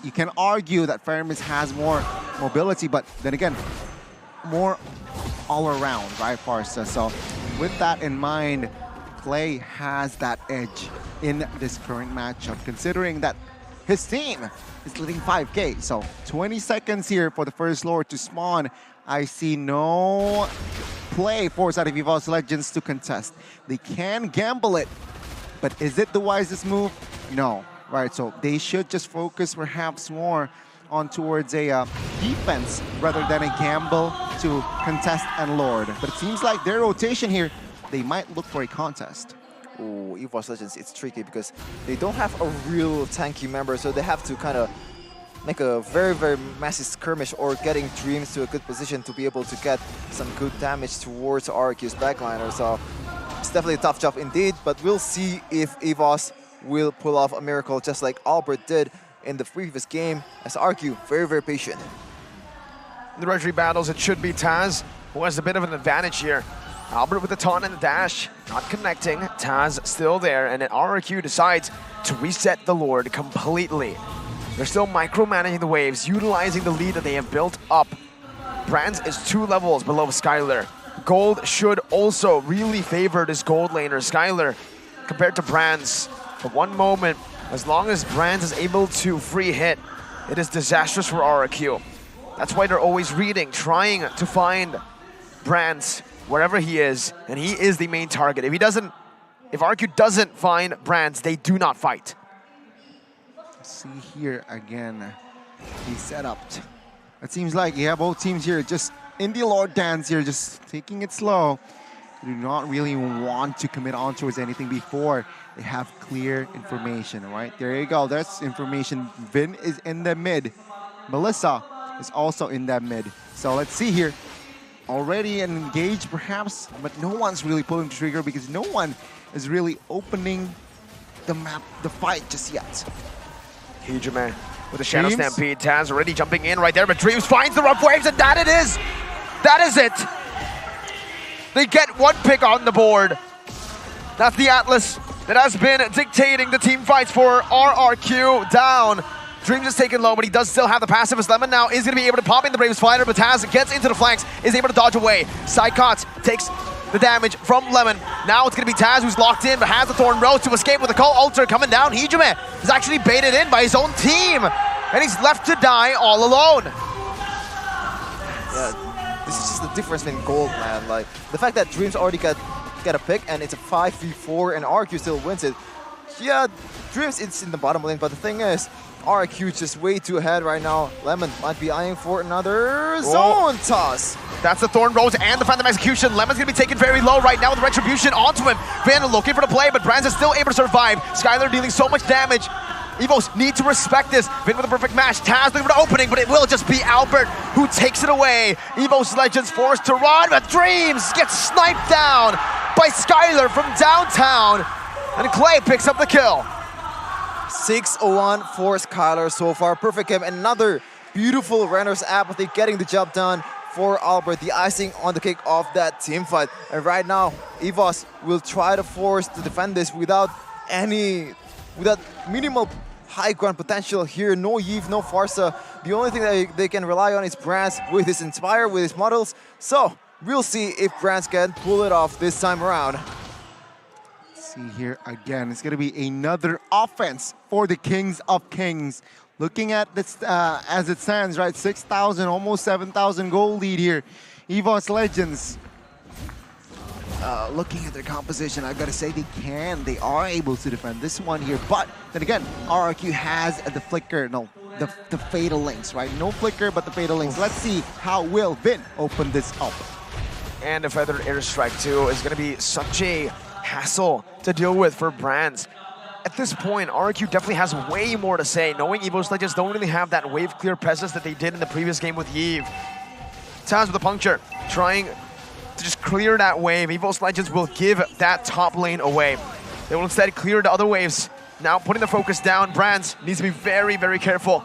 You can argue that Faramis has more mobility, but then again, more all around, right, Farsa? So with that in mind, Clay has that edge in this current matchup, considering that his team is leading 5k. So 20 seconds here for the first Lord to spawn. I see no play for side of EVOS Legends to contest. They can gamble it, but is it the wisest move? No, right? So they should just focus perhaps more on towards a defense rather than a gamble to contest and Lord. But it seems like their rotation here, they might look for a contest. Ooh, EVOS Legends, it's tricky because they don't have a real tanky member, so they have to kind of make a very, very massive skirmish or getting Dreams to a good position to be able to get some good damage towards RRQ's backliner. So it's definitely a tough job indeed, but we'll see if EVOS will pull off a miracle just like Albert did in the previous game, as RRQ very, very patient. In the Registry battles, it should be Taz who has a bit of an advantage here. Albert with the taunt and the dash, not connecting. Taz still there, and then RRQ decides to reset the Lord completely. They're still micromanaging the waves, utilizing the lead that they have built up. Brands is 2 levels below Skylar. Gold should also really favor this gold laner, Skylar, compared to Brands. For one moment, as long as Brands is able to free hit, it is disastrous for RRQ. That's why they're always reading, trying to find Brands wherever he is, and he is the main target. If RRQ doesn't find Brands, they do not fight. See here again, the setup. It seems like, yeah, both teams here just in the Lord dance here, just taking it slow. do not really want to commit on towards anything before they have clear information, right? There you go. That's information. Vin is in the mid. Melissa is also in that mid. So let's see here. Already engaged perhaps, but no one's really pulling the trigger because no one is really opening the map, the fight just yet. Huge man with a Shadow Dreams. Stampede. Taz already jumping in right there, but Dreams finds the rough waves, and that it is. That is it. They get one pick on the board. That's the Atlas that has been dictating the team fights for RRQ down. Dreams is taken low, but he does still have the passive as Lemon now is going to be able to pop in the Brave Spider, but Taz gets into the flanks, is able to dodge away. Psychots takes the damage from Lemon. Now it's going to be Taz who's locked in, but has the Thorn Rose to escape with the Cult Altar coming down. Hijime is actually baited in by his own team, and he's left to die all alone. Yeah, this is just the difference in gold, man. Like, the fact that Dreams already got a pick, and it's a 5v4, and RRQ still wins it. Yeah, Dreams is in the bottom lane, but the thing is, RRQ is just way too ahead right now. Lemon might be eyeing for another zone toss. That's the Thorn Rose and the Phantom Execution. Lemon's going to be taken very low right now with Retribution onto him. Van looking for the play, but Brands is still able to survive. Skylar dealing so much damage. EVOS need to respect this. Vin with a perfect match. Taz looking for the opening, but it will just be Albert who takes it away. EVOS Legends forced to run, but Dreams gets sniped down by Skylar from downtown. And Clay picks up the kill. 6-1 for Skylar so far. Perfect game. Another beautiful Renner's apathy getting the job done for Albert. The icing on the cake of that team fight. And right now, EVOS will try to force to defend this without minimal high ground potential here. No Yves, no Farsa. The only thing that they can rely on is Brands with his Inspire, with his models. So we'll see if Brands can pull it off this time around. See here again, it's going to be another offense for the Kings of Kings. Looking at this as it stands, right? 6,000, almost 7,000 goal lead here. EVOS Legends. Looking at their composition, I gotta say they are able to defend this one here. But then again, RRQ has the flicker, the fatal links, right? No flicker, but the fatal links. Let's see how will Vin open this up. And a Feathered Airstrike too is going to be such a hassle to deal with for Brands. At this point, RRQ definitely has way more to say, knowing EVOS Legends don't really have that wave clear presence that they did in the previous game with Yves. Taz with a puncture, trying to just clear that wave. EVOS Legends will give that top lane away. They will instead clear the other waves. Now putting the focus down, Brands needs to be very, very careful.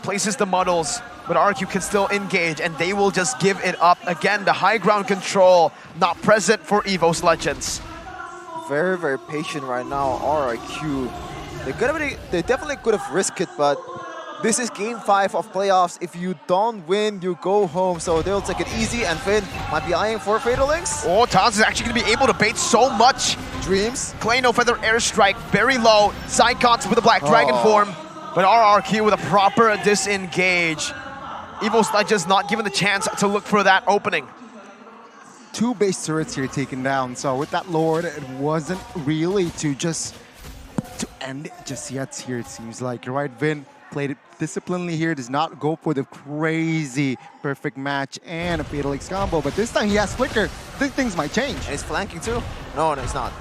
Places the muddles, but RRQ can still engage, and they will just give it up. Again, the high ground control not present for EVOS Legends. Very, very patient right now, RRQ. They definitely could have risked it, but this is game 5 of playoffs. If you don't win, you go home. So they'll take it easy, and Finn might be eyeing for Fatal Links. Oh, Taz is actually going to be able to bait so much. Dreams. Clay no Feather Airstrike, very low. Psychots with a Black Dragon form, but RRQ with a proper disengage. EVOS Legends not given the chance to look for that opening. 2 base turrets here taken down. So with that Lord, it wasn't really to end it just yet here, it seems like. You're right, Vin played it disciplinedly here, does not go for the crazy perfect match and a Fatal X combo, but this time he has Flicker. I think things might change. And he's flanking too? No, it's not.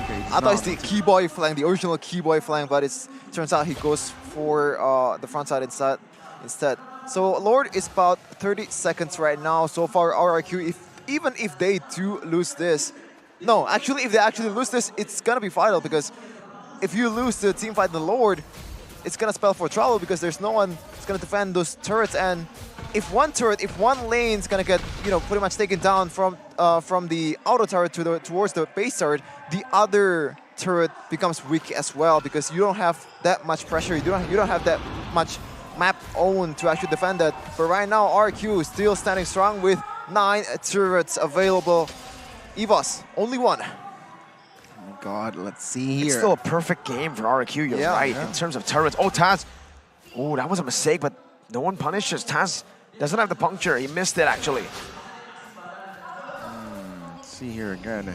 Okay, I thought it's the Keyboy flank, the original Keyboy flank, but it turns out he goes for the front side instead. So Lord is about 30 seconds right now. So far, RRQ, even if they do lose this, no, actually, if they actually lose this, it's gonna be vital, because if you lose the team fight the Lord, it's gonna spell for trouble, because there's no one that's gonna defend those turrets. And if one lane's gonna get, pretty much taken down from the auto turret towards the base turret, the other turret becomes weak as well, because you don't have that much pressure. You don't have that much map owned to actually defend that. But right now, RQ is still standing strong with 9 turrets available. EVOS, only 1. Oh my God, let's see here. It's still a perfect game for RRQ, you're right, in terms of turrets. Oh, Taz. Oh, that was a mistake, but no one punishes. Taz doesn't have the puncture. He missed it, actually. Let's see here again.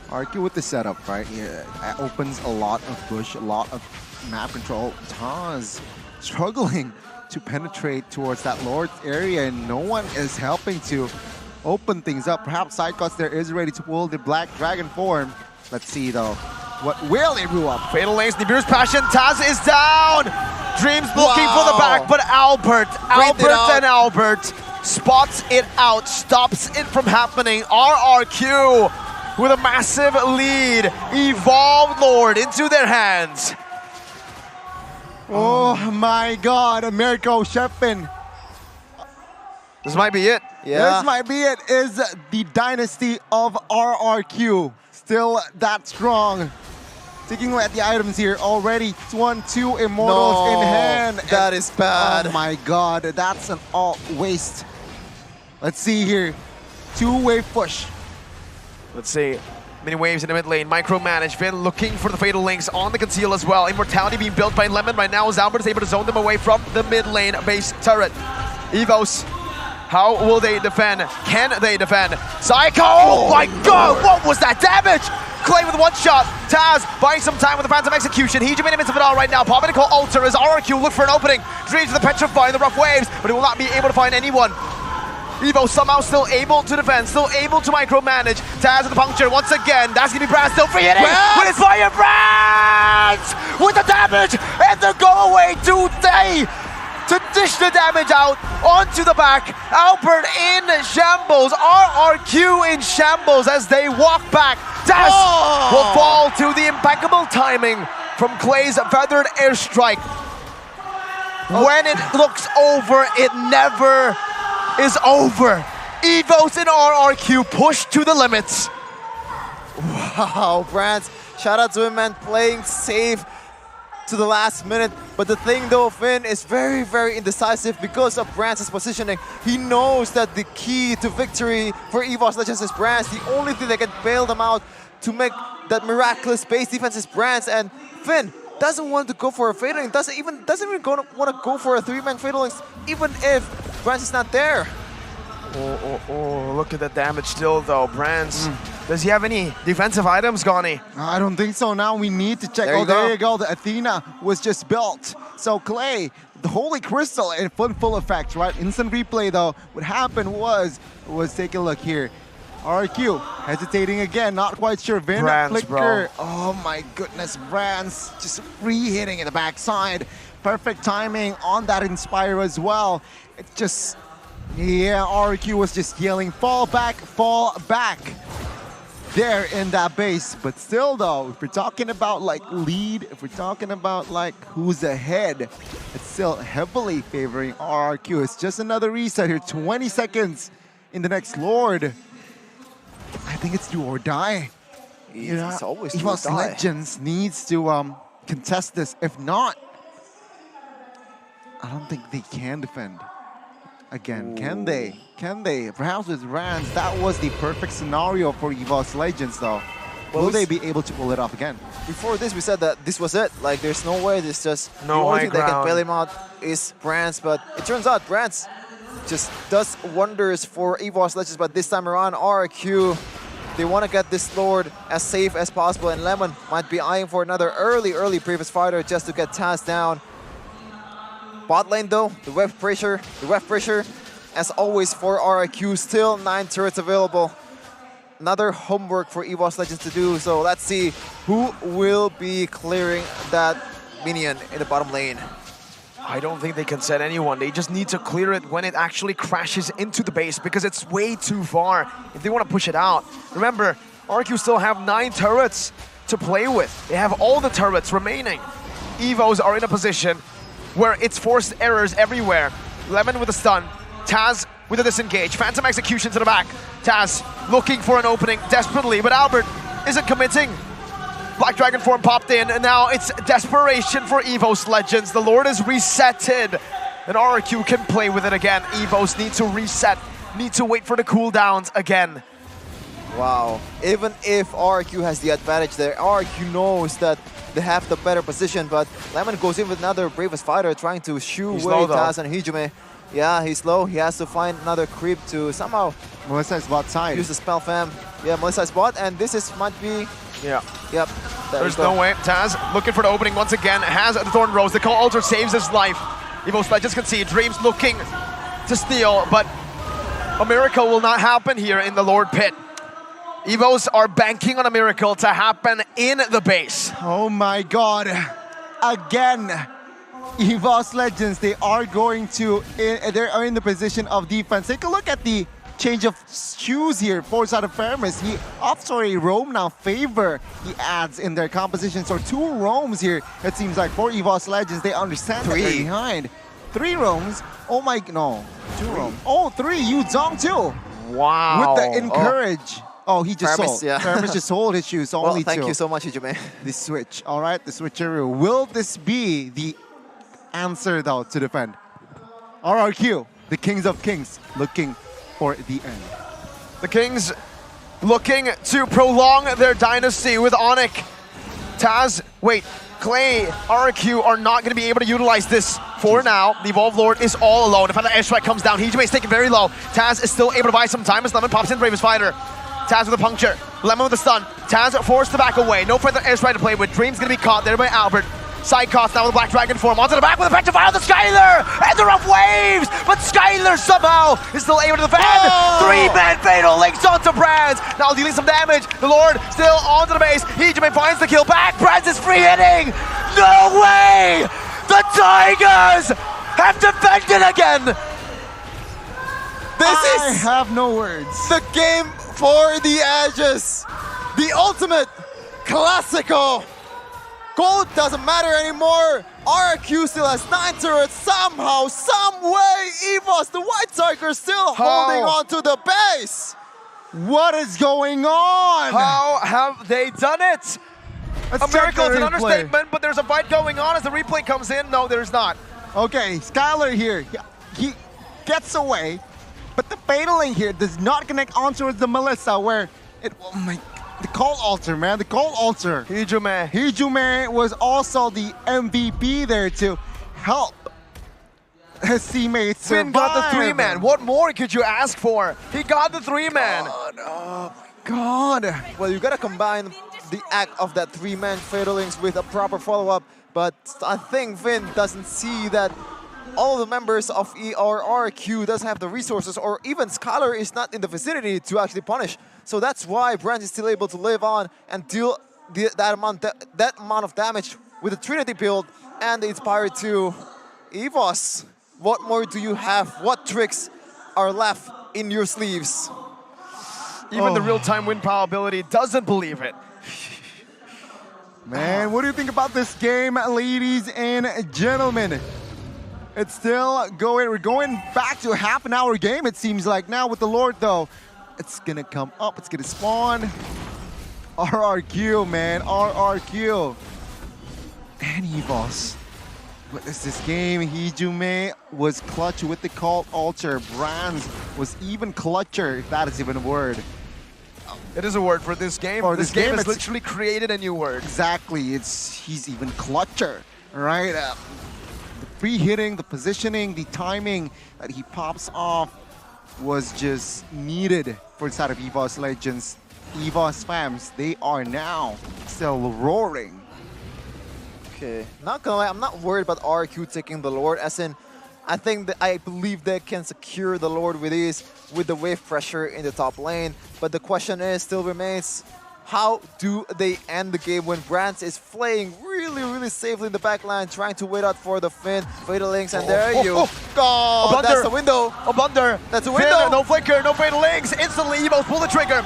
RQ with the setup, right? It opens a lot of bush, a lot of map control. Taz struggling to penetrate towards that Lord's area, and no one is helping to open things up. Perhaps Sidecuts there is ready to pull the Black Dragon form. Let's see though. What will it brew up? Fatal Links, Nibiru's Passion, Taz is down! Dreams looking for the back, but Albert spots it out, stops it from happening. RRQ with a massive lead. Evolved Lord into their hands. Oh my God, Americo Shepin. This might be it. Yeah. This might be it. Is the dynasty of RRQ still that strong? Taking away at the items here already. 1-2 Immortals in hand. That is bad. Oh my God, that's an alt waste. Let's see here. 2-wave push. Let's see. Many waves in the mid lane. Micromanage. Finn looking for the Fatal Links on the conceal as well. Immortality being built by Lemon right now as Albert is able to zone them away from the mid lane base turret. EVOS, how will they defend? Can they defend? Psycho! Oh my God! What was that damage? Clay with one shot. Taz buying some time with the Phantom Execution. He's in the midst of it all right now. Popping to call Alter as RRQ look for an opening. Dreams with the Petrify in the rough waves, but he will not be able to find anyone. Evo somehow still able to defend, still able to micromanage. Taz with the puncture once again. That's gonna be Brand still free hitting with his fire. Brand with the damage and the go away today to dish the damage out onto the back. Albert in shambles, RRQ in shambles as they walk back. Taz will fall to the impeccable timing from Clay's feathered airstrike. When it looks over, it never is over. EVOS and RRQ push to the limits. Wow, Brands, shout out to him, man, playing safe to the last minute. But the thing though, Finn is very, very indecisive because of Brands' positioning. He knows that the key to victory for EVOS Legends is Brands. The only thing that can bail them out to make that miraculous base defense is Brands. And Finn doesn't want to go for a Fatal Link, doesn't even want to go for a 3-man Fatal Link, even if Brands is not there. Oh, look at the damage still though. Brands, does he have any defensive items, Gani? I don't think so. Now we need to check. There you go. The Athena was just built. So Clay, the Holy Crystal in full effect, right? Instant replay though. What happened was take a look here. RRQ hesitating again, not quite sure. Vin Flicker. Bro. Oh my goodness, Brands just re-hitting in the backside. Perfect timing on that Inspire as well. It's just, yeah, RRQ was just yelling, fall back there in that base. But still though, if we're talking about like lead, if we're talking about like who's ahead, it's still heavily favoring RRQ. It's just another reset here, 20 seconds in the next Lord. I think it's do or die. Yeah, it's always do or EVOS die. Legends needs to contest this. If not, I don't think they can defend. Again, can they? Can they? Perhaps with Rands, that was the perfect scenario for EVOS Legends though. Will they be able to pull it off again? Before this, we said that this was it. Like, there's no way. There's just No the only high thing that can ground. bail him out is Brands. But it turns out Brands just does wonders for EVOS Legends. But this time around, RRQ, they want to get this Lord as safe as possible. And Lemon might be eyeing for another early previous fighter just to get Taz down. Bot lane though, the web pressure, as always for RRQ, still 9 turrets available. Another homework for EVOS Legends to do, so let's see who will be clearing that minion in the bottom lane. I don't think they can set anyone. They just need to clear it when it actually crashes into the base because it's way too far if they want to push it out. Remember, RRQ still have 9 turrets to play with. They have all the turrets remaining. EVOs are in a position where it's forced errors everywhere. Lemon with a stun, Taz with a disengage, Phantom Execution to the back. Taz looking for an opening desperately, but Albert isn't committing. Black Dragon form popped in, and now it's desperation for EVOS Legends. The Lord is resetted, and RRQ can play with it again. EVOS need to reset, need to wait for the cooldowns again. Wow, even if RRQ has the advantage there, RRQ knows that they have the better position, but Lemon goes in with another Bravest Fighter trying to shoo away Taz and Hijime. Yeah, he's low. He has to find another creep to somehow Melissa is bot side. use the spell fam. Yeah, Melissa's bot, and this is might be. Yeah. Yep. There's no way. Taz looking for the opening once again. Has the Thorn Rose. The Call Altar saves his life. EVOS Legends can see Dreams looking to steal, but A miracle will not happen here in the Lord Pit. EVOS are banking on a miracle to happen in the base. Oh my God. Again, EVOS Legends, they are going to, they are in the position of defense. Take a look at the change of shoes here for side of Fairness. He opts for a roam now, favor he adds in their composition. So 2 roams here, it seems like, for EVOS Legends. They understand that they're behind. 3 roams. Oh my, no, 2 roams. Oh, 3, Yu Zhong too. Wow. With the encourage. Oh, he just Fairness, sold. yeah. Fairness just sold his shoes, so only 2. Thank you so much, Ijume. The switch, all right, the switcheroo. Will this be the answer though to defend? RRQ, the Kings of Kings, looking for the end. The Kings looking to prolong their dynasty with ONIC. Taz, wait, Clay, RRQ are not going to be able to utilize this for now. The Evolved Lord is all alone. If that airstrike comes down, Hijime is taken very low. Taz is still able to buy some time as Lemon pops in Bravest Fighter. Taz with a puncture, Lemon with a stun. Taz forced to back away. No further airstrike to play with. Dream's going to be caught there by Albert. Side cost now with Black Dragon form. Onto the back with a petrify on the Skylar! And they're up waves! But Skylar somehow is still able to defend! 3-man fatal links onto Brands! Now dealing some damage. The Lord still onto the base. Hijime finds the kill back. Brands is free hitting! No way! The Tigers have defended again! I have no words. The game for the Edges. The ultimate classical. Gold doesn't matter anymore. RRQ still has 9 turrets. Somehow, some way, EVOS, the White Tigers, still holding on to the base. What is going on? How have they done it? A miracle is an understatement, but there's a fight going on as the replay comes in. No, there's not. Okay, Skylar here. He gets away, but the fataling here does not connect onto the Melissa where it, oh my, the call altar, man, the call altar. Hijime was also the MVP there to help his teammates survive. Finn got the 3-man. What more could you ask for? He got the 3-man. Oh my God. Well, you gotta combine the act of that 3-man fatalings with a proper follow-up, but I think Finn doesn't see that all the members of RRQ doesn't have the resources, or even Skylar is not in the vicinity to actually punish. So that's why Brand is still able to live on and deal that amount of damage with the Trinity build and the Inspire 2. EVOS, what more do you have? What tricks are left in your sleeves? Even the real-time win probability doesn't believe it. Man, what do you think about this game, ladies and gentlemen? It's still going, we're going back to a half-an-hour game, it seems like now with the Lord, though. It's gonna come up, it's gonna spawn. RRQ, man, RRQ. And EVOS. What is this game? Hijime was clutch with the call altar. Brands was even clutcher, if that is even a word. It is a word for this game. For this game has literally created a new word. Exactly, he's even clutcher, right? The free hitting, the positioning, the timing that he pops off was just needed for the side of EVOS Legends. EVOS fams, they are now still roaring. Okay, not gonna lie, I'm not worried about RRQ taking the Lord, as in, I believe they can secure the Lord with ease with the wave pressure in the top lane. But the question still remains, how do they end the game when Brands is playing really safely in the back line, trying to wait out for the Finn, Fatal Links, and there you go. That's the window. A blunder. That's a window. Finn, no flicker, no Fatal Links. Instantly, EVOS pull the trigger.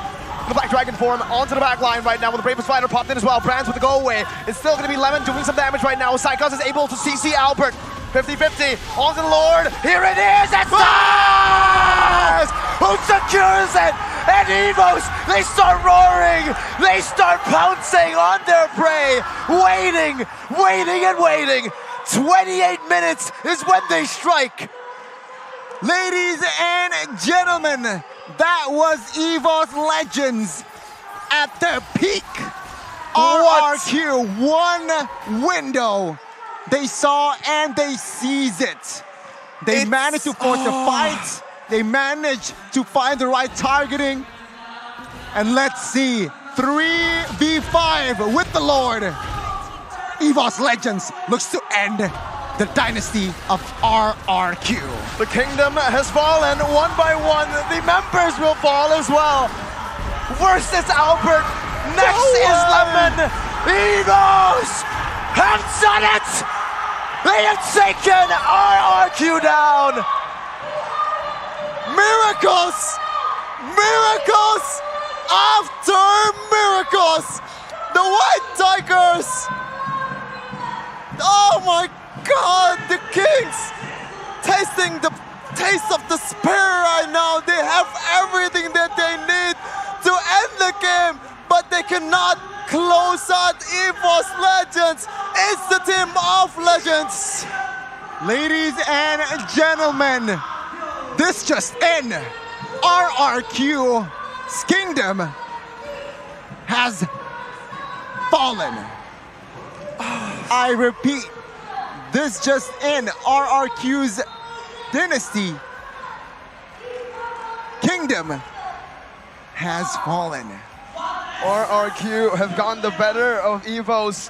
The Black Dragon form onto the back line right now with the Bravest Fighter popped in as well. Brands with the go away. It's still going to be Lemon doing some damage right now. Psychos is able to CC Albert. 50-50 onto the Lord. Here it is. It's Taz! Who secures it? And EVOS, they start roaring. They start pouncing on their prey. Waiting. 28 minutes is when they strike. Ladies and gentlemen, that was EVOS Legends at their peak. RRQ, one window. They saw and they seized it. They managed to force the fight. They managed to find the right targeting. And let's see, 3v5 with the Lord. EVOS Legends looks to end the dynasty of RRQ. The kingdom has fallen one by one. The members will fall as well. Versus Albert. Next is Lemon. EVOS have done it. They have taken RRQ down. Miracles! Miracles after miracles! The White Tigers! Oh my God, the Kings! Tasting the taste of despair right now. They have everything that they need to end the game, but they cannot close out EVOS Legends. It's the team of legends. Ladies and gentlemen, this just in. RRQ's kingdom has fallen. I repeat, this just in. RRQ's dynasty kingdom has fallen. RRQ have gotten the better of EVOS